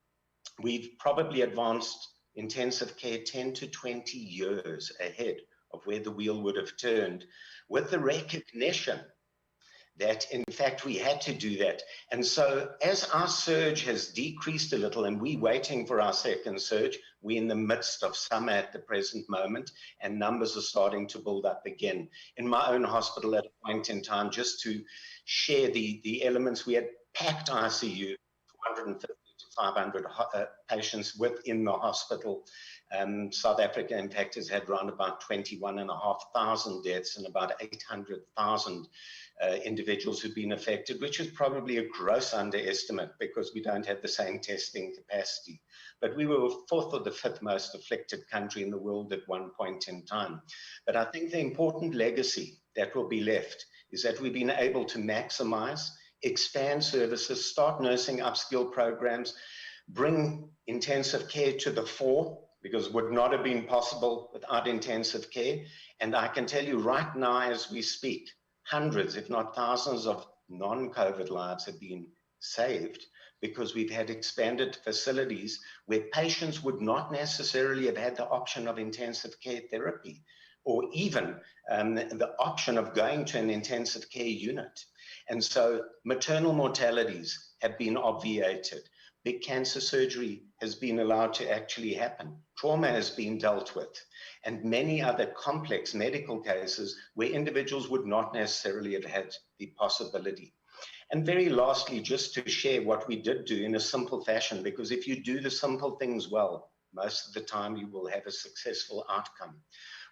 We've probably advanced intensive care 10 to 20 years ahead of where the wheel would have turned, with the recognition that in fact we had to do that. And so as our surge has decreased a little and we're waiting for our second surge, we're in the midst of summer at the present moment, and numbers are starting to build up again. In my own hospital at a point in time, just to share the elements, we had packed ICU, 250 to 500 patients within the hospital. South Africa, in fact, has had around about 21,500 deaths and about 800,000 individuals who've been affected, which is probably a gross underestimate because we don't have the same testing capacity. But we were 4th or the 5th most afflicted country in the world at one point in time. But I think the important legacy that will be left is that we've been able to maximize, expand services, start nursing upskill programs, bring intensive care to the fore, because it would not have been possible without intensive care. And I can tell you right now as we speak, hundreds, if not thousands of non-COVID lives have been saved because we've had expanded facilities where patients would not necessarily have had the option of intensive care therapy or even the option of going to an intensive care unit. And so maternal mortalities have been obviated. Big cancer surgery has been allowed to actually happen. Trauma has been dealt with, and many other complex medical cases where individuals would not necessarily have had the possibility. And very lastly, just to share what we did do in a simple fashion, because if you do the simple things well, most of the time you will have a successful outcome.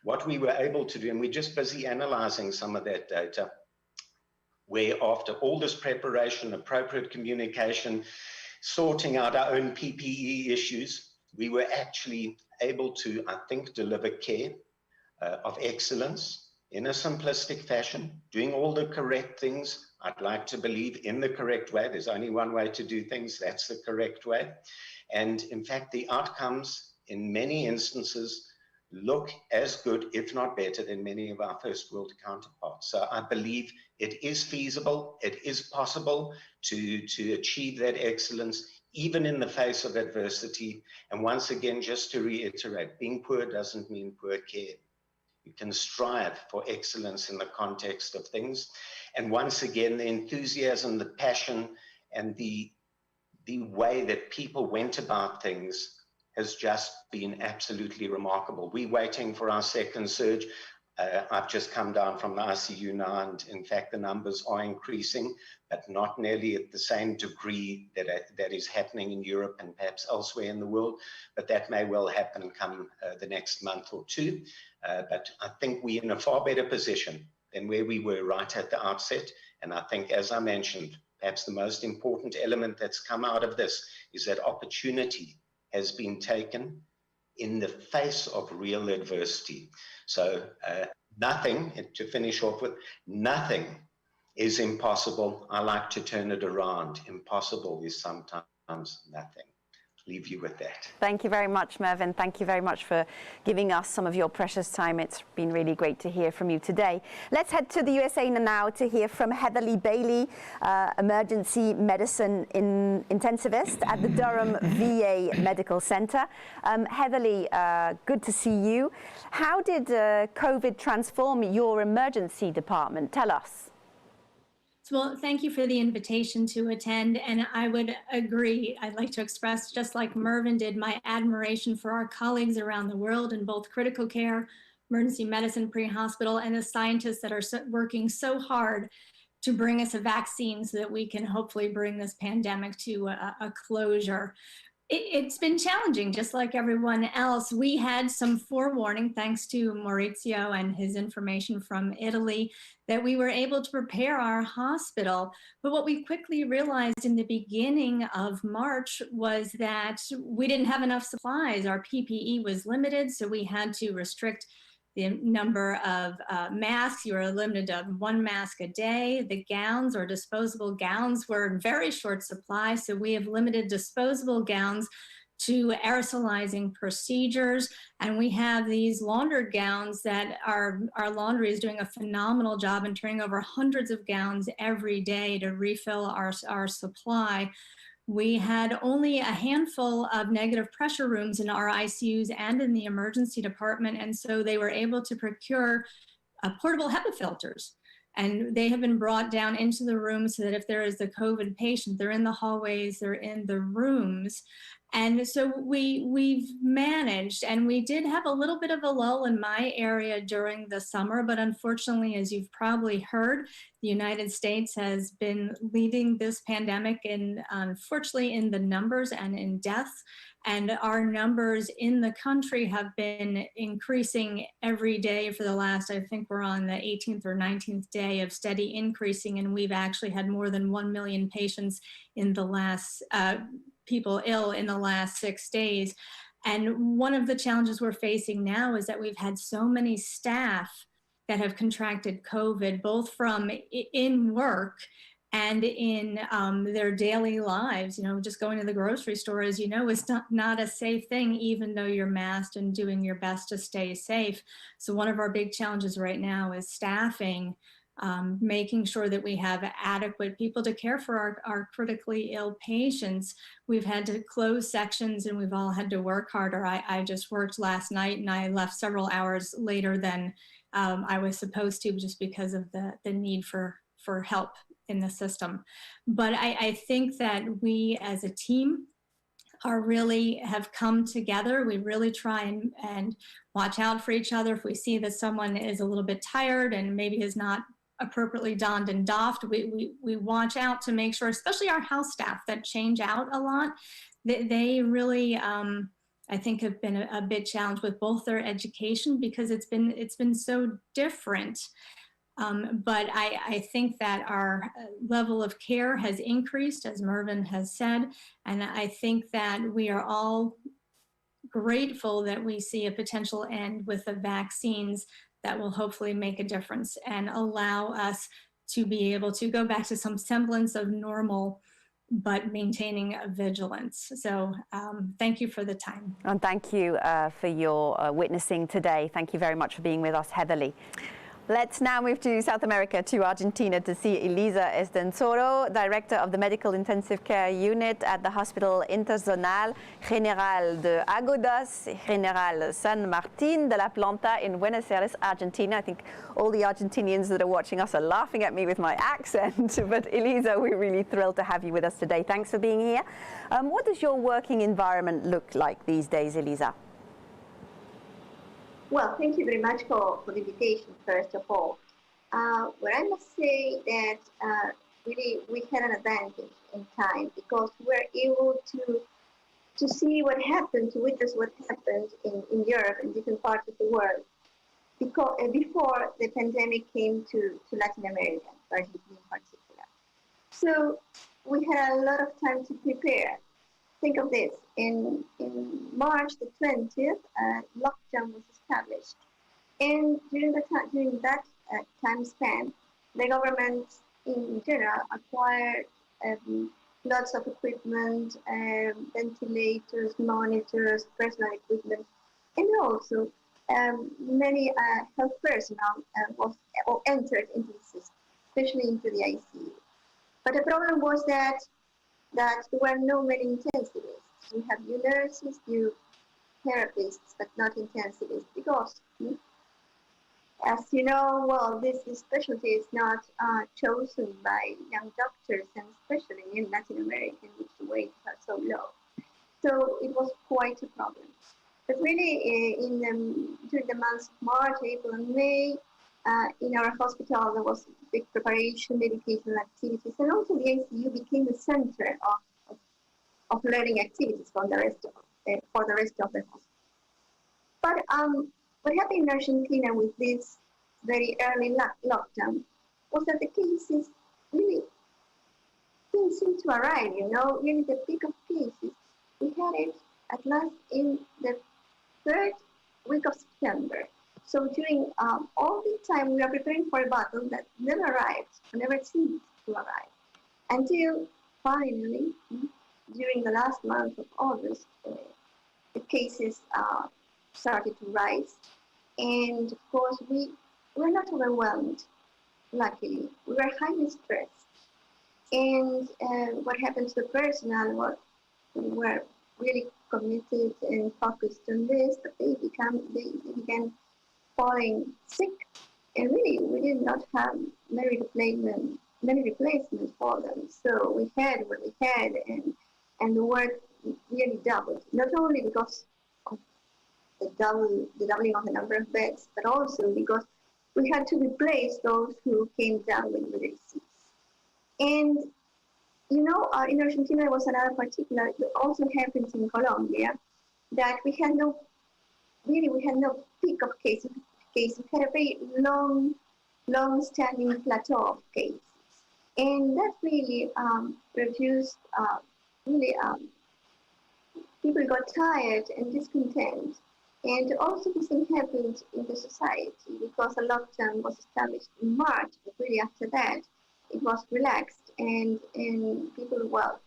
What we were able to do, and we're just busy analyzing some of that data, where after all this preparation, appropriate communication, sorting out our own PPE issues, we were actually able to, I think, deliver care of excellence in a simplistic fashion, doing all the correct things. I'd like to believe in the correct way. There's only one way to do things. That's the correct way. And in fact, the outcomes in many instances look as good, if not better, than many of our first world counterparts. So I believe it is feasible, it is possible to achieve that excellence even in the face of adversity. And once again, just to reiterate, being poor doesn't mean poor care. You can strive for excellence in the context of things. And once again, the enthusiasm, the passion, and the way that people went about things has just been absolutely remarkable. We're waiting for our second surge. I've just come down from the ICU now, and in fact, the numbers are increasing, but not nearly at the same degree that is happening in Europe and perhaps elsewhere in the world. But that may well happen come the next month or two. But I think we're in a far better position than where we were right at the outset. And I think, as I mentioned, perhaps the most important element that's come out of this is that opportunity has been taken in the face of real adversity. So nothing, to finish off with, nothing is impossible. I like to turn it around. Impossible is sometimes nothing. Leave you with that. Thank you very much, Mervyn. Thank you very much for giving us some of your precious time. It's been really great to hear from you today. Let's head to the USA now to hear from Heatherly Bailey, emergency medicine intensivist at the Durham VA Medical Center. Heatherly, good to see you. How did COVID transform your emergency department? Tell us. Well, thank you for the invitation to attend, and I would agree. I'd like to express, just like Mervyn did, my admiration for our colleagues around the world in both critical care, emergency medicine, pre-hospital, and the scientists that are working so hard to bring us a vaccine so that we can hopefully bring this pandemic to a closure. It's been challenging, just like everyone else. We had some forewarning, thanks to Maurizio and his information from Italy, that we were able to prepare our hospital. But what we quickly realized in the beginning of March was that we didn't have enough supplies. Our PPE was limited, so we had to restrict the number of masks. You were limited to 1 mask a day. The gowns or disposable gowns were in very short supply, so we have limited disposable gowns to aerosolizing procedures. And we have these laundered gowns that our laundry is doing a phenomenal job in turning over hundreds of gowns every day to refill our supply. We had only a handful of negative pressure rooms in our ICUs and in the emergency department, and so they were able to procure portable HEPA filters. And they have been brought down into the room so that if there is a COVID patient, they're in the hallways, they're in the rooms. And so we've managed, and we did have a little bit of a lull in my area during the summer, but unfortunately, as you've probably heard, the United States has been leading this pandemic unfortunately in the numbers and in deaths. And our numbers in the country have been increasing every day for the last, I think we're on the 18th or 19th day of steady increasing, and we've actually had more than 1 million patients in the last people ill in the last 6 days. And one of the challenges we're facing now is that we've had so many staff that have contracted COVID, both from in work and in their daily lives. You know, just going to the grocery store, as you know, is not a safe thing, even though you're masked and doing your best to stay safe. So one of our big challenges right now is staffing, making sure that we have adequate people to care for our critically ill patients. We've had to close sections and we've all had to work harder. I just worked last night and I left several hours later than I was supposed to, just because of the need for help in the system. But I think that we as a team have come together. We really try and watch out for each other. If we see that someone is a little bit tired and maybe is not appropriately donned and doffed, we watch out to make sure, especially our house staff that change out a lot, they really I think have been a bit challenged with both their education, because it's been so different. But I think that our level of care has increased, as Mervyn has said, and I think that we are all grateful that we see a potential end with the vaccines that will hopefully make a difference and allow us to be able to go back to some semblance of normal, but maintaining a vigilance. So thank you for the time. And thank you for your witnessing today. Thank you very much for being with us, Heatherly. Let's now move to South America, to Argentina, to see Elisa Estensoro, Director of the Medical Intensive Care Unit at the Hospital Interzonal General de Agudas, General San Martín de la Planta in Buenos Aires, Argentina. I think all the Argentinians that are watching us are laughing at me with my accent, but Elisa, we're really thrilled to have you with us today. Thanks for being here. What does your working environment look like these days, Elisa? Well, thank you very much for the invitation, first of all. What I must say that really we had an advantage in time because we're able to see what happened, to witness what happened in Europe and different parts of the world because, before the pandemic came to Latin America, Argentina in particular. So we had a lot of time to prepare. Think of this, in March the 20th, lockdown was established. And during that time span, the government in general acquired lots of equipment, ventilators, monitors, personal equipment, and also many health personnel entered into the system, especially into the ICU. But the problem was that there were no many intensivists. We have new nurses, new therapists, but not intensivists because, as you know, well, this specialty is not chosen by young doctors, and especially in Latin America, in which the wages are so low. So it was quite a problem. But really, during the months of March, April, and May, in our hospital, there was big preparation, educational activities, and also the ICU became the center of learning activities for the rest of the hospital. But what happened in Argentina with this very early lockdown was that the cases really didn't seem to arrive. Really the peak of cases, we had it at last in the third week of September. So during all the time, we are preparing for a battle that never arrived, never seemed to arrive, until finally, during the last month of August, the cases started to rise. And of course, we were not overwhelmed, luckily. We were highly stressed. And what happened to the personnel was we were really committed and focused on this, but they began falling sick, and really we did not have many replacements for them. So we had what we had, and the work really doubled. Not only because of the doubling of the number of beds, but also because we had to replace those who came down with the disease. And in Argentina there was another particular that also happens in Colombia, that we had no peak of cases. We had a very long-standing plateau of cases, and that really produced people got tired and discontent, and also the same happened in the society because a lockdown was established in March, but really after that it was relaxed, and people were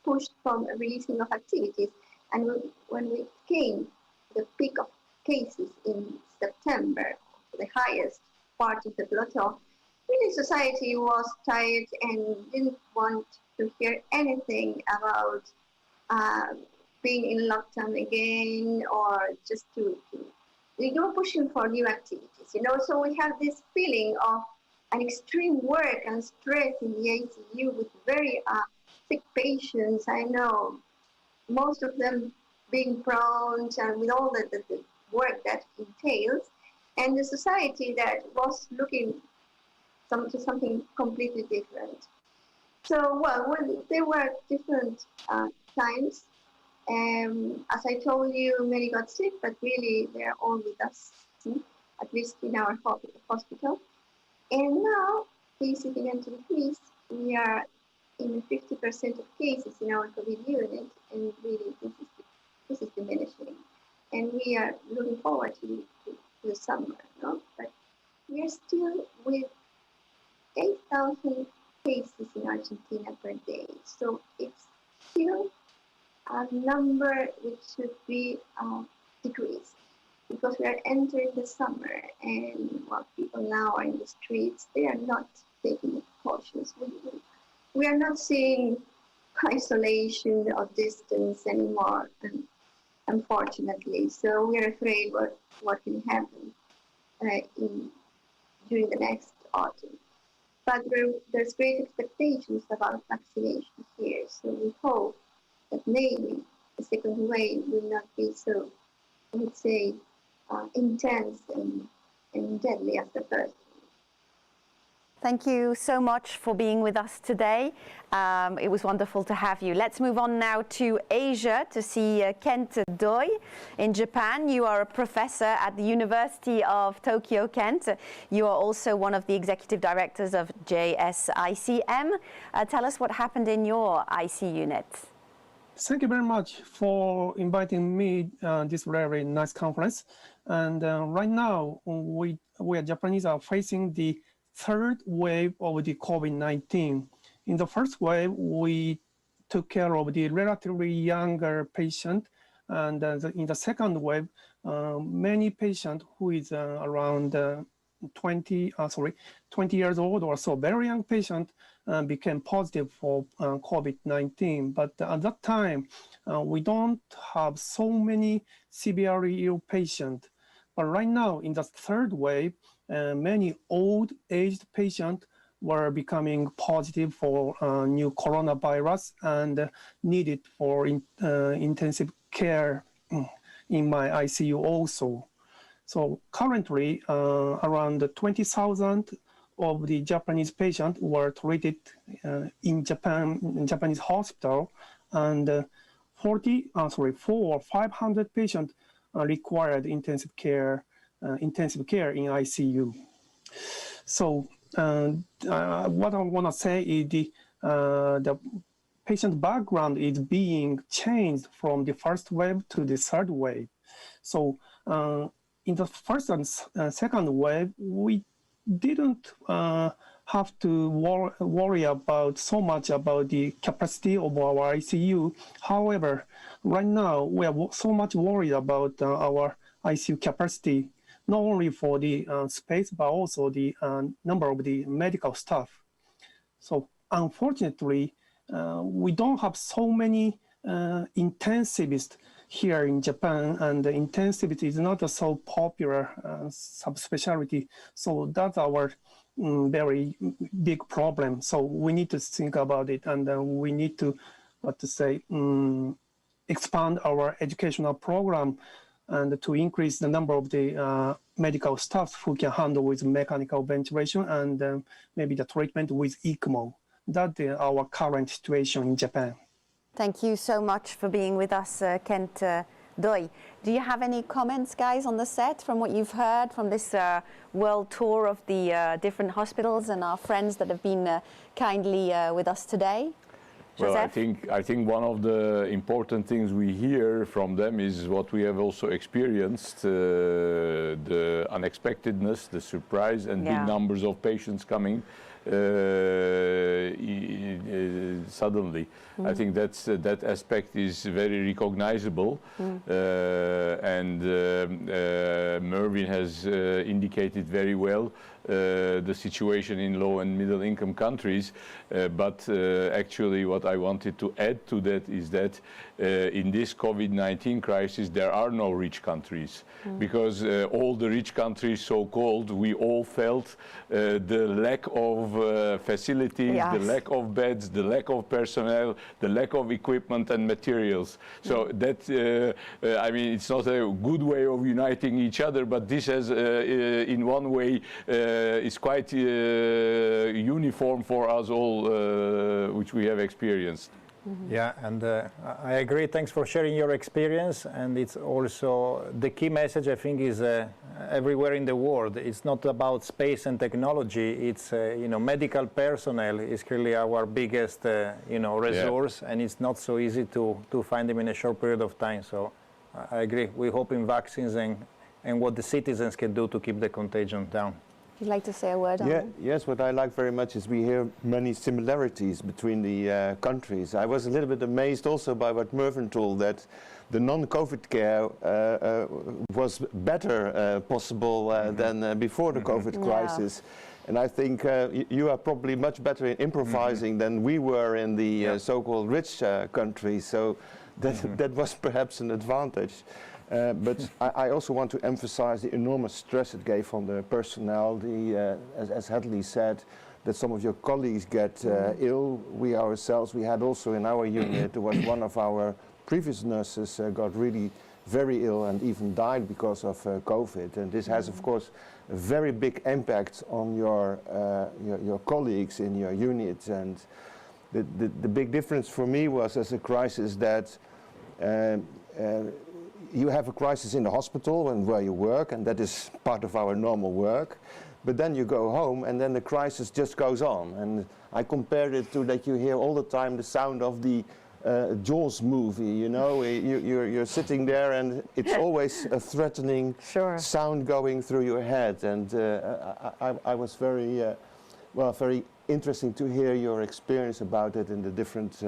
pushed from a releasing of activities, and when we came the peak of cases in September, the highest part of the plateau, really society was tired and didn't want to hear anything about being in lockdown again, or just they were pushing for new activities, So we have this feeling of an extreme work and stress in the ICU with very sick patients. I know most of them being prone and with all the work that entails, and the society that was looking to something completely different. So, there were different times. As I told you, many got sick, but really they're all with us, at least in our hospital. And now cases began to decrease. We are in 50% of cases in our COVID unit, and really this is diminishing. And we are looking forward to the summer, But we are still with 8,000 cases in Argentina per day. So it's still a number which should be decreased. because we are entering the summer, and while people now are in the streets, they are not taking precautions. We are not seeing isolation or distance anymore, unfortunately. So we are afraid what can happen during the next autumn. But there's great expectations about vaccination here, so we hope that maybe the second wave will not be so, I would say, intense and deadly as the first. Thank you so much for being with us today. It was wonderful to have you. Let's move on now to Asia to see Kent Doi in Japan. You are a professor at the University of Tokyo, Kent. You are also one of the executive directors of JSICM. Tell us what happened in your IC unit. Thank you very much for inviting me this very nice conference. And right now, we Japanese are facing the third wave of the COVID-19. In the first wave, we took care of the relatively younger patient, and in the second wave, many patients who is around 20 years old or so, very young patient, became positive for COVID-19. But at that time, we don't have so many severely ill patients. But right now, in the third wave, many old-aged patients were becoming positive for new coronavirus and needed for intensive care in my ICU also. So currently, around 20,000 of the Japanese patients were treated in Japanese hospital, and 400 or 500 patients required intensive care in ICU. So what I want to say is the patient background is being changed from the first wave to the third wave. So in the first and second wave, we didn't have to worry about so much about the capacity of our ICU. However, right now we are so much worried about our ICU capacity, not only for the space, but also the number of the medical staff. So unfortunately, we don't have so many intensivists here in Japan, and the intensivist is not so popular subspecialty. So that's our very big problem. So we need to think about it, and we need to, expand our educational program and to increase the number of the medical staff who can handle with mechanical ventilation and maybe the treatment with ECMO. That's our current situation in Japan. Thank you so much for being with us, Kent Doi. Do you have any comments, guys, on the set from what you've heard from this world tour of the different hospitals and our friends that have been kindly with us today? Well, I think one of the important things we hear from them is what we have also experienced, the unexpectedness, the surprise, and big numbers of patients coming suddenly. I think that aspect is very recognizable, and Mervyn has indicated very well the situation in low and middle income countries, but actually what I wanted to add to that is that in this COVID-19 crisis there are no rich countries, because all the rich countries, so-called, we all felt the lack of facilities, the lack of beds, the lack of personnel, the lack of equipment and materials. So that, I mean, it's not a good way of uniting each other, but this has, in one way, is quite uniform for us all, which we have experienced. Yeah, and I agree. Thanks for sharing your experience. And it's also the key message, I think, is everywhere in the world. It's not about space and technology. It's medical personnel is clearly our biggest resource, and it's not so easy to find them in a short period of time. So I agree. We hope in vaccines and what the citizens can do to keep the contagion down. Would you like to say a word on Yeah, that? yes, what I like very much is we hear many similarities between the countries. I was a little bit amazed also by what Mervyn told, that the non-COVID care was better possible than before the COVID crisis. And I think you are probably much better in improvising than we were in the so-called rich countries. So that was perhaps an advantage. But I also want to emphasize the enormous stress it gave on the personnel. As Hadley said, that some of your colleagues get ill. We ourselves, we had also in our unit, there was one of our previous nurses got really very ill and even died because of COVID. And this has, of course, a very big impact on your colleagues in your unit. And the big difference for me was as a crisis that you have a crisis in the hospital and where you work, and that is part of our normal work. But then you go home and then the crisis just goes on. And I compared it to that you hear all the time the sound of the Jaws movie, you know, you're sitting there and it's always a threatening sound going through your head. And I was very, very interesting to hear your experience about it in the different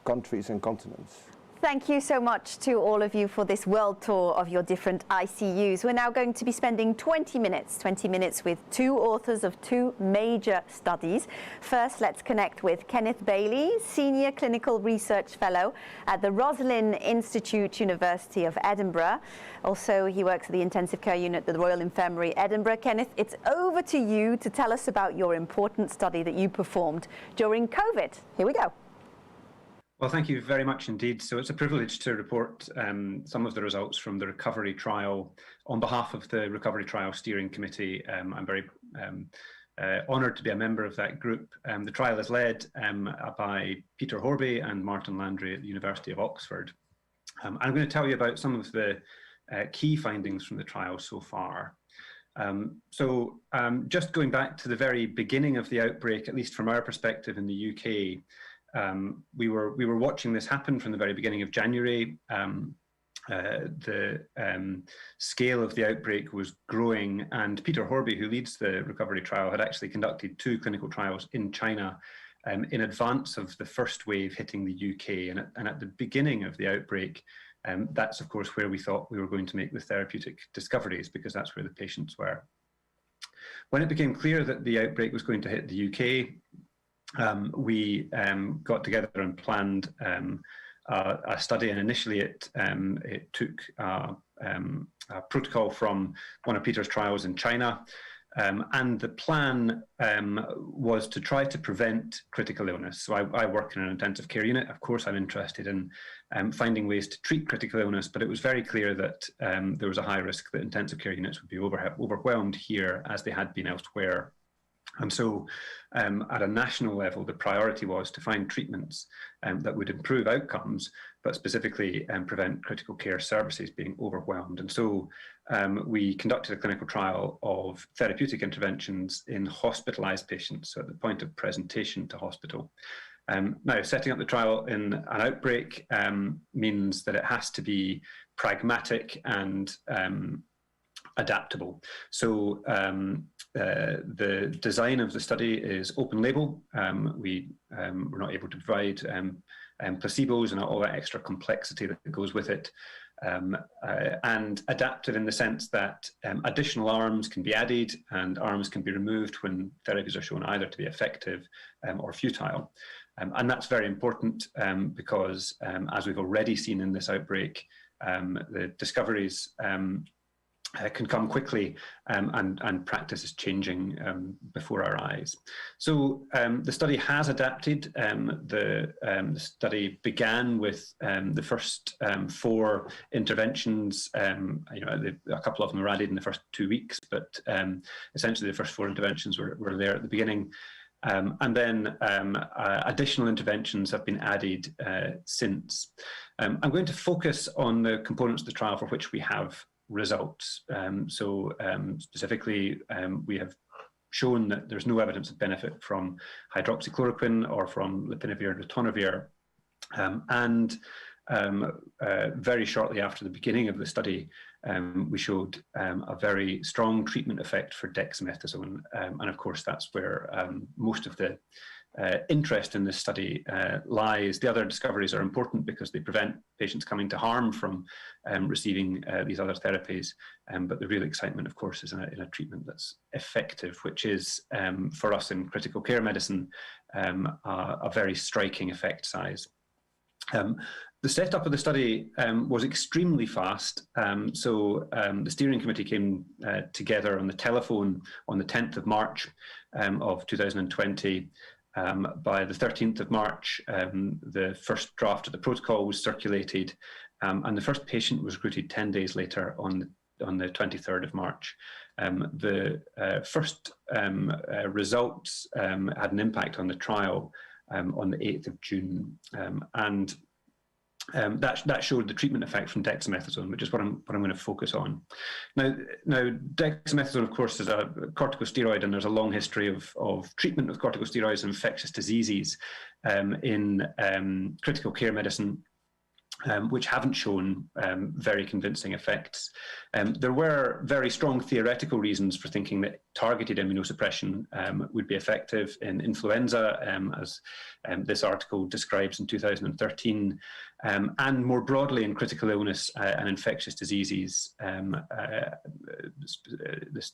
countries and continents. Thank you so much to all of you for this world tour of your different ICUs. We're now going to be spending 20 minutes with two authors of two major studies. First, let's connect with Kenneth Bailey, Senior Clinical Research Fellow at the Roslin Institute, University of Edinburgh. Also, he works at the Intensive Care Unit at the Royal Infirmary, Edinburgh. Kenneth, it's over to you to tell us about your important study that you performed during COVID. Here we go. Well, thank you very much indeed. So it's a privilege to report some of the results from the recovery trial on behalf of the Recovery Trial Steering Committee. I'm very honoured to be a member of that group. The trial is led by Peter Horby and Martin Landry at the University of Oxford. I'm going to tell you about some of the key findings from the trial so far. Just going back to the very beginning of the outbreak, at least from our perspective in the UK, we were watching this happen from the very beginning of January. The scale of the outbreak was growing, and Peter Horby, who leads the recovery trial, had actually conducted 2 clinical trials in China in advance of the first wave hitting the UK. And at the beginning of the outbreak, that's of course where we thought we were going to make the therapeutic discoveries, because that's where the patients were. When it became clear that the outbreak was going to hit the UK, we got together and planned a study, and initially it took a protocol from one of Peter's trials in China, and the plan was to try to prevent critical illness. So I work in an intensive care unit. Of course, I'm interested in finding ways to treat critical illness, but it was very clear that there was a high risk that intensive care units would be overwhelmed here as they had been elsewhere. And so at a national level, the priority was to find treatments that would improve outcomes, but specifically prevent critical care services being overwhelmed. And so we conducted a clinical trial of therapeutic interventions in hospitalized patients, so at the point of presentation to hospital. Now, setting up the trial in an outbreak means that it has to be pragmatic and adaptable. So the design of the study is open label. We're not able to provide placebos and all that extra complexity that goes with it. And adaptive in the sense that additional arms can be added and arms can be removed when therapies are shown either to be effective or futile. And that's very important because as we've already seen in this outbreak, the discoveries can come quickly and practice is changing before our eyes. So the study has adapted. The study began with the first 4 interventions. A couple of them were added in the first 2 weeks, but essentially the first 4 interventions were there at the beginning. And then additional interventions have been added since. I'm going to focus on the components of the trial for which we have results. Specifically, we have shown that there's no evidence of benefit from hydroxychloroquine or from lopinavir and ritonavir. And very shortly after the beginning of the study, we showed a very strong treatment effect for dexamethasone. And of course, that's where most of the interest in this study lies. The other discoveries are important because they prevent patients coming to harm from receiving these other therapies. But the real excitement, of course, is in a treatment that's effective, which is, for us in critical care medicine, a very striking effect size. The setup of the study was extremely fast. The steering committee came together on the telephone on the 10th of March of 2020. By the 13th of March, the first draft of the protocol was circulated, and the first patient was recruited 10 days later on the 23rd of March. The first results had an impact on the trial on the 8th of June, and that showed the treatment effect from dexamethasone, which is what I'm going to focus on. Now, dexamethasone, of course, is a corticosteroid, and there's a long history of treatment with corticosteroids and infectious diseases in critical care medicine, which haven't shown very convincing effects. There were very strong theoretical reasons for thinking that targeted immunosuppression would be effective in influenza, as this article describes in 2013, and more broadly in critical illness and infectious diseases.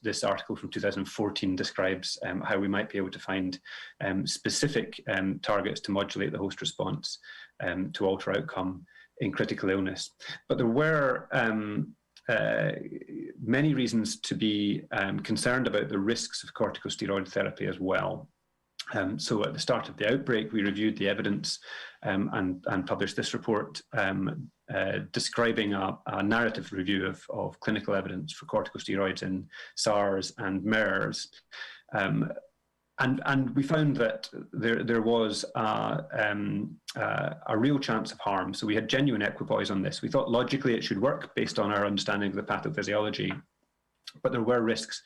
This article from 2014 describes how we might be able to find specific targets to modulate the host response to alter outcome in critical illness. But there were many reasons to be concerned about the risks of corticosteroid therapy as well. So at the start of the outbreak, we reviewed the evidence and published this report describing a narrative review of clinical evidence for corticosteroids in SARS and MERS. And we found that there was a real chance of harm. So we had genuine equipoise on this. We thought logically it should work based on our understanding of the pathophysiology, but there were risks,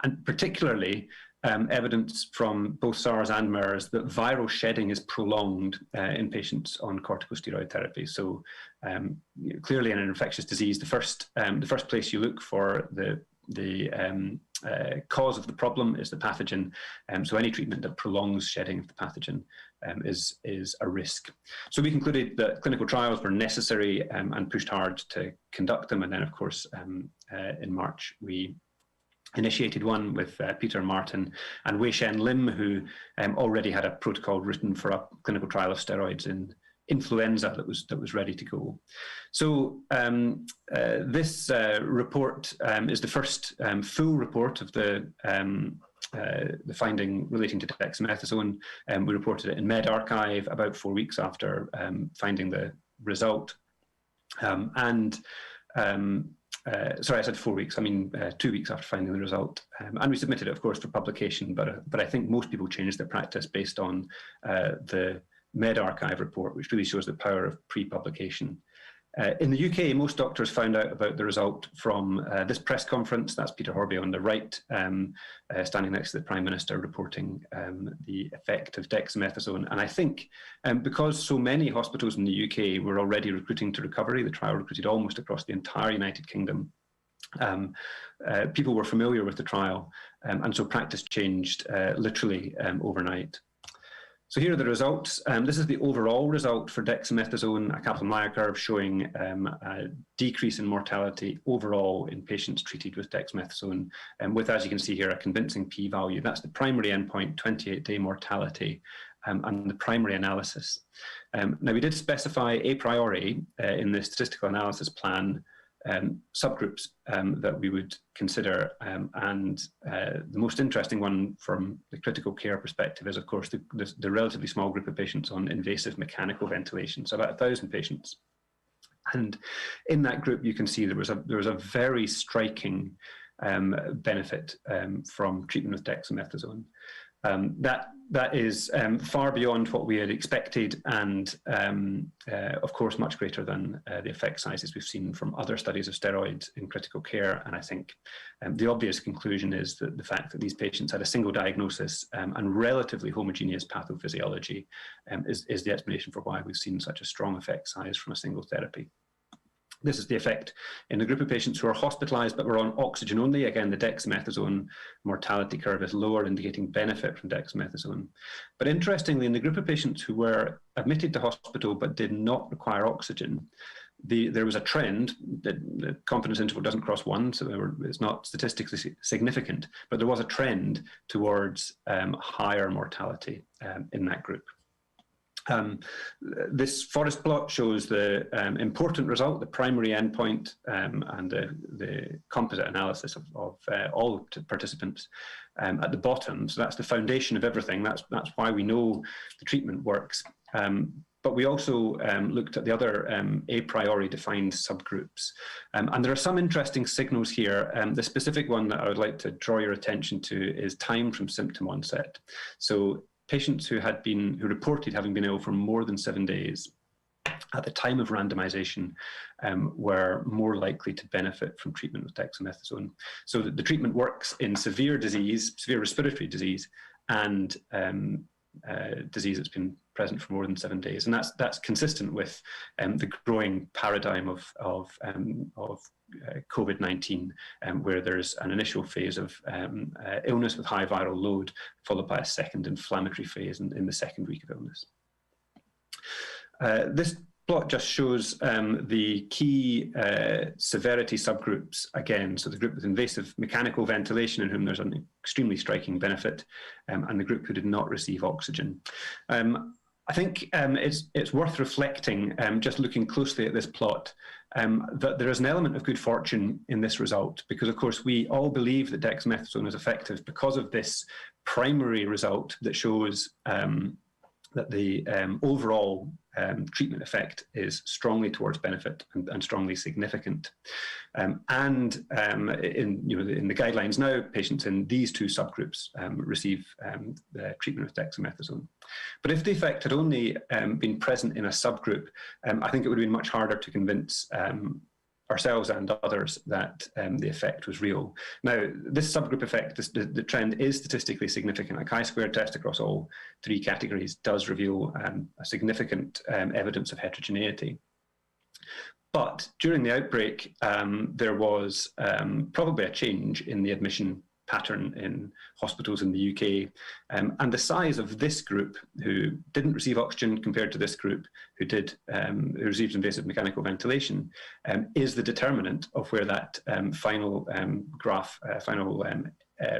and particularly evidence from both SARS and MERS that viral shedding is prolonged in patients on corticosteroid therapy. So clearly in an infectious disease, the first place you look for the cause of the problem is the pathogen. So any treatment that prolongs shedding of the pathogen is a risk. So we concluded that clinical trials were necessary and pushed hard to conduct them. And then, of course, in March, we initiated one with Peter Martin and Wei Shen Lim, who already had a protocol written for a clinical trial of steroids in influenza that was ready to go. So this report is the first full report of the finding relating to dexamethasone. We reported it in medRxiv about 4 weeks after finding the result. Sorry, I said 4 weeks. I mean 2 weeks after finding the result, and we submitted it, of course, for publication. But I think most people changed their practice based on the medRxiv report, which really shows the power of pre-publication. In the UK, most doctors found out about the result from this press conference. That's Peter Horby on the right, standing next to the Prime Minister, reporting the effect of dexamethasone. And I think because so many hospitals in the UK were already recruiting to recovery, the trial recruited almost across the entire United Kingdom, people were familiar with the trial, and so practice changed literally overnight. So here are the results. This is the overall result for dexamethasone, a Kaplan-Meier curve showing a decrease in mortality overall in patients treated with dexamethasone, with, as you can see here, a convincing p-value. That's the primary endpoint, 28-day mortality, and the primary analysis. Now, we did specify a priori in the statistical analysis plan subgroups that we would consider, and the most interesting one from the critical care perspective is, of course, the relatively small group of patients on invasive mechanical ventilation, so about 1,000 patients. And in that group, you can see there was a very striking benefit from treatment with dexamethasone. That that is far beyond what we had expected, and of course much greater than the effect sizes we've seen from other studies of steroids in critical care. And I think the obvious conclusion is that the fact that these patients had a single diagnosis and relatively homogeneous pathophysiology is the explanation for why we've seen such a strong effect size from a single therapy. This is the effect in the group of patients who are hospitalized but were on oxygen only. Again, the dexamethasone mortality curve is lower, indicating benefit from dexamethasone. But interestingly, in the group of patients who were admitted to hospital but did not require oxygen, there was a trend that the confidence interval doesn't cross 1, so it's not statistically significant, but there was a trend towards higher mortality in that group. This forest plot shows the important result, the primary endpoint, and the composite analysis of all participants at the bottom. So that's the foundation of everything. That's why we know the treatment works. But we also looked at the other a priori defined subgroups. And there are some interesting signals here. The specific one that I would like to draw your attention to is time from symptom onset. So patients who reported having been ill for more than 7 days at the time of randomization were more likely to benefit from treatment with dexamethasone. So the treatment works in severe disease, severe respiratory disease, and disease that's been present for more than 7 days. And that's consistent with the growing paradigm of COVID-19, where there's an initial phase of illness with high viral load, followed by a second inflammatory phase in the second week of illness. This plot just shows the key severity subgroups again. So the group with invasive mechanical ventilation, in whom there's an extremely striking benefit, and the group who did not receive oxygen. I think it's worth reflecting, just looking closely at this plot, that there is an element of good fortune in this result, because of course we all believe that dexamethasone is effective because of this primary result that shows that the overall treatment effect is strongly towards benefit and strongly significant. In the guidelines now, patients in these two subgroups receive the treatment with dexamethasone. But if the effect had only been present in a subgroup, I think it would have been much harder to convince ourselves and others that the effect was real. Now, this subgroup effect, the trend is statistically significant. A chi-squared test across all three categories does reveal a significant evidence of heterogeneity. But during the outbreak, there was probably a change in the admission pattern in hospitals in the UK. And the size of this group who didn't receive oxygen compared to this group who who received invasive mechanical ventilation is the determinant of where that final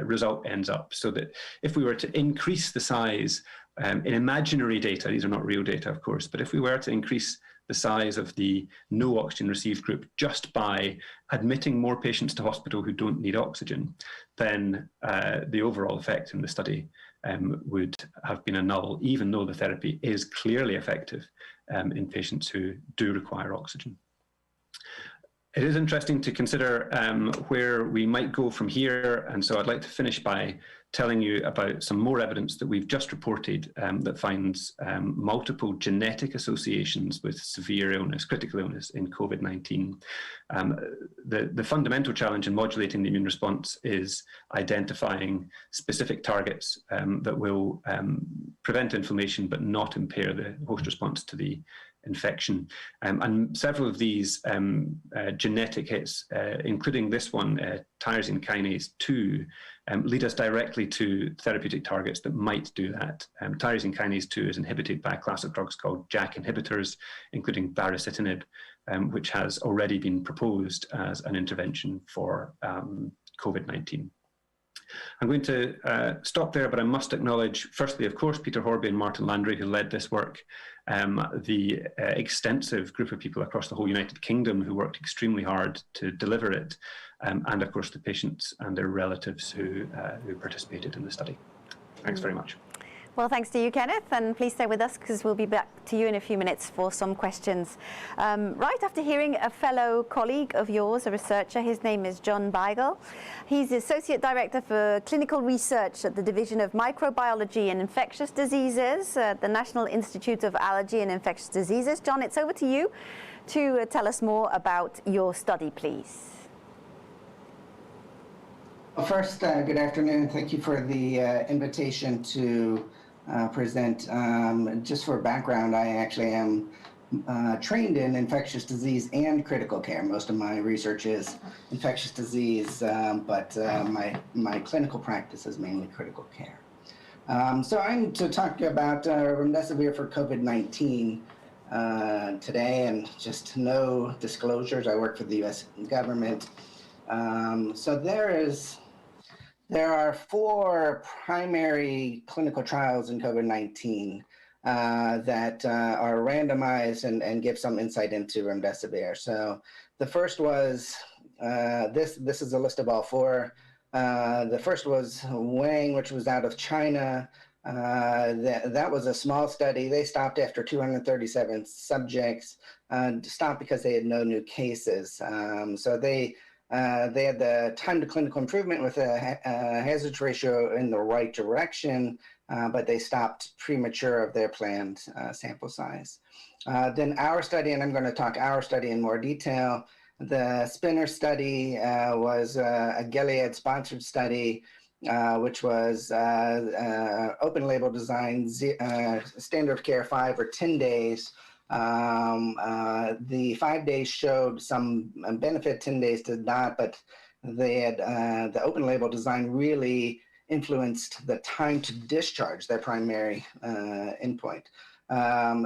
result ends up. So that if we were to increase the size in imaginary data, these are not real data, of course, but if we were to increase the size of the no oxygen received group just by admitting more patients to hospital who don't need oxygen, then the overall effect in the study would have been a null, even though the therapy is clearly effective in patients who do require oxygen. It is interesting to consider where we might go from here, and so I'd like to finish by telling you about some more evidence that we've just reported that finds multiple genetic associations with severe illness, critical illness in COVID-19. The fundamental challenge in modulating the immune response is identifying specific targets that will prevent inflammation but not impair the host response to the infection. And several of these genetic hits, including this one, tyrosine kinase 2, lead us directly to therapeutic targets that might do that. Tyrosine kinase 2 is inhibited by a class of drugs called JAK inhibitors, including baricitinib, which has already been proposed as an intervention for COVID-19. I'm going to stop there, but I must acknowledge, firstly, of course, Peter Horby and Martin Landry, who led this work, the extensive group of people across the whole United Kingdom who worked extremely hard to deliver it, and of course the patients and their relatives who participated in the study. Thanks very much. Well, thanks to you, Kenneth, and please stay with us because we'll be back to you in a few minutes for some questions. Right after hearing a fellow colleague of yours, a researcher, his name is John Beigel. He's the Associate Director for Clinical Research at the Division of Microbiology and Infectious Diseases at the National Institute of Allergy and Infectious Diseases. John, it's over to you to tell us more about your study, please. Well, first, good afternoon. Thank you for the invitation to present. Just for background, I actually am trained in infectious disease and critical care. Most of my research is infectious disease, but my clinical practice is mainly critical care. So I'm to talk about remdesivir for COVID-19 today, and just no disclosures. I work for the U.S. government. So there are 4 primary clinical trials in COVID-19 that are randomized and give some insight into remdesivir. So the first was, this is a list of all 4. The first was Wang, which was out of China. That was a small study. They stopped after 237 subjects, stopped because they had no new cases. So they had the time to clinical improvement with a hazard ratio in the right direction, but they stopped premature of their planned sample size. Then our study, and I'm going to talk our study in more detail. The Spinner study was a Gilead-sponsored study, which was open label design, standard of care 5 or 10 days. The 5 days showed some benefit, 10 days did not, but they had the open label design really influenced the time to discharge, their primary endpoint.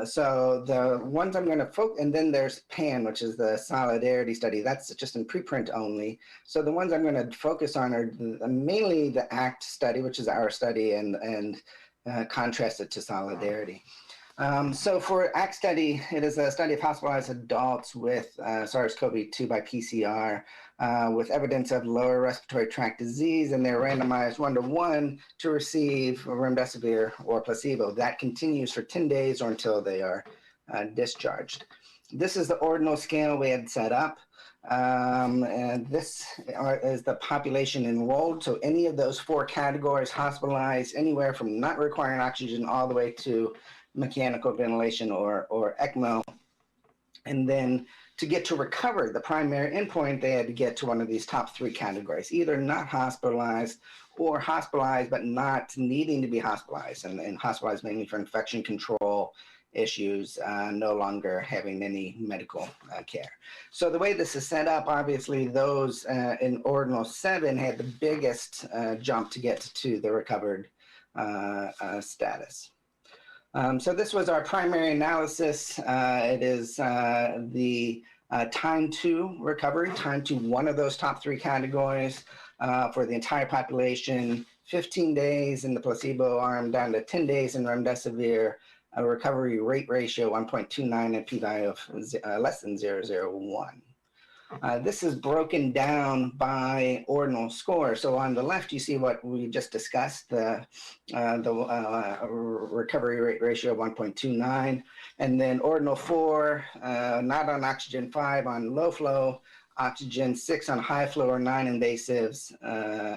So the ones I'm going to focus, and then there's PAN, which is the solidarity study. That's just in preprint only. So the ones I'm going to focus on are mainly the ACT study, which is our study, and contrasted to solidarity. So for ACT study, it is a study of hospitalized adults with SARS-CoV-2 by PCR with evidence of lower respiratory tract disease, and they're randomized 1-to-1 to receive remdesivir or placebo. That continues for 10 days or until they are discharged. This is the ordinal scale we had set up. And this is the population enrolled. So any of those 4 categories, hospitalized, anywhere from not requiring oxygen all the way to mechanical ventilation or ECMO. And then to get to recover, the primary endpoint, they had to get to one of these top 3 categories, either not hospitalized or hospitalized but not needing to be hospitalized, and hospitalized mainly for infection control issues, no longer having any medical care. So the way this is set up, obviously those in ordinal 7 had the biggest jump to get to the recovered status. So this was our primary analysis. It is the time to recovery, time to one of those top 3 categories for the entire population, 15 days in the placebo arm, down to 10 days in remdesivir, a recovery rate ratio 1.29 and p-value of less than 0.001. This is broken down by ordinal score. So on the left, you see what we just discussed, the recovery rate ratio of 1.29, and then ordinal 4, not on oxygen, 5 on low flow, oxygen, 6 on high flow or 9 invasives,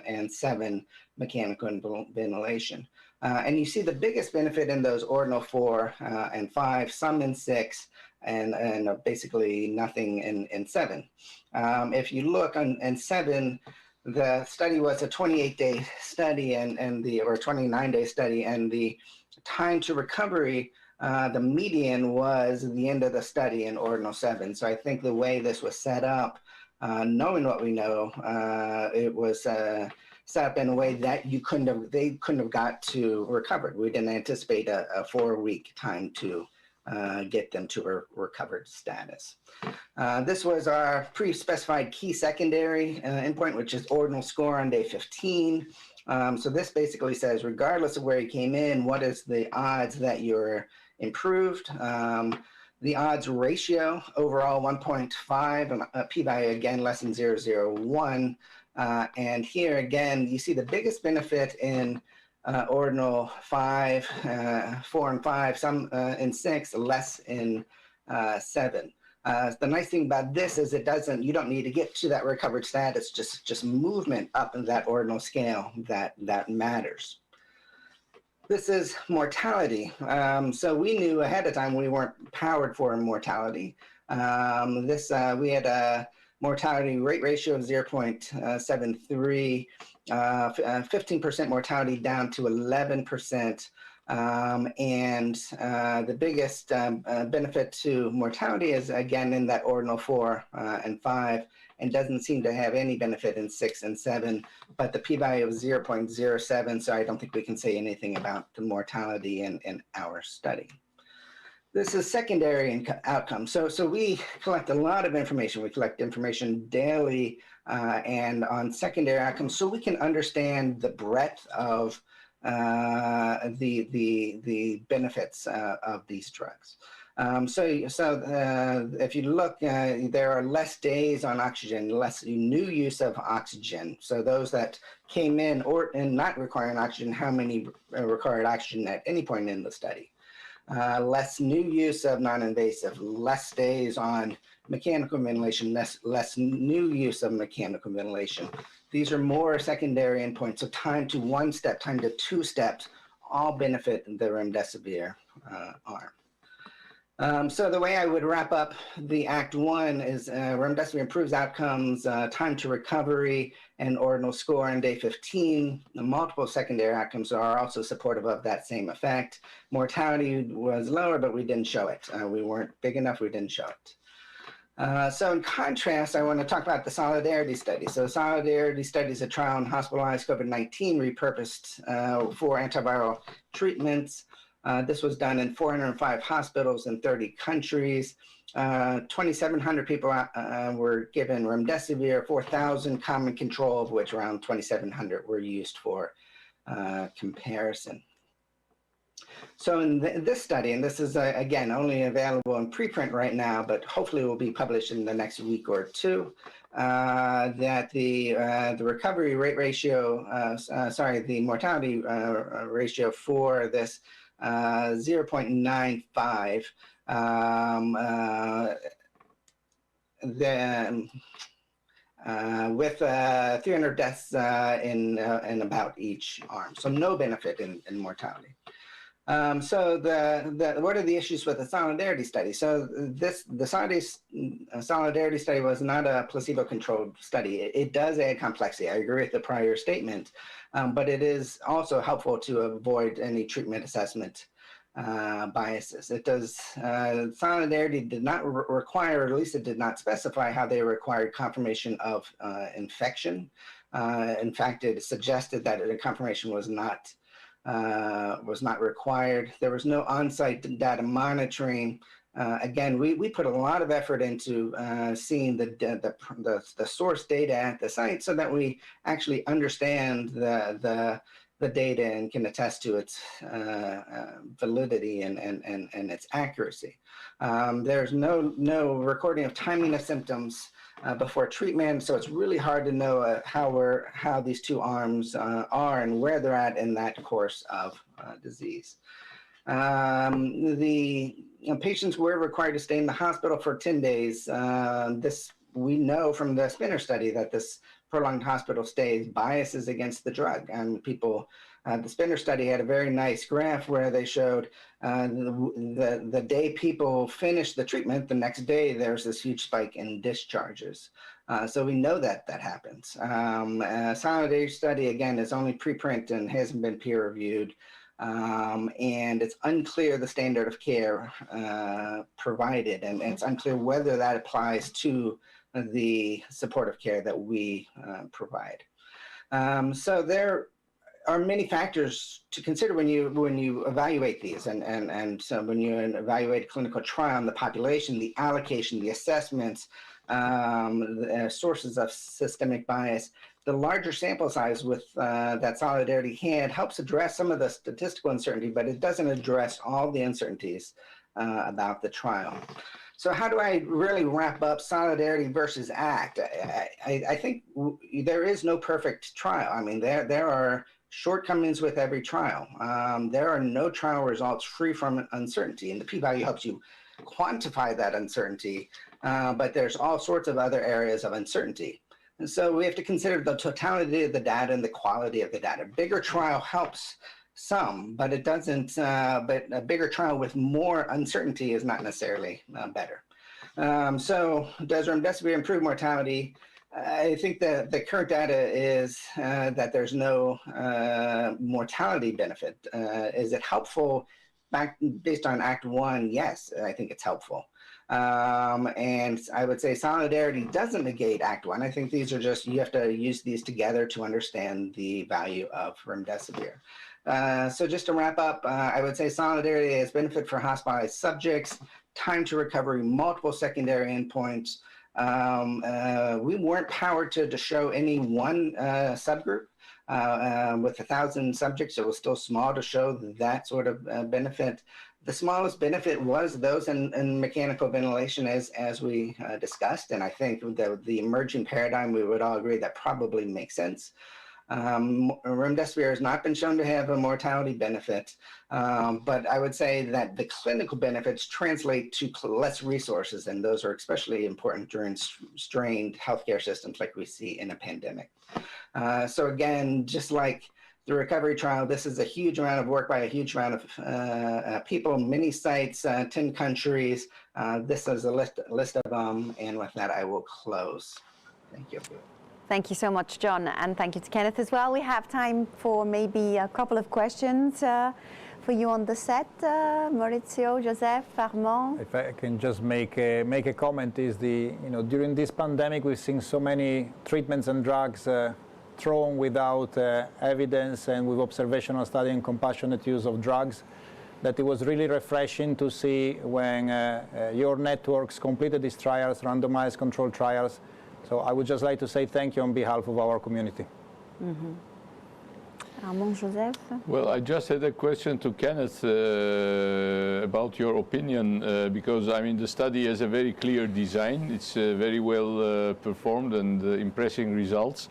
and 7 mechanical ventilation. And you see the biggest benefit in those ordinal 4 and 5, some in 6, and basically nothing in 7. If you look in 7, the study was a 28-day study or 29-day study, and the time to recovery, the median was the end of the study in ordinal 7. So I think the way this was set up, knowing what we know, it was set up in a way that they couldn't have got to recovered. We didn't anticipate a 4-week time to get them to a recovered status. This was our pre-specified key secondary endpoint, which is ordinal score on day 15. So this basically says, regardless of where you came in, what is the odds that you're improved? The odds ratio, overall 1.5, p-value again less than 0.001. And here again, you see the biggest benefit in ordinal 5, 4 and 5, some in 6, less in 7. The nice thing about this is you don't need to get to that recovered status, just movement up in that ordinal scale that matters. This is mortality. So we knew ahead of time we weren't powered for mortality. We had a mortality rate ratio of 0.73, 15% mortality down to 11%. And the biggest benefit to mortality is, again, in that ordinal 4 and 5, and doesn't seem to have any benefit in 6 and 7, but the p-value of 0.07, so I don't think we can say anything about the mortality in our study. This is secondary outcomes. So we collect a lot of information. We collect information daily and on secondary outcomes, so we can understand the breadth of the benefits of these drugs. If you look, there are less days on oxygen, less new use of oxygen. So those that came in and not requiring oxygen, how many required oxygen at any point in the study? Less new use of non-invasive, less days on mechanical ventilation, less new use of mechanical ventilation. These are more secondary endpoints. So time to 1 step, time to 2 steps, all benefit the remdesivir arm. So the way I would wrap up the Act 1 is remdesivir improves outcomes, time to recovery, and ordinal score on day 15. The multiple secondary outcomes are also supportive of that same effect. Mortality was lower, but we didn't show it. We weren't big enough, we didn't show it. So in contrast, I want to talk about the Solidarity study. So Solidarity study is a trial on hospitalized COVID-19 repurposed for antiviral treatments. This was done in 405 hospitals in 30 countries. 2,700 people were given remdesivir, 4,000 common control, of which around 2,700 were used for comparison. So in this study, and this is again only available in preprint right now, but hopefully will be published in the next week or two, that the recovery rate ratio, the mortality ratio for this 0.95, with 300 deaths in about each arm. So no benefit in mortality. So what are the issues with the Solidarity study? So the Solidarity study was not a placebo-controlled study. It does add complexity. I agree with the prior statement, but it is also helpful to avoid any treatment assessment biases. It does, Solidarity did not require, or at least it did not specify how they required confirmation of infection. In fact, it suggested that a confirmation was not required. There was no on-site data monitoring. Again, we put a lot of effort into seeing the source data at the site so that we actually understand the data and can attest to its validity and its accuracy. There's no recording of timing of symptoms before treatment, so it's really hard to know how these two arms are and where they're at in that course of disease. Patients were required to stay in the hospital for 10 days. We know from the Spinner study that this prolonged hospital stays biases against the drug, and the Spinner study had a very nice graph where they showed the day people finish the treatment, the next day there's this huge spike in discharges. So we know that happens. Solidarity study, again, is only preprint and hasn't been peer reviewed. And it's unclear the standard of care provided, and it's unclear whether that applies to the supportive care that we provide. So there are many factors to consider when you evaluate these, and so when you evaluate a clinical trial in the population, the allocation, the assessments, the sources of systemic bias. The larger sample size with that Solidarity had helps address some of the statistical uncertainty, but it doesn't address all the uncertainties about the trial. So how do I really wrap up Solidarity versus ACT? I think there is no perfect trial. I mean, there are shortcomings with every trial. There are no trial results free from uncertainty, and the p-value helps you quantify that uncertainty, but there's all sorts of other areas of uncertainty. And so we have to consider the totality of the data and the quality of the data. Bigger trial helps some, but it doesn't, but a bigger trial with more uncertainty is not necessarily better. So does remdesivir improve mortality? I think that the current data is that there's no mortality benefit. Is it helpful based on Act 1? Yes, I think it's helpful. And I would say solidarity doesn't negate Act 1. I think these are just, you have to use these together to understand the value of remdesivir. So just to wrap up, I would say solidarity has benefit for hospitalized subjects, time to recovery, multiple secondary endpoints. We weren't powered to show any one subgroup. With 1,000 subjects, it was still small to show that sort of benefit. The smallest benefit was those in mechanical ventilation, as we discussed, and I think the emerging paradigm, we would all agree that probably makes sense. Remdesivir has not been shown to have a mortality benefit, but I would say that the clinical benefits translate to less resources, and those are especially important during strained healthcare systems like we see in a pandemic. So again, just like the recovery trial, this is a huge amount of work by a huge amount of people, many sites, 10 countries. This is a list of them, and with that, I will close. Thank you. Thank you so much, John, and thank you to Kenneth as well. We have time for maybe a couple of questions for you on the set. Maurizio, Joseph, Armand. If I can just make a comment, is during this pandemic we've seen so many treatments and drugs thrown without evidence and with observational study and compassionate use of drugs, that it was really refreshing to see when your networks completed these trials, randomized controlled trials. So I would just like to say thank you on behalf of our community. Mm-hmm. Armand, Joseph? Well, I just had a question to Kenneth about your opinion, because I mean the study has a very clear design. It's very well performed and impressive results.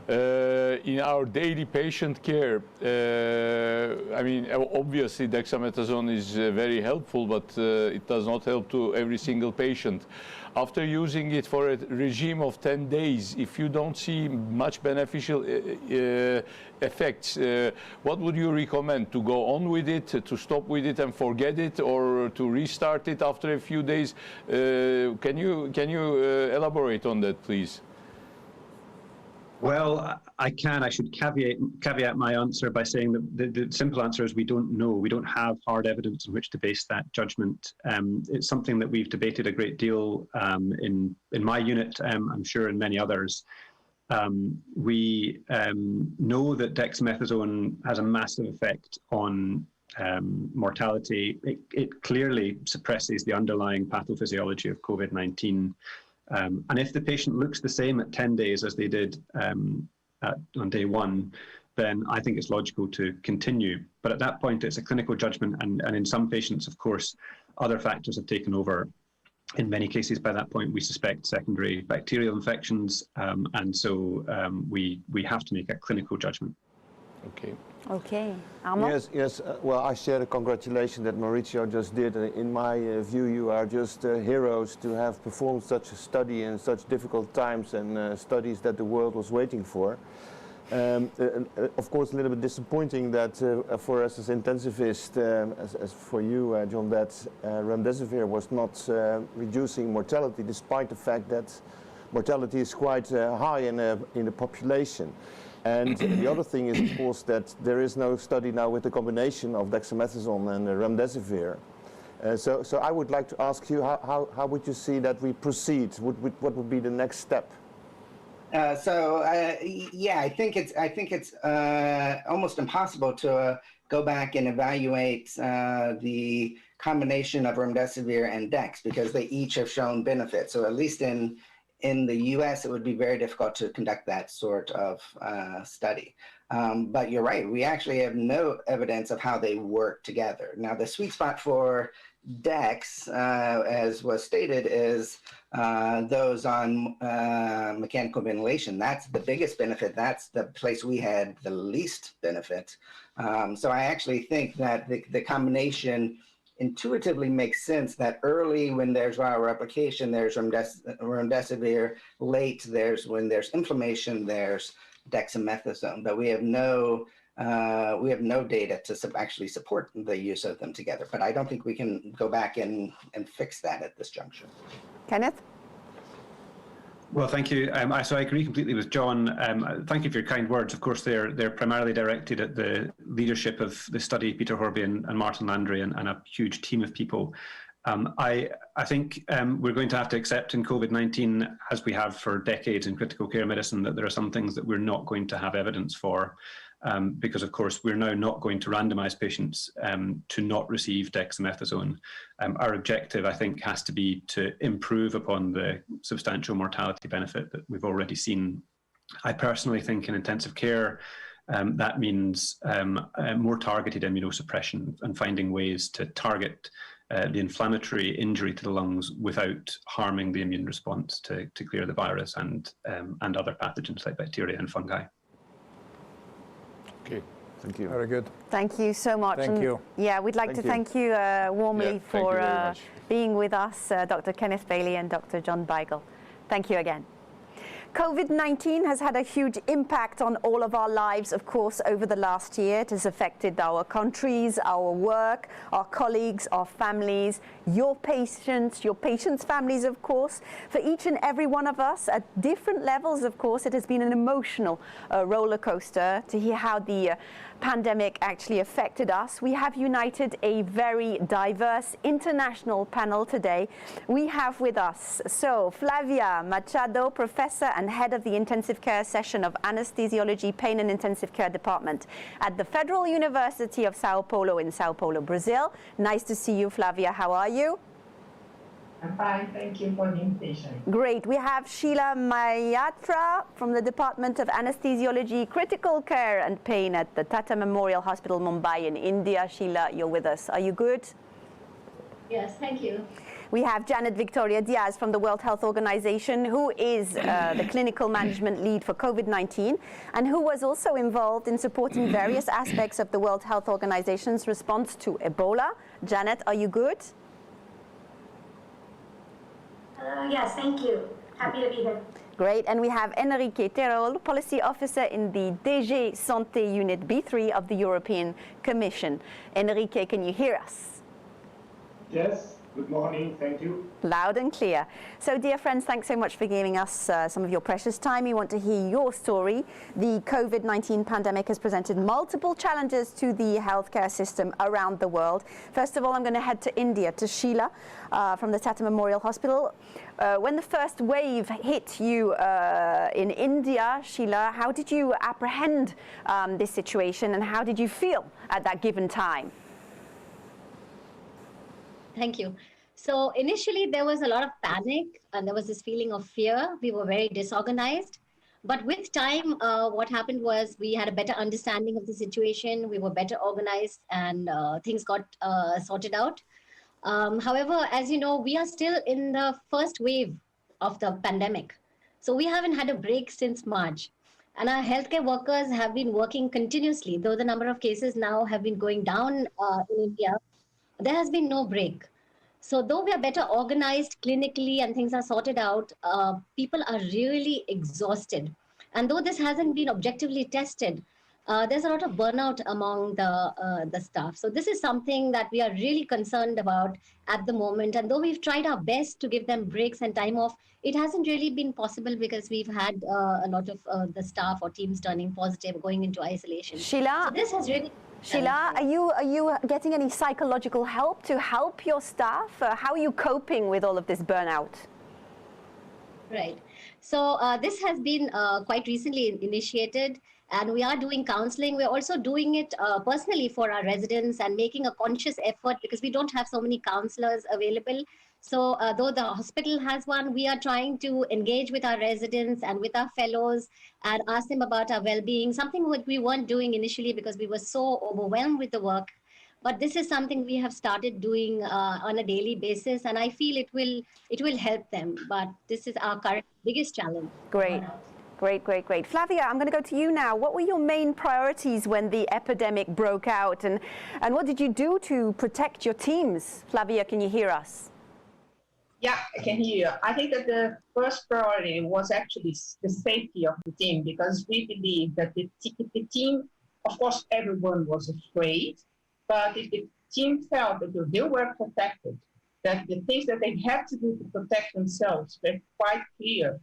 In our daily patient care, I mean, obviously dexamethasone is very helpful, but it does not help to every single patient. After using it for a regime of 10 days, if you don't see much beneficial effects, what would you recommend? To go on with it, to stop with it and forget it, or to restart it after a few days? Can you elaborate on that, please? Well, I should caveat my answer by saying that the simple answer is we don't know. We don't have hard evidence on which to base that judgment. It's something that we've debated a great deal in my unit, I'm sure in many others. We know that dexamethasone has a massive effect on mortality. It clearly suppresses the underlying pathophysiology of COVID-19. And if the patient looks the same at 10 days as they did on day 1, then I think it's logical to continue. But at that point, it's a clinical judgment. And in some patients, of course, other factors have taken over. In many cases, by that point, we suspect secondary bacterial infections. And so we have to make a clinical judgment. Okay. Okay. Armand? Yes. Well, I share the congratulations that Maurizio just did. In my view, you are just heroes to have performed such a study in such difficult times and studies that the world was waiting for. Of course, a little bit disappointing that for us as intensivists, as for you, John, that remdesivir was not reducing mortality, despite the fact that mortality is quite high in the population. And the other thing is, of course, that there is no study now with the combination of dexamethasone and remdesivir. So I would like to ask you, how would you see that we proceed? What would be the next step? Yeah, I think it's almost impossible to go back and evaluate the combination of remdesivir and dex, because they each have shown benefit. So at least in the US, it would be very difficult to conduct that sort of study. But you're right, we actually have no evidence of how they work together. Now, the sweet spot for Dex, as was stated, is those on mechanical ventilation. That's the biggest benefit. That's the place we had the least benefit. So I actually think that the combination intuitively makes sense, that early when there's viral replication, there's remdesivir, late when there's inflammation, there's dexamethasone, but we have no data to actually support the use of them together. But I don't think we can go back and fix that at this juncture. Kenneth? Well, thank you. So I agree completely with John. Thank you for your kind words. Of course, they're primarily directed at the leadership of the study, Peter Horby and Martin Landry, and a huge team of people. I think we're going to have to accept in COVID-19, as we have for decades in critical care medicine, that there are some things that we're not going to have evidence for. Because, of course, we're now not going to randomize patients to not receive dexamethasone. Our objective, I think, has to be to improve upon the substantial mortality benefit that we've already seen. I personally think in intensive care, that means more targeted immunosuppression and finding ways to target the inflammatory injury to the lungs without harming the immune response to clear the virus and other pathogens like bacteria and fungi. Okay, thank you. Very good. Thank you so much. Thank you. Yeah, we'd like to thank you warmly for being with us, Dr. Kenneth Bailey and Dr. John Beigel. Thank you again. COVID-19 has had a huge impact on all of our lives, of course, over the last year. It has affected our countries, our work, our colleagues, our families, your patients' families, of course. For each and every one of us at different levels, of course, it has been an emotional roller coaster to hear how the pandemic actually affected us. We have united a very diverse international panel today. We have with us Flavia Machado, professor and head of the intensive care section of anesthesiology, pain and intensive care department at the Federal University of Sao Paulo in Sao Paulo, Brazil. Nice to see you, Flavia. How are you? I'm fine, thank you for the invitation. Great. We have Sheila Mayatra from the Department of Anesthesiology, Critical Care and Pain at the Tata Memorial Hospital, Mumbai in India. Sheila, you're with us. Are you good? Yes, thank you. We have Janet Victoria Diaz from the World Health Organization, who is the clinical management lead for COVID-19 and who was also involved in supporting various aspects of the World Health Organization's response to Ebola. Janet, are you good? Yes, thank you. Happy to be here. Great. And we have Enrique Terol, Policy Officer in the DG Santé Unit B3 of the European Commission. Enrique, can you hear us? Yes. Good morning, thank you. Loud and clear. So, dear friends, thanks so much for giving us some of your precious time. We want to hear your story. The COVID-19 pandemic has presented multiple challenges to the healthcare system around the world. First of all, I'm going to head to India, to Sheila from the Tata Memorial Hospital. When the first wave hit you in India, Sheila, how did you apprehend this situation and how did you feel at that given time? Thank you. So initially there was a lot of panic and there was this feeling of fear. We were very disorganized. But with time, what happened was we had a better understanding of the situation. We were better organized and things got sorted out. However, as you know, we are still in the first wave of the pandemic. So we haven't had a break since March. And our healthcare workers have been working continuously, though the number of cases now have been going down in India. There has been no break. So though we are better organized clinically and things are sorted out, people are really exhausted. And though this hasn't been objectively tested, there's a lot of burnout among the staff. So this is something that we are really concerned about at the moment. And though we've tried our best to give them breaks and time off, it hasn't really been possible because we've had a lot of the staff or teams turning positive, going into isolation. Sheila? So this has really... Sheila, are you getting any psychological help to help your staff? How are you coping with all of this burnout? Right. So this has been quite recently initiated and we are doing counseling. We're also doing it personally for our residents and making a conscious effort because we don't have so many counselors available. So though the hospital has one, we are trying to engage with our residents and with our fellows and ask them about our well-being, something that we weren't doing initially because we were so overwhelmed with the work. But this is something we have started doing on a daily basis, and I feel it will help them. But this is our current biggest challenge. Great. Great. Flavia, I'm going to go to you now. What were your main priorities when the epidemic broke out, and what did you do to protect your teams? Flavia, can you hear us? Yeah, I can hear you. I think that the first priority was actually the safety of the team, because we believe that the team, of course, everyone was afraid, but if the team felt that they were protected, that the things that they had to do to protect themselves were quite clear,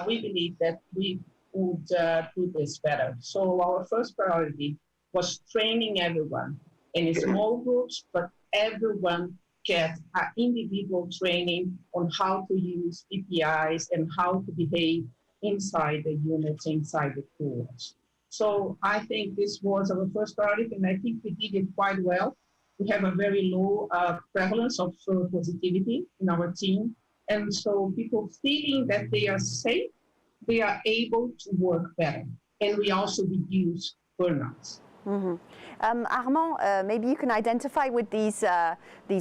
we believe that we would do this better. So our first priority was training everyone in small groups, but everyone get individual training on how to use PPIs and how to behave inside the units, inside the cohorts. So I think this was our first priority, and I think we did it quite well. We have a very low prevalence of positivity in our team. And so people feeling that they are safe, they are able to work better. And we also reduce burnouts. Mm-hmm. Armand, maybe you can identify with these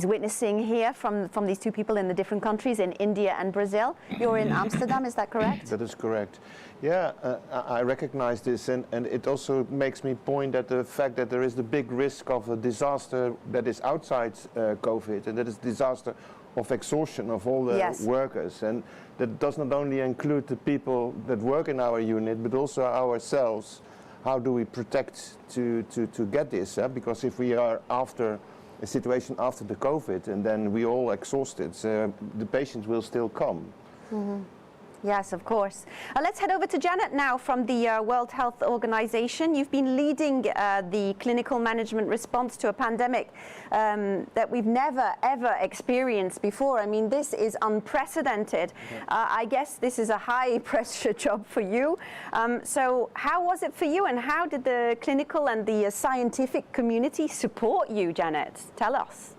witnessing here from these two people in the different countries, in India and Brazil. You're in Amsterdam, is that correct? That is correct. Yeah, I recognize this, and it also makes me point at the fact that there is the big risk of a disaster that is outside COVID, and that is disaster of exhaustion of all the workers. And that does not only include the people that work in our unit, but also ourselves. How do we protect to get this? Because if we are after a situation after the COVID and then we all exhausted, the patients will still come. Mm-hmm. Yes, of course. Let's head over to Janet now from the World Health Organization. You've been leading the clinical management response to a pandemic that we've never, ever experienced before. I mean, this is unprecedented. I guess this is a high-pressure job for you. So how was it for you, and how did the clinical and the scientific community support you, Janet? Tell us.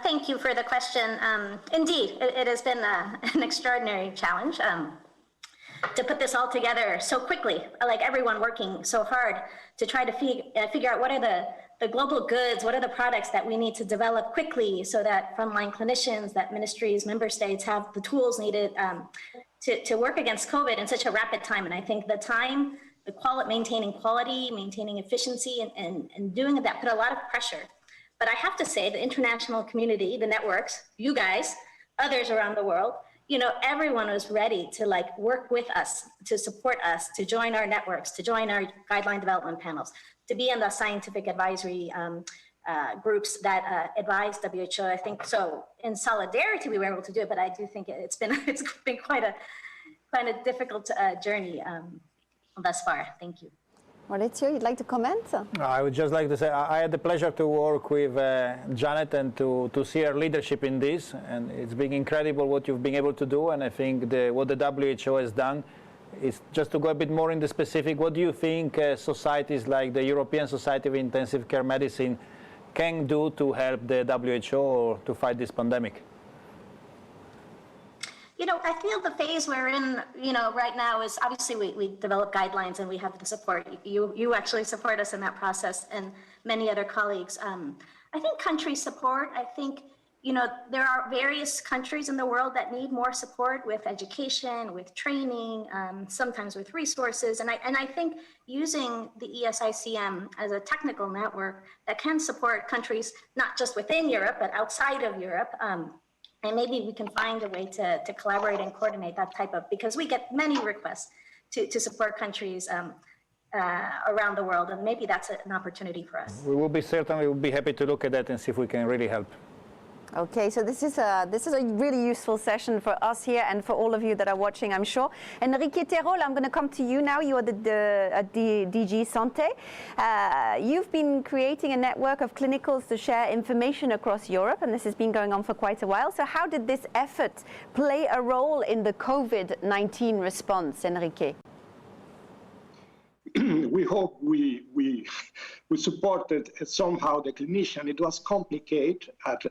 Thank you for the question. Indeed, it has been an extraordinary challenge to put this all together so quickly, like everyone working so hard to try to figure out what are the global goods, what are the products that we need to develop quickly so that frontline clinicians, that ministries, member states have the tools needed to work against COVID in such a rapid time. And I think the time, maintaining quality, maintaining efficiency, and doing that put a lot of pressure. But I have to say, the international community, the networks, you guys, others around the world, everyone was ready to work with us, to support us, to join our networks, to join our guideline development panels, to be in the scientific advisory groups that advise WHO. I think so. In solidarity, we were able to do it, but I do think it's been quite a difficult journey thus far. Thank you. Maurizio, you'd like to comment? I would just like to say I had the pleasure to work with Janet and to see her leadership in this, and it's been incredible what you've been able to do. And I think what the WHO has done is just to go a bit more in the specific. What do you think societies like the European Society of Intensive Care Medicine can do to help the WHO or to fight this pandemic? I feel the phase we're in, right now is obviously we develop guidelines and we have the support. You actually support us in that process, and many other colleagues. I think country support. I think, there are various countries in the world that need more support with education, with training, sometimes with resources. And I think using the ESICM as a technical network that can support countries, not just within Europe, but outside of Europe, and maybe we can find a way to collaborate and coordinate that type of, because we get many requests to support countries around the world, and maybe that's an opportunity for us. We will be happy to look at that and see if we can really help. Okay, so this is a really useful session for us here and for all of you that are watching, I'm sure. Enrique Terol, I'm going to come to you now. You are the DG Santé. You've been creating a network of clinicals to share information across Europe, and this has been going on for quite a while. So how did this effort play a role in the COVID-19 response, Enrique? We hope we supported somehow the clinician. It was complicated at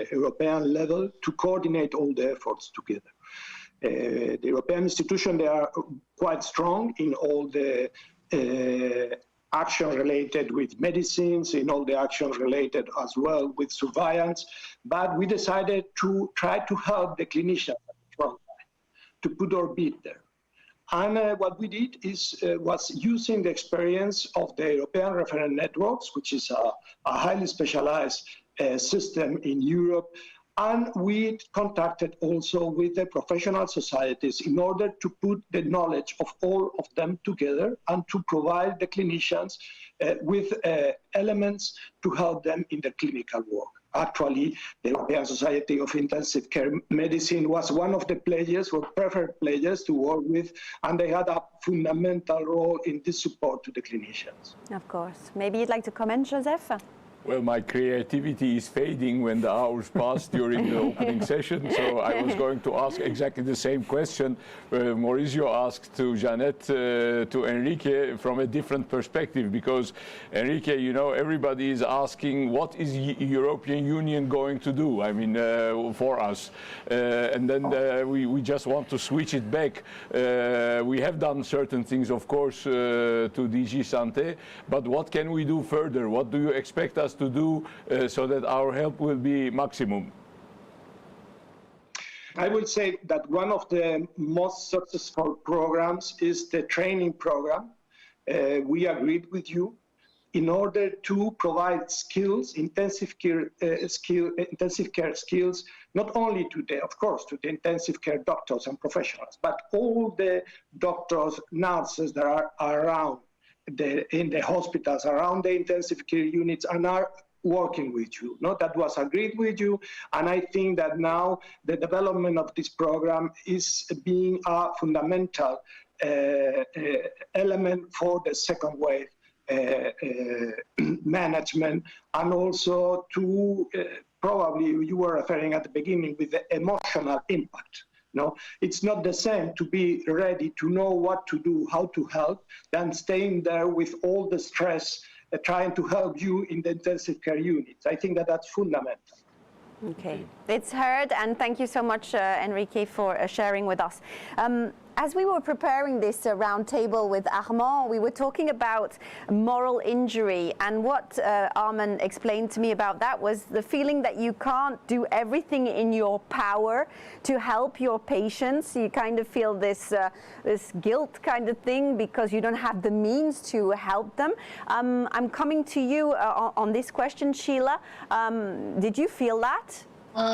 European level to coordinate all the efforts together. The European institutions, they are quite strong in all the action related with medicines, in all the actions related as well with surveillance. But we decided to try to help the clinicians at the front line, to put our bit there. And what we did was using the experience of the European reference networks, which is a highly specialized system in Europe. And we contacted also with the professional societies in order to put the knowledge of all of them together and to provide the clinicians with elements to help them in the clinical work. Actually, the European Society of Intensive Care Medicine was one of the players, or preferred players to work with, and they had a fundamental role in this support to the clinicians. Of course. Maybe you'd like to comment, Joseph? Well, my creativity is fading when the hours pass during the opening session, so I was going to ask exactly the same question Mauricio asked to Jeanette, to Enrique, from a different perspective, because Enrique, you know, everybody is asking what is European Union going to do, I mean, for us, and then we just want to switch it back. We have done certain things, of course, to DG Santé, but what can we do further? What do you expect us to do so that our help will be maximum? I would say that one of the most successful programs is the training program. We agreed with you in order to provide skills, intensive care skills, not only to the, of course, to the intensive care doctors and professionals, but all the doctors, nurses that are around in the hospitals, around the intensive care units, and are working with you. No, that was agreed with you, and I think that now the development of this program is being a fundamental element for the second wave management, and also to probably you were referring at the beginning with the emotional impact. No, it's not the same to be ready to know what to do, how to help, than staying there with all the stress, trying to help you in the intensive care units. I think that that's fundamental. Okay, it's heard, and thank you so much, Enrique, for sharing with us. As we were preparing this roundtable with Armand, we were talking about moral injury, and what Armand explained to me about that was the feeling that you can't do everything in your power to help your patients. You kind of feel this guilt kind of thing because you don't have the means to help them. I'm coming to you on this question, Sheila. Did you feel that?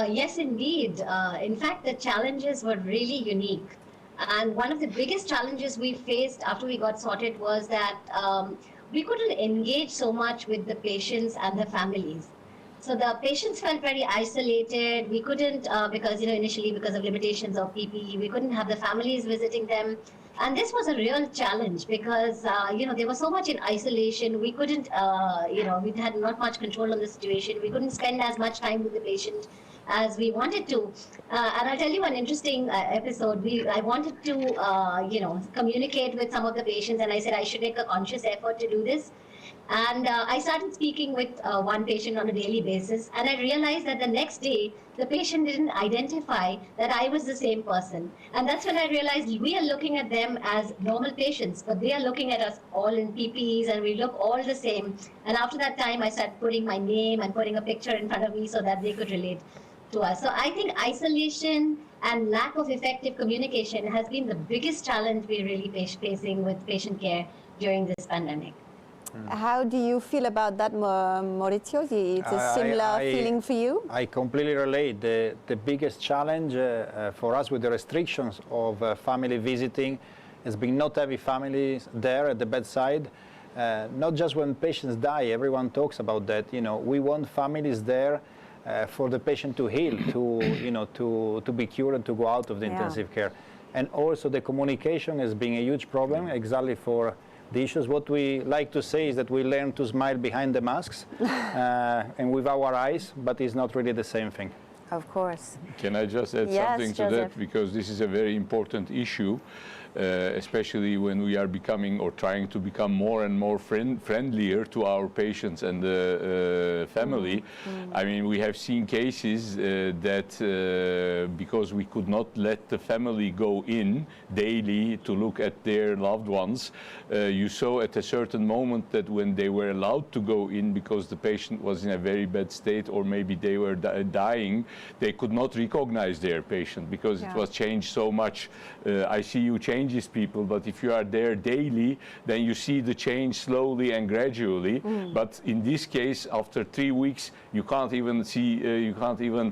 Yes, indeed. In fact, the challenges were really unique. And one of the biggest challenges we faced after we got sorted was that we couldn't engage so much with the patients and the families. So the patients felt very isolated. We couldn't, because, initially because of limitations of PPE, we couldn't have the families visiting them. And this was a real challenge because, they were so much in isolation. We couldn't, we had not much control on the situation. We couldn't spend as much time with the patient as we wanted to. And I'll tell you an interesting episode. I wanted to, communicate with some of the patients, and I said I should make a conscious effort to do this. And I started speaking with one patient on a daily basis, and I realized that the next day, the patient didn't identify that I was the same person. And that's when I realized we are looking at them as normal patients, but they are looking at us all in PPEs, and we look all the same. And after that time, I started putting my name and putting a picture in front of me so that they could relate to us. So I think isolation and lack of effective communication has been the biggest challenge we're really facing with patient care during this pandemic. How do you feel about that, Maurizio? It's a similar feeling for you? I completely relate. The biggest challenge for us with the restrictions of family visiting has been not having families there at the bedside. Not just when patients die, everyone talks about that. We want families there for the patient to heal, to be cured and to go out of the intensive care. And also the communication has been a huge problem, exactly for the issues. What we like to say is that we learn to smile behind the masks and with our eyes, but it's not really the same thing. Of course. Can I just add something to that? Because this is a very important issue. especially when we are becoming or trying to become more and more friendlier to our patients and the family. I mean, we have seen cases that because we could not let the family go in daily to look at their loved ones, you saw at a certain moment that when they were allowed to go in because the patient was in a very bad state or maybe they were dying, they could not recognize their patient because it was changed so much. ICU changes people, but if you are there daily, then you see the change slowly and gradually. But in this case, after 3 weeks, you can't even see, you can't even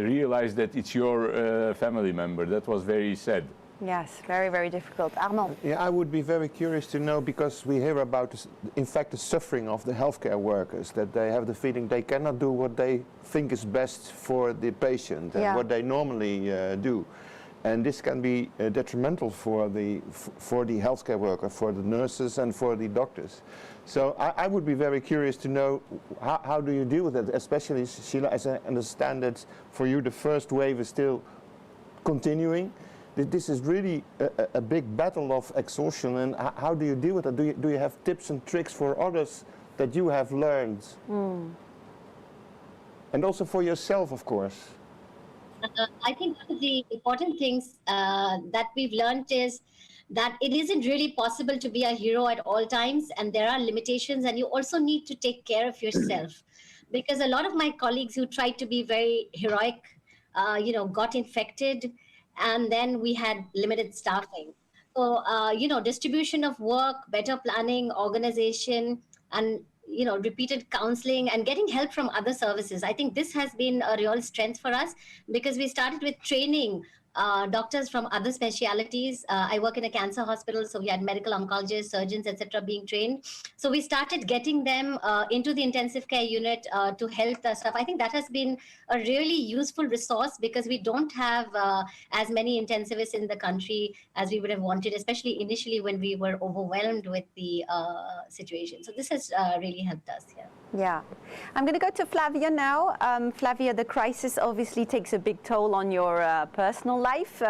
realize that it's your family member. That was very sad. Yes, very, very difficult. Armand? Yeah, I would be very curious to know, because we hear about, in fact, the suffering of the healthcare workers, that they have the feeling they cannot do what they think is best for the patient and what they normally do. And this can be detrimental for the healthcare worker, for the nurses and for the doctors. So I would be very curious to know, how do you deal with it, especially, Sheila, as I understand it, for you the first wave is still continuing. This is really a big battle of exhaustion, and how do you deal with it? Do you have tips and tricks for others that you have learned? And also for yourself, of course. I think one of the important things that we've learned is that it isn't really possible to be a hero at all times, and there are limitations, and you also need to take care of yourself. Because a lot of my colleagues who tried to be very heroic, got infected, and then we had limited staffing. So, distribution of work, better planning, organization, and, repeated counseling and getting help from other services. I think this has been a real strength for us, because we started with training doctors from other specialities. I work in a cancer hospital, so we had medical oncologists, surgeons, etc. being trained. So we started getting them into the intensive care unit to help the staff. I think that has been a really useful resource, because we don't have as many intensivists in the country as we would have wanted, especially initially when we were overwhelmed with the situation. So this has really helped us here. Yeah. I'm going to go to Flavia now. Flavia, the crisis obviously takes a big toll on your personal life.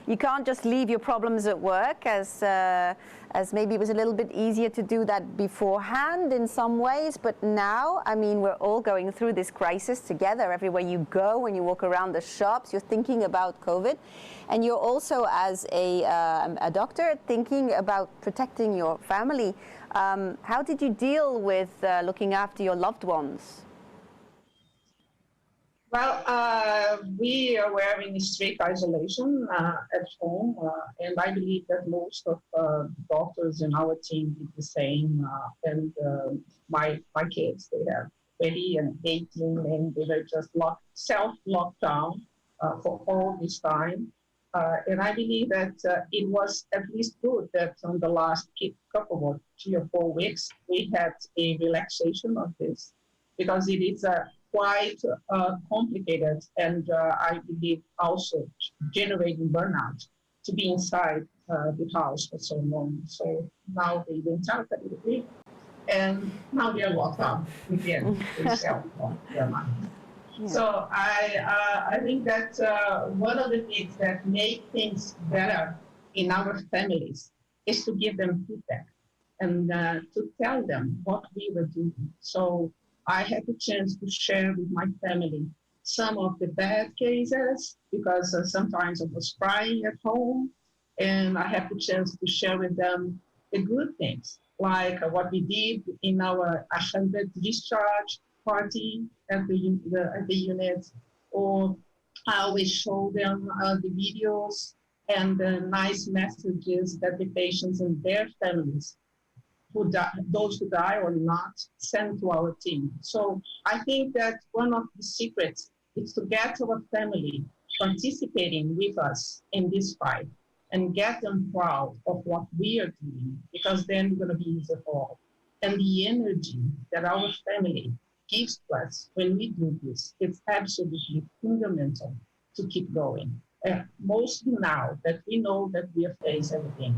You can't just leave your problems at work, as maybe it was a little bit easier to do that beforehand in some ways. But now, I mean, we're all going through this crisis together. Everywhere you go, when you walk around the shops, you're thinking about COVID. And you're also, as a doctor, thinking about protecting your family. How did you deal with looking after your loved ones? Well, we were in strict isolation at home, and I believe that most of doctors in our team did the same. And my kids, they have 20 and 18, and they were just self-locked down for all this time. And I believe that it was at least good that on the last couple of 3 or 4 weeks, we had a relaxation of this, because it is quite complicated, and I believe also generating burnout to be inside the house for so long. So now they went out a little bit, and now they are locked down again. They self-lock their mind. So I think that one of the things that make things better in our families is to give them feedback and to tell them what we were doing. So I had the chance to share with my family some of the bad cases, because sometimes I was crying at home, and I had the chance to share with them the good things, like what we did in our 100 discharge party at the unit, or I always show them the videos and the nice messages that the patients and their families, those who die or not, send to our team. So I think that one of the secrets is to get our family participating with us in this fight and get them proud of what we are doing, because then we're going to be easier for all. And the energy that our family gives to us when we do this, it's absolutely fundamental to keep going. Mostly now that we know that we are facing everything.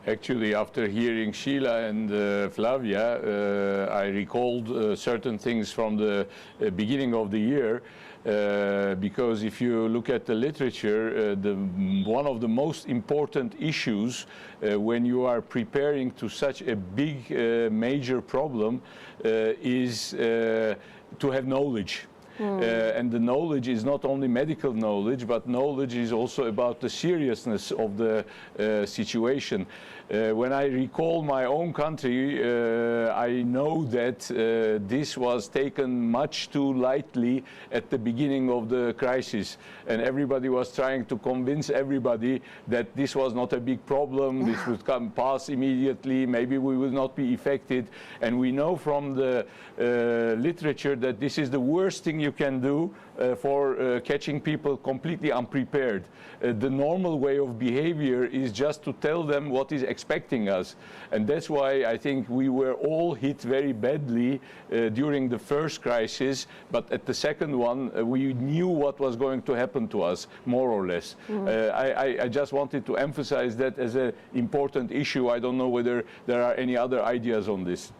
Actually, after hearing Sheila and Flavia, I recalled certain things from the beginning of the year. Because if you look at the literature, one of the most important issues when you are preparing to such a big, major problem is to have knowledge. And the knowledge is not only medical knowledge, but knowledge is also about the seriousness of the situation. When I recall my own country, I know that this was taken much too lightly at the beginning of the crisis. And everybody was trying to convince everybody that this was not a big problem, this would pass immediately, maybe we will not be affected. And we know from the literature that this is the worst thing you can do for catching people completely unprepared. The normal way of behavior is just to tell them what is expecting us. And that's why I think we were all hit very badly during the first crisis, but at the second one, we knew what was going to happen to us, more or less. I just wanted to emphasize that as an important issue. I don't know whether there are any other ideas on this.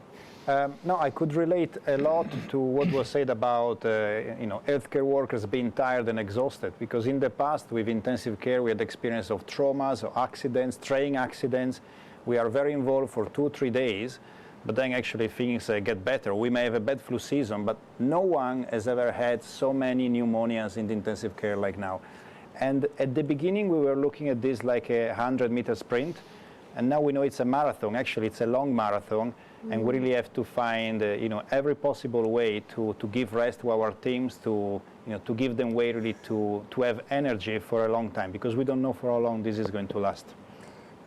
No, I could relate a lot to what was said about healthcare workers being tired and exhausted, because in the past with intensive care we had experience of traumas or accidents, train accidents. We are very involved for 2-3 days, but then actually things get better. We may have a bad flu season, but no one has ever had so many pneumonias in the intensive care like now. And at the beginning we were looking at this like a 100-meter sprint, and now we know it's a marathon. Actually, it's a long marathon. And we really have to find, every possible way to give rest to our teams, to give them way really to have energy for a long time, because we don't know for how long this is going to last.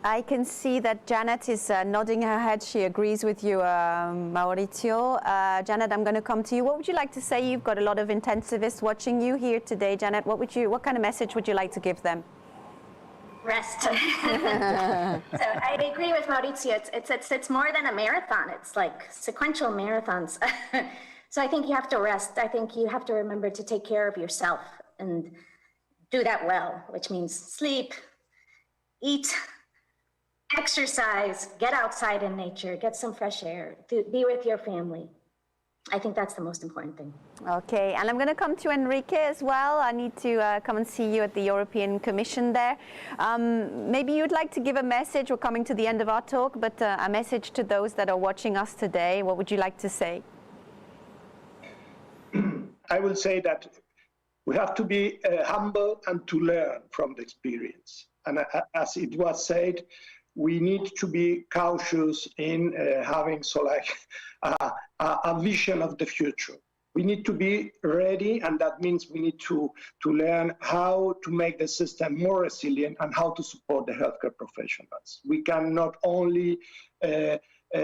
I can see that Janet is nodding her head. She agrees with you, Maurizio. Janet, I'm going to come to you. What would you like to say? You've got a lot of intensivists watching you here today, Janet. What kind of message would you like to give them? Rest. So I agree with Maurizio. It's more than a marathon. It's like sequential marathons. So I think you have to rest. I think you have to remember to take care of yourself and do that well, which means sleep, eat, exercise, get outside in nature, get some fresh air, be with your family. I think that's the most important thing. Okay, and I'm going to come to Enrique as well. I need to come and see you at the European Commission there. Maybe you'd like to give a message. We're coming to the end of our talk, but a message to those that are watching us today. What would you like to say? I will say that we have to be humble and to learn from the experience. And as it was said, we need to be cautious in having a vision of the future. We need to be ready, and that means we need to learn how to make the system more resilient and how to support the healthcare professionals. We can not only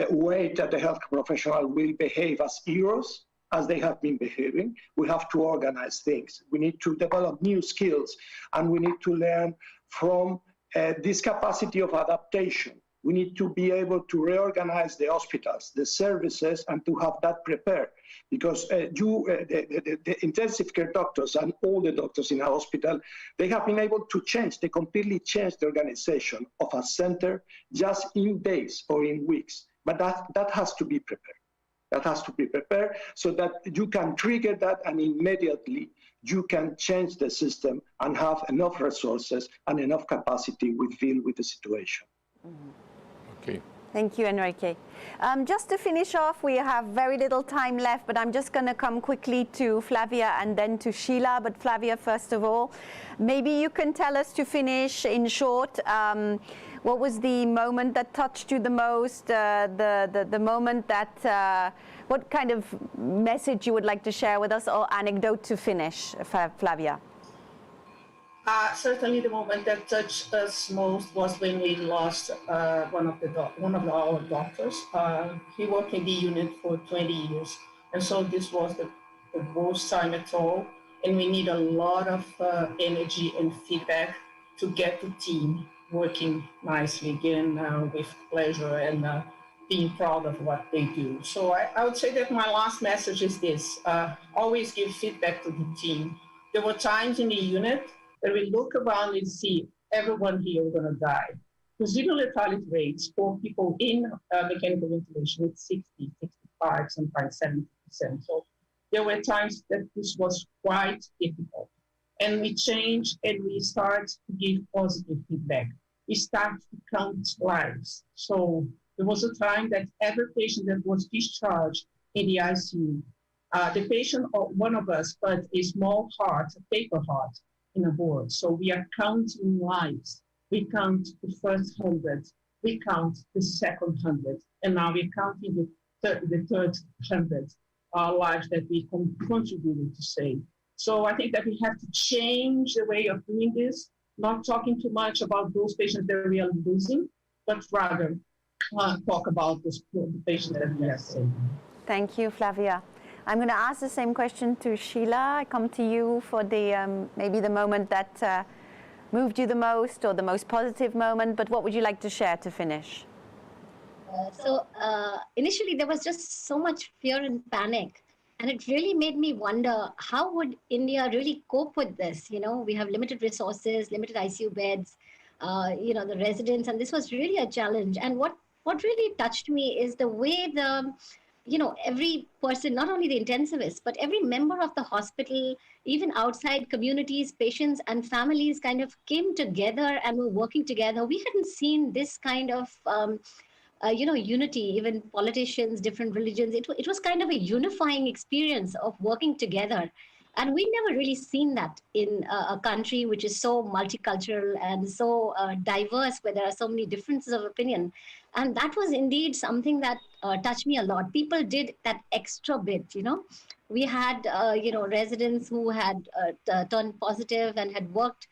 wait that the healthcare professional will behave as heroes, as they have been behaving. We have to organize things. We need to develop new skills, and we need to learn from this capacity of adaptation. We need to be able to reorganize the hospitals, the services, and to have that prepared. Because the intensive care doctors and all the doctors in a hospital, they have been able to they completely changed the organization of a center just in days or in weeks. But that has to be prepared. That has to be prepared so that you can trigger that, and immediately you can change the system and have enough resources and enough capacity to deal with the situation. Okay. Thank you, Enrique. Just to finish off, we have very little time left, but I'm just going to come quickly to Flavia and then to Sheila. But Flavia, first of all, maybe you can tell us, to finish in short, what was the moment that touched you the most, the moment that, what kind of message you would like to share with us, or anecdote to finish, Flavia? Certainly the moment that touched us most was when we lost one of our doctors. He worked in the unit for 20 years. And so this was the worst time at all. And we need a lot of energy and feedback to get the team working nicely again with pleasure and being proud of what they do. So I would say that my last message is this: always give feedback to the team. There were times in the unit that we look around and see everyone here is going to die. the zero lethality rates for people in mechanical ventilation is 60, 65, sometimes 70%. So there were times that this was quite difficult. And we changed and we start to give positive feedback. We start to count lives. So there was a time that every patient that was discharged in the ICU, the patient or one of us put a small heart, a paper heart, in a board. So we are counting lives. We count the first 100, we count the second 100, and now we're counting the third 100 lives that we contributed to save. So I think that we have to change the way of doing this, not talking too much about those patients that we are losing, but rather talk about the patients that we are saving. Thank you, Flavia. I'm going to ask the same question to Sheila. I come to you for the maybe the moment that moved you the most or the most positive moment, but what would you like to share to finish? Initially there was just so much fear and panic. And it really made me wonder, how would India really cope with this? You know, we have limited resources, limited ICU beds, you know, the residents, and this was really a challenge. And what really touched me is the way you know, every person, not only the intensivists, but every member of the hospital, even outside communities, patients and families kind of came together and were working together. We hadn't seen this kind of you know, unity, even politicians, different religions. It was kind of a unifying experience of working together. And we never really seen that in a country which is so multicultural and so diverse, where there are so many differences of opinion. And that was indeed something that touched me a lot. People did that extra bit, you know. We had, you know, residents who had turned positive and had worked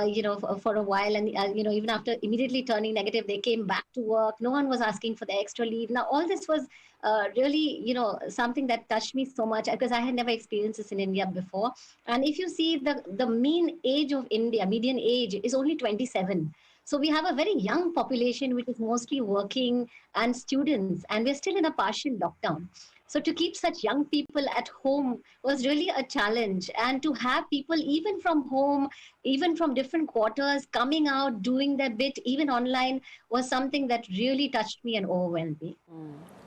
you know, for a while, and you know, even after immediately turning negative, they came back to work. No one was asking for the extra leave. Now, all this was really, you know, something that touched me so much, because I had never experienced this in India before. And if you see the mean age of India, median age is only 27. So we have a very young population, which is mostly working and students, and we're still in a partial lockdown. So to keep such young people at home was really a challenge. And to have people even from home, even from different quarters, coming out, doing their bit, even online, was something that really touched me and overwhelmed me.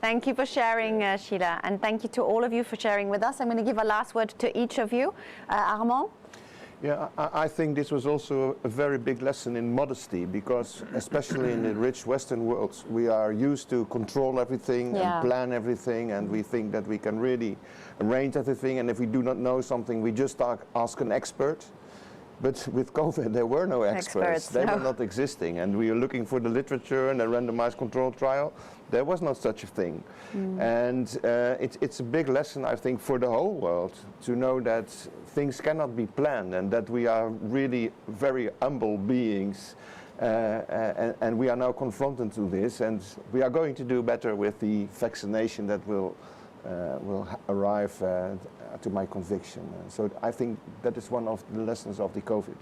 Thank you for sharing, Sheila. And thank you to all of you for sharing with us. I'm going to give a last word to each of you. Armand? Yeah, I think this was also a very big lesson in modesty, because especially in the rich Western world, we are used to control everything and plan everything, and we think that we can really arrange everything, and if we do not know something, we just ask an expert. But with COVID, there were no experts. They were not existing, and we are looking for the literature and a randomized controlled trial. There was no such a thing. And it's a big lesson, I think, for the whole world to know that things cannot be planned, and that we are really very humble beings, and we are now confronted to this, and we are going to do better with the vaccination that will arrive, to my conviction. So I think that is one of the lessons of the COVID.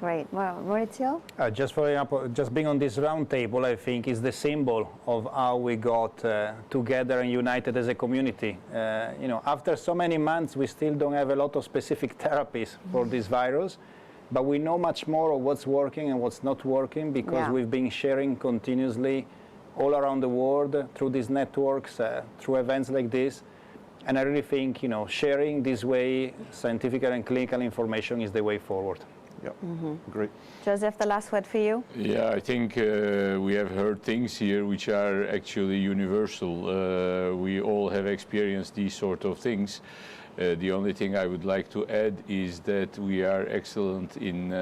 Great. Well, Maurizio? Just for example, just being on this round table, I think, is the symbol of how we got together and united as a community. You know, after so many months, we still don't have a lot of specific therapies for this virus, but we know much more of what's working and what's not working, because we've been sharing continuously all around the world through these networks, through events like this. And I really think, you know, sharing this way, scientific and clinical information is the way forward. Yeah, great. Joseph, the last word for you. Yeah, I think we have heard things here which are actually universal. We all have experienced these sort of things. The only thing I would like to add is that we are excellent in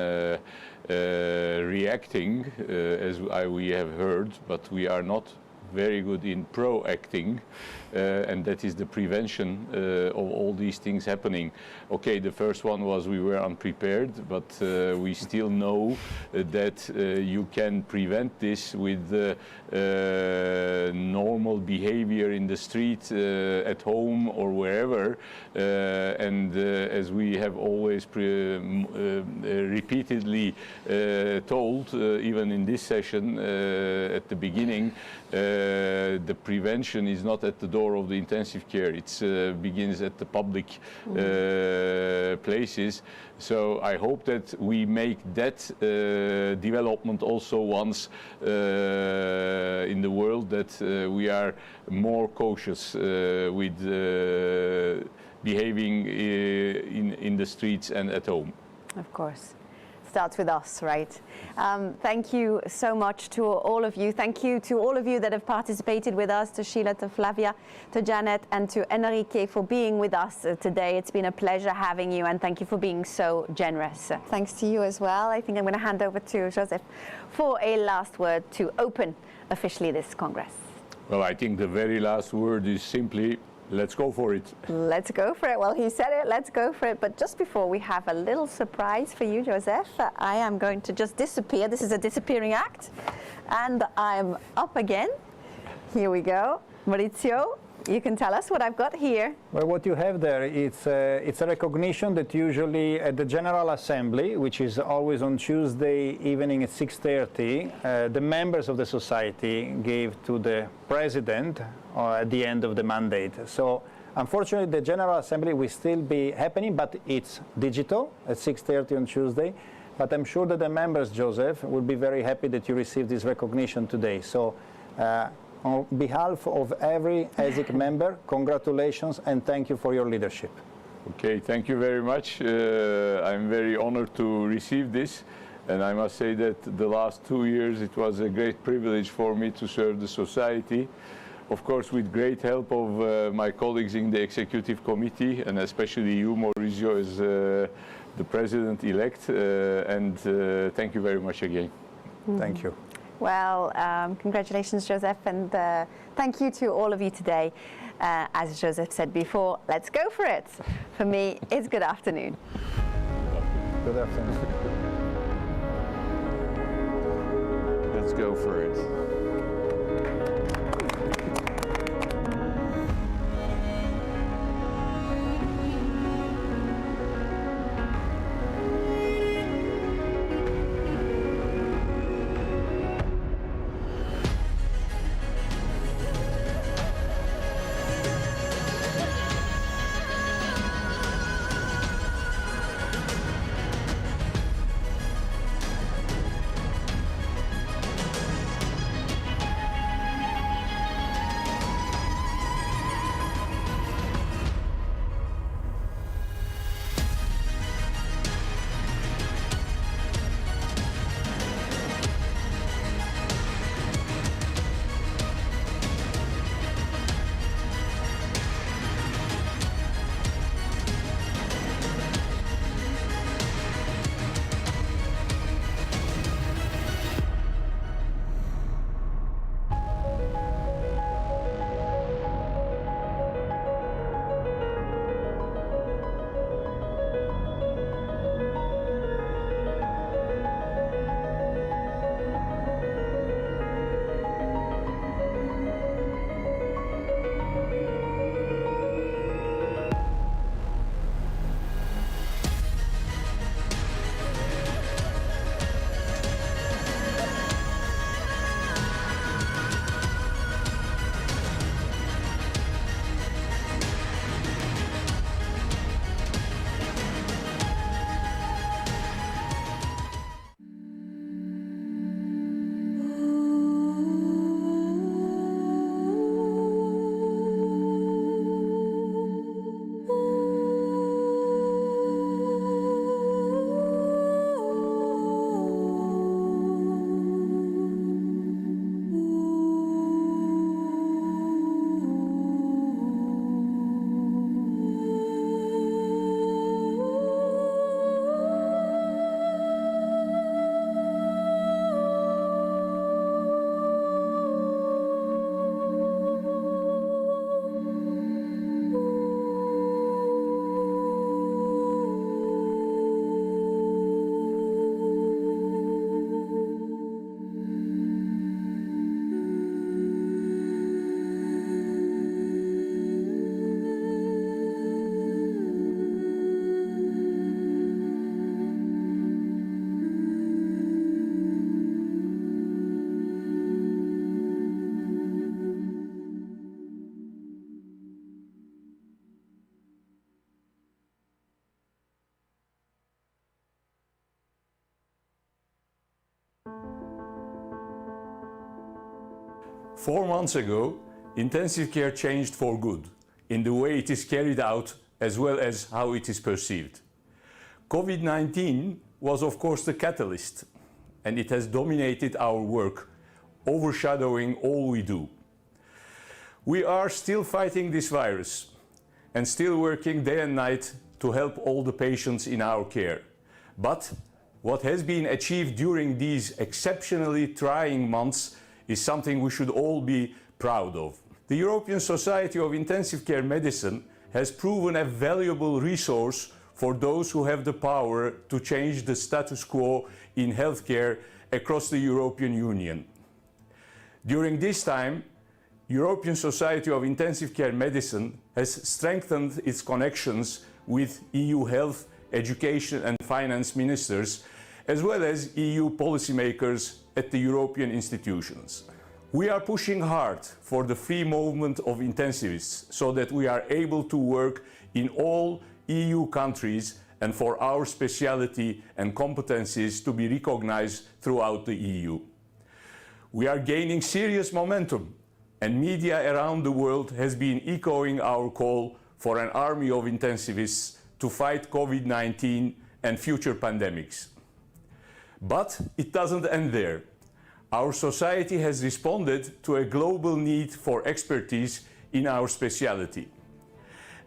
reacting, as we have heard, but we are not very good in proacting, and that is the prevention of all these things happening. Okay, the first one was we were unprepared, but we still know that you can prevent this with normal behavior in the street, at home or wherever, and as we have always repeatedly told, even in this session at the beginning, the prevention is not at the door of the intensive care. It begins at the public places. So I hope that we make that development also once in the world, that we are more cautious with behaving in the streets and at home. Of course. Starts with us, right? Thank you so much to all of you. Thank you to all of you that have participated with us, to Sheila, to Flavia, to Janet, and to Enrique for being with us today. It's been a pleasure having you, and thank you for being so generous. Thanks to you as well. I think I'm going to hand over to Joseph for a last word to open officially this Congress. Well, I think the very last word is simply, let's go for it. Let's go for it. Well, he said it, let's go for it. But just before, we have a little surprise for you, Joseph. I am going to just disappear. This is a disappearing act. And I'm up again. Here we go. Maurizio, you can tell us what I've got here. Well, what you have there, it's a recognition that usually at the General Assembly, which is always on Tuesday evening at 6:30, the members of the society gave to the president at the end of the mandate. So unfortunately, the General Assembly will still be happening, but it's digital at 6:30 on Tuesday. But I'm sure that the members, Joseph, will be very happy that you received this recognition today. So on behalf of every ESIC member, congratulations and thank you for your leadership. Okay, thank you very much. I'm very honored to receive this. And I must say that the last 2 years, it was a great privilege for me to serve the society. Of course, with great help of my colleagues in the Executive Committee, and especially you, Maurizio, as the President-elect. And thank you very much again. Thank you. Well, congratulations, Joseph, and thank you to all of you today. As Joseph said before, let's go for it. For me, it's good afternoon. Good afternoon. Let's go for it. 4 months ago, intensive care changed for good in the way it is carried out as well as how it is perceived. COVID-19 was of course the catalyst, and it has dominated our work, overshadowing all we do. We are still fighting this virus and still working day and night to help all the patients in our care. But what has been achieved during these exceptionally trying months is something we should all be proud of. The European Society of Intensive Care Medicine has proven a valuable resource for those who have the power to change the status quo in healthcare across the European Union. During this time, European Society of Intensive Care Medicine has strengthened its connections with EU health, education and finance ministers, as well as EU policymakers at the European institutions. We are pushing hard for the free movement of intensivists so that we are able to work in all EU countries and for our speciality and competencies to be recognized throughout the EU. We are gaining serious momentum, and media around the world has been echoing our call for an army of intensivists to fight COVID-19 and future pandemics. But it doesn't end there. Our society has responded to a global need for expertise in our speciality.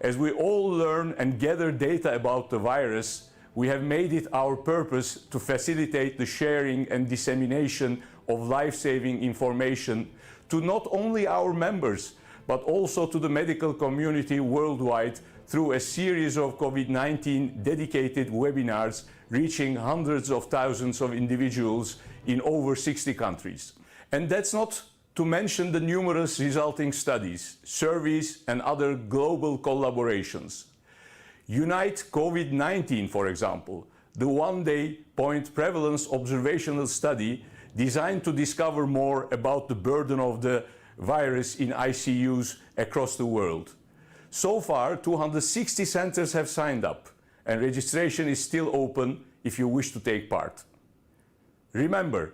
As we all learn and gather data about the virus, we have made it our purpose to facilitate the sharing and dissemination of life-saving information to not only our members, but also to the medical community worldwide through a series of COVID-19 dedicated webinars reaching hundreds of thousands of individuals in over 60 countries. And that's not to mention the numerous resulting studies, surveys and other global collaborations. Unite COVID-19, for example, the one-day point prevalence observational study designed to discover more about the burden of the virus in ICUs across the world. So far, 260 centers have signed up, and registration is still open if you wish to take part. Remember,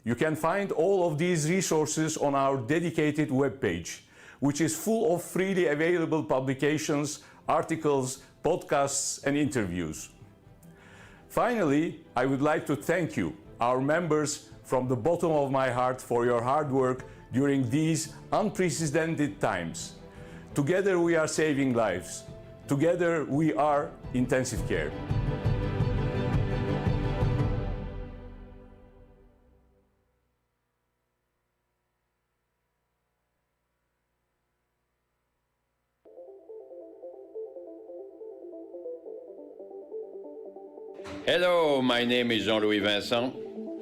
you can find all of these resources on our dedicated webpage, which is full of freely available publications, articles, podcasts, and interviews. Finally, I would like to thank you, our members, from the bottom of my heart for your hard work during these unprecedented times. Together we are saving lives. Together we are intensive care. Hello, my name is Jean-Louis Vincent.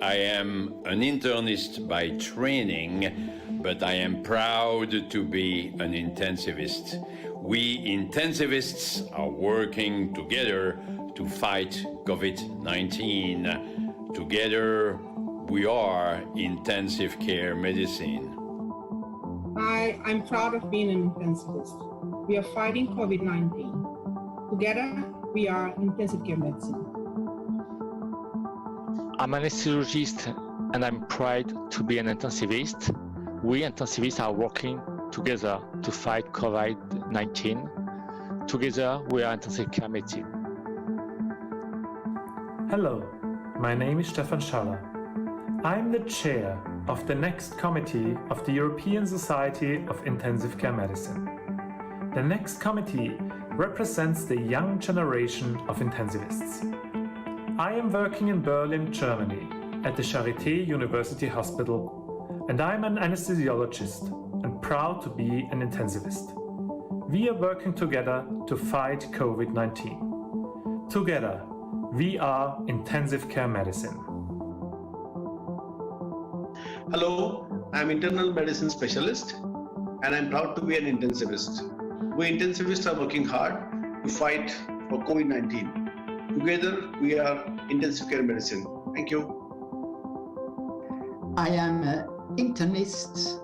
I am an internist by training, but I am proud to be an intensivist. We intensivists are working together to fight COVID-19. Together, we are intensive care medicine. I'm proud of being an intensivist. We are fighting COVID-19. Together, we are intensive care medicine. I'm an anesthesiologist and I'm proud to be an intensivist. We intensivists are working together to fight COVID-19. Together, we are intensive care medicine. Hello, my name is Stefan Schaller. I'm the chair of the next committee of the European Society of Intensive Care Medicine. The next committee represents the young generation of intensivists. I am working in Berlin, Germany, at the Charité University Hospital, and I'm an anesthesiologist and proud to be an intensivist. We are working together to fight COVID-19. Together, we are intensive care medicine. Hello, I'm internal medicine specialist, and I'm proud to be an intensivist. We intensivists are working hard to fight for COVID-19. Together, we are intensive care medicine. Thank you. I am an internist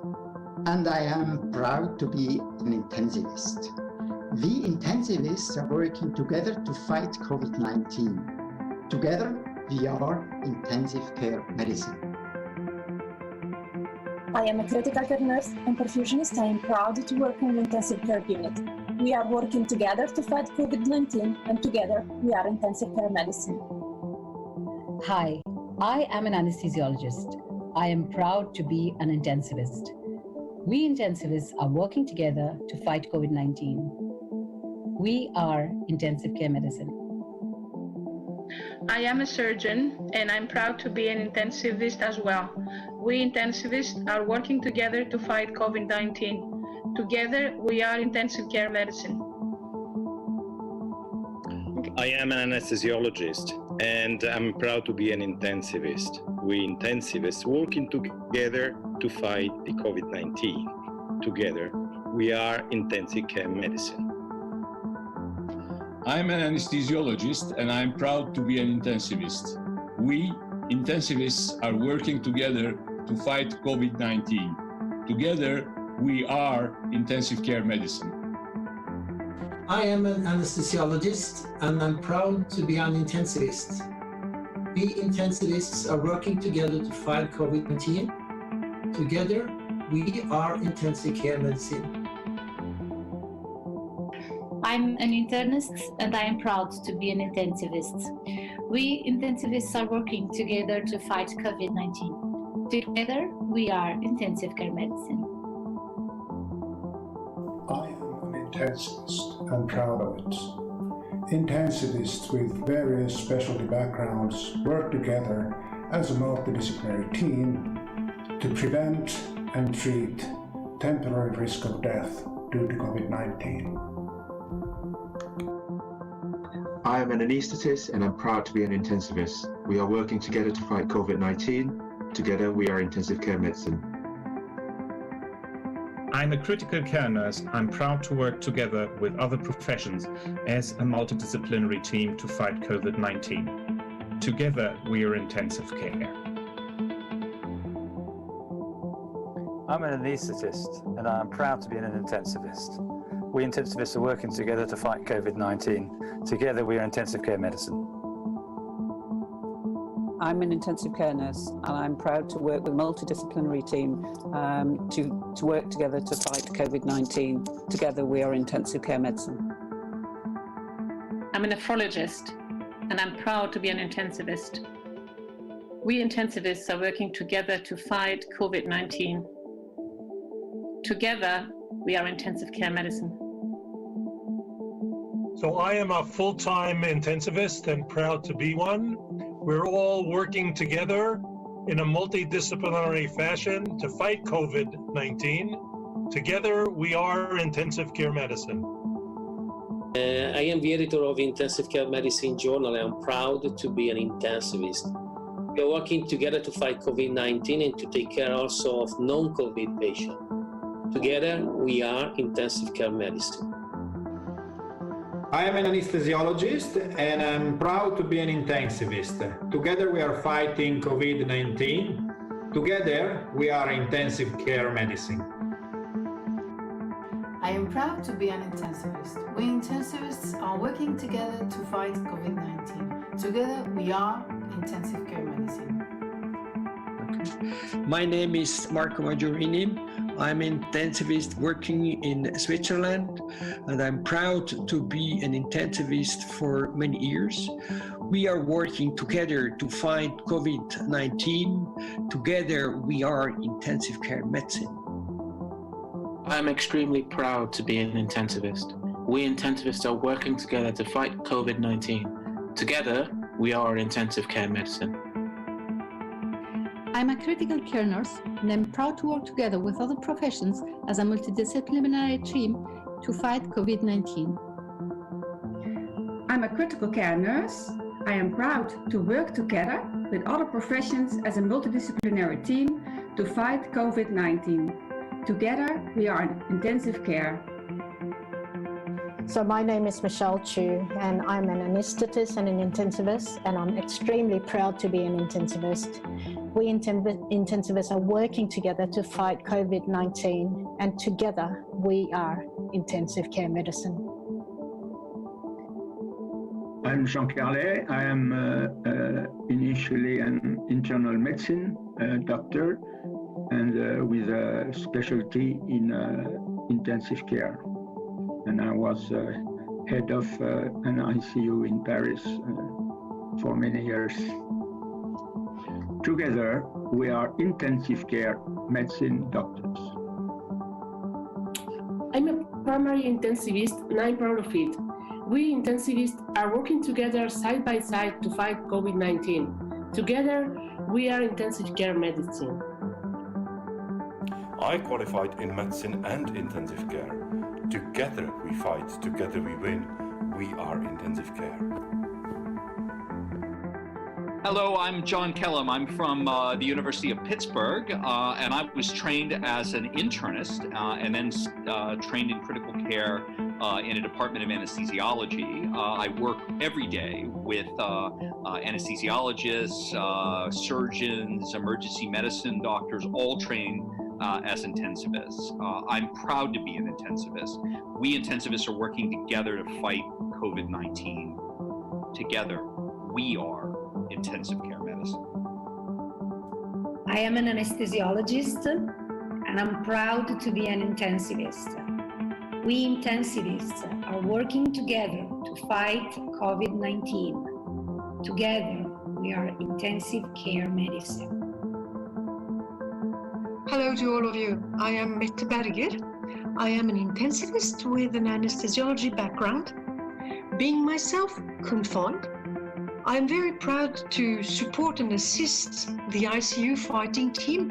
and I am proud to be an intensivist. We intensivists are working together to fight COVID-19. Together, we are intensive care medicine. I am a critical care nurse and perfusionist. I am proud to work in the intensive care unit. We are working together to fight COVID-19, and together we are intensive care medicine. Hi, I am an anesthesiologist. I am proud to be an intensivist. We intensivists are working together to fight COVID-19. We are intensive care medicine. I am a surgeon and I'm proud to be an intensivist as well. We intensivists are working together to fight COVID-19. Together, we are intensive care medicine. I am an anesthesiologist and I'm proud to be an intensivist. We intensivists working together to fight the COVID-19. Together, we are intensive care medicine. I'm an anesthesiologist and I'm proud to be an intensivist. We intensivists are working together to fight COVID-19. Together, we are intensive care medicine. I am an anesthesiologist and I'm proud to be an intensivist. We intensivists are working together to fight COVID-19. Together, we are intensive care medicine. I'm an internist and I am proud to be an intensivist. We intensivists are working together to fight COVID-19. Together, we are intensive care medicine. I am an intensivist and proud of it. Intensivists with various specialty backgrounds work together as a multidisciplinary team to prevent and treat temporary risk of death due to COVID-19. I am an anaesthetist and I'm proud to be an intensivist. We are working together to fight COVID-19. Together we are intensive care medicine. I'm a critical care nurse. I'm proud to work together with other professions as a multidisciplinary team to fight COVID-19. Together we are intensive care. I'm an anaesthetist and I'm proud to be an intensivist. We intensivists are working together to fight COVID-19. Together we are intensive care medicine. I'm an intensive care nurse and I'm proud to work with a multidisciplinary team to work together to fight COVID-19. Together we are intensive care medicine. I'm a nephrologist and I'm proud to be an intensivist. We intensivists are working together to fight COVID-19. Together we are intensive care medicine. So I am a full-time intensivist and proud to be one. We're all working together in a multidisciplinary fashion to fight COVID-19. Together, we are intensive care medicine. I am the editor of Intensive Care Medicine Journal and I'm proud to be an intensivist. We are working together to fight COVID-19 and to take care also of non-COVID patients. Together, we are intensive care medicine. I am an anesthesiologist and I'm proud to be an intensivist. Together we are fighting COVID-19. Together we are intensive care medicine. I am proud to be an intensivist. We intensivists are working together to fight COVID-19. Together we are intensive care medicine. My name is Marco Maggiorini. I'm an intensivist working in Switzerland, and I'm proud to be an intensivist for many years. We are working together to fight COVID-19. Together, we are intensive care medicine. I'm extremely proud to be an intensivist. We intensivists are working together to fight COVID-19. Together, we are intensive care medicine. I'm a critical care nurse and I'm proud to work together with other professions as a multidisciplinary team to fight COVID-19. I'm a critical care nurse. I am proud to work together with other professions as a multidisciplinary team to fight COVID-19. Together, we are in intensive care. So my name is Michelle Chu and I'm an anesthetist and an intensivist and I'm extremely proud to be an intensivist. We intensivists are working together to fight COVID-19 and together we are intensive care medicine. I'm Jean Carlet. I am initially an internal medicine doctor and with a specialty in intensive care. And I was head of an ICU in Paris for many years. Together, we are intensive care medicine doctors. I'm a primary intensivist and I'm proud of it. We intensivists are working together side by side to fight COVID-19. Together, we are intensive care medicine. I qualified in medicine and intensive care. Together we fight, together we win. We are intensive care. Hello, I'm John Kellum. I'm from the University of Pittsburgh, and I was trained as an internist and then trained in critical care in a department of anesthesiology. I work every day with anesthesiologists, surgeons, emergency medicine doctors, all trained as intensivists. I'm proud to be an intensivist. We intensivists are working together to fight COVID-19. Together, we are intensive care medicine. I am an anesthesiologist and I'm proud to be an intensivist. We intensivists are working together to fight COVID-19. Together, we are intensive care medicine. Hello to all of you. I am Mette Berger. I am an intensivist with an anesthesiology background. Being myself confined, I am very proud to support and assist the ICU fighting team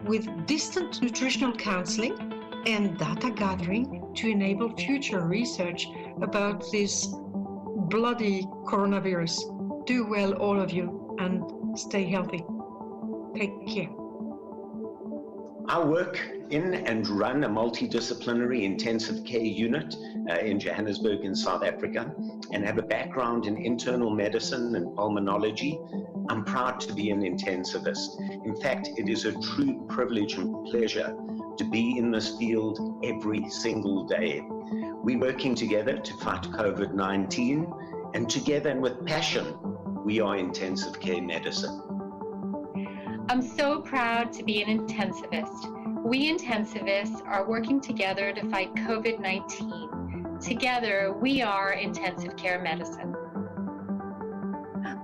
with distant nutritional counseling and data gathering to enable future research about this bloody coronavirus. Do well, all of you, and stay healthy. Take care. I work in and run a multidisciplinary intensive care unit in Johannesburg in South Africa and have a background in internal medicine and pulmonology. I'm proud to be an intensivist. In fact, it is a true privilege and pleasure to be in this field every single day. We're working together to fight COVID-19, and together and with passion, we are intensive care medicine. I'm so proud to be an intensivist. We intensivists are working together to fight COVID-19. Together, we are intensive care medicine.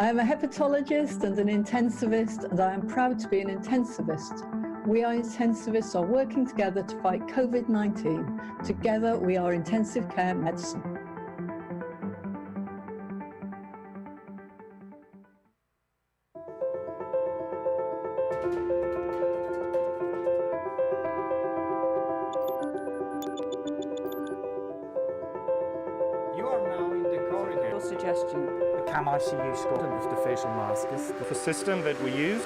I am a hepatologist and an intensivist, and I am proud to be an intensivist. We are intensivists are working together to fight COVID-19. Together, we are intensive care medicine. Suggestion. The CAM ICU score of the facial mask is the system that we use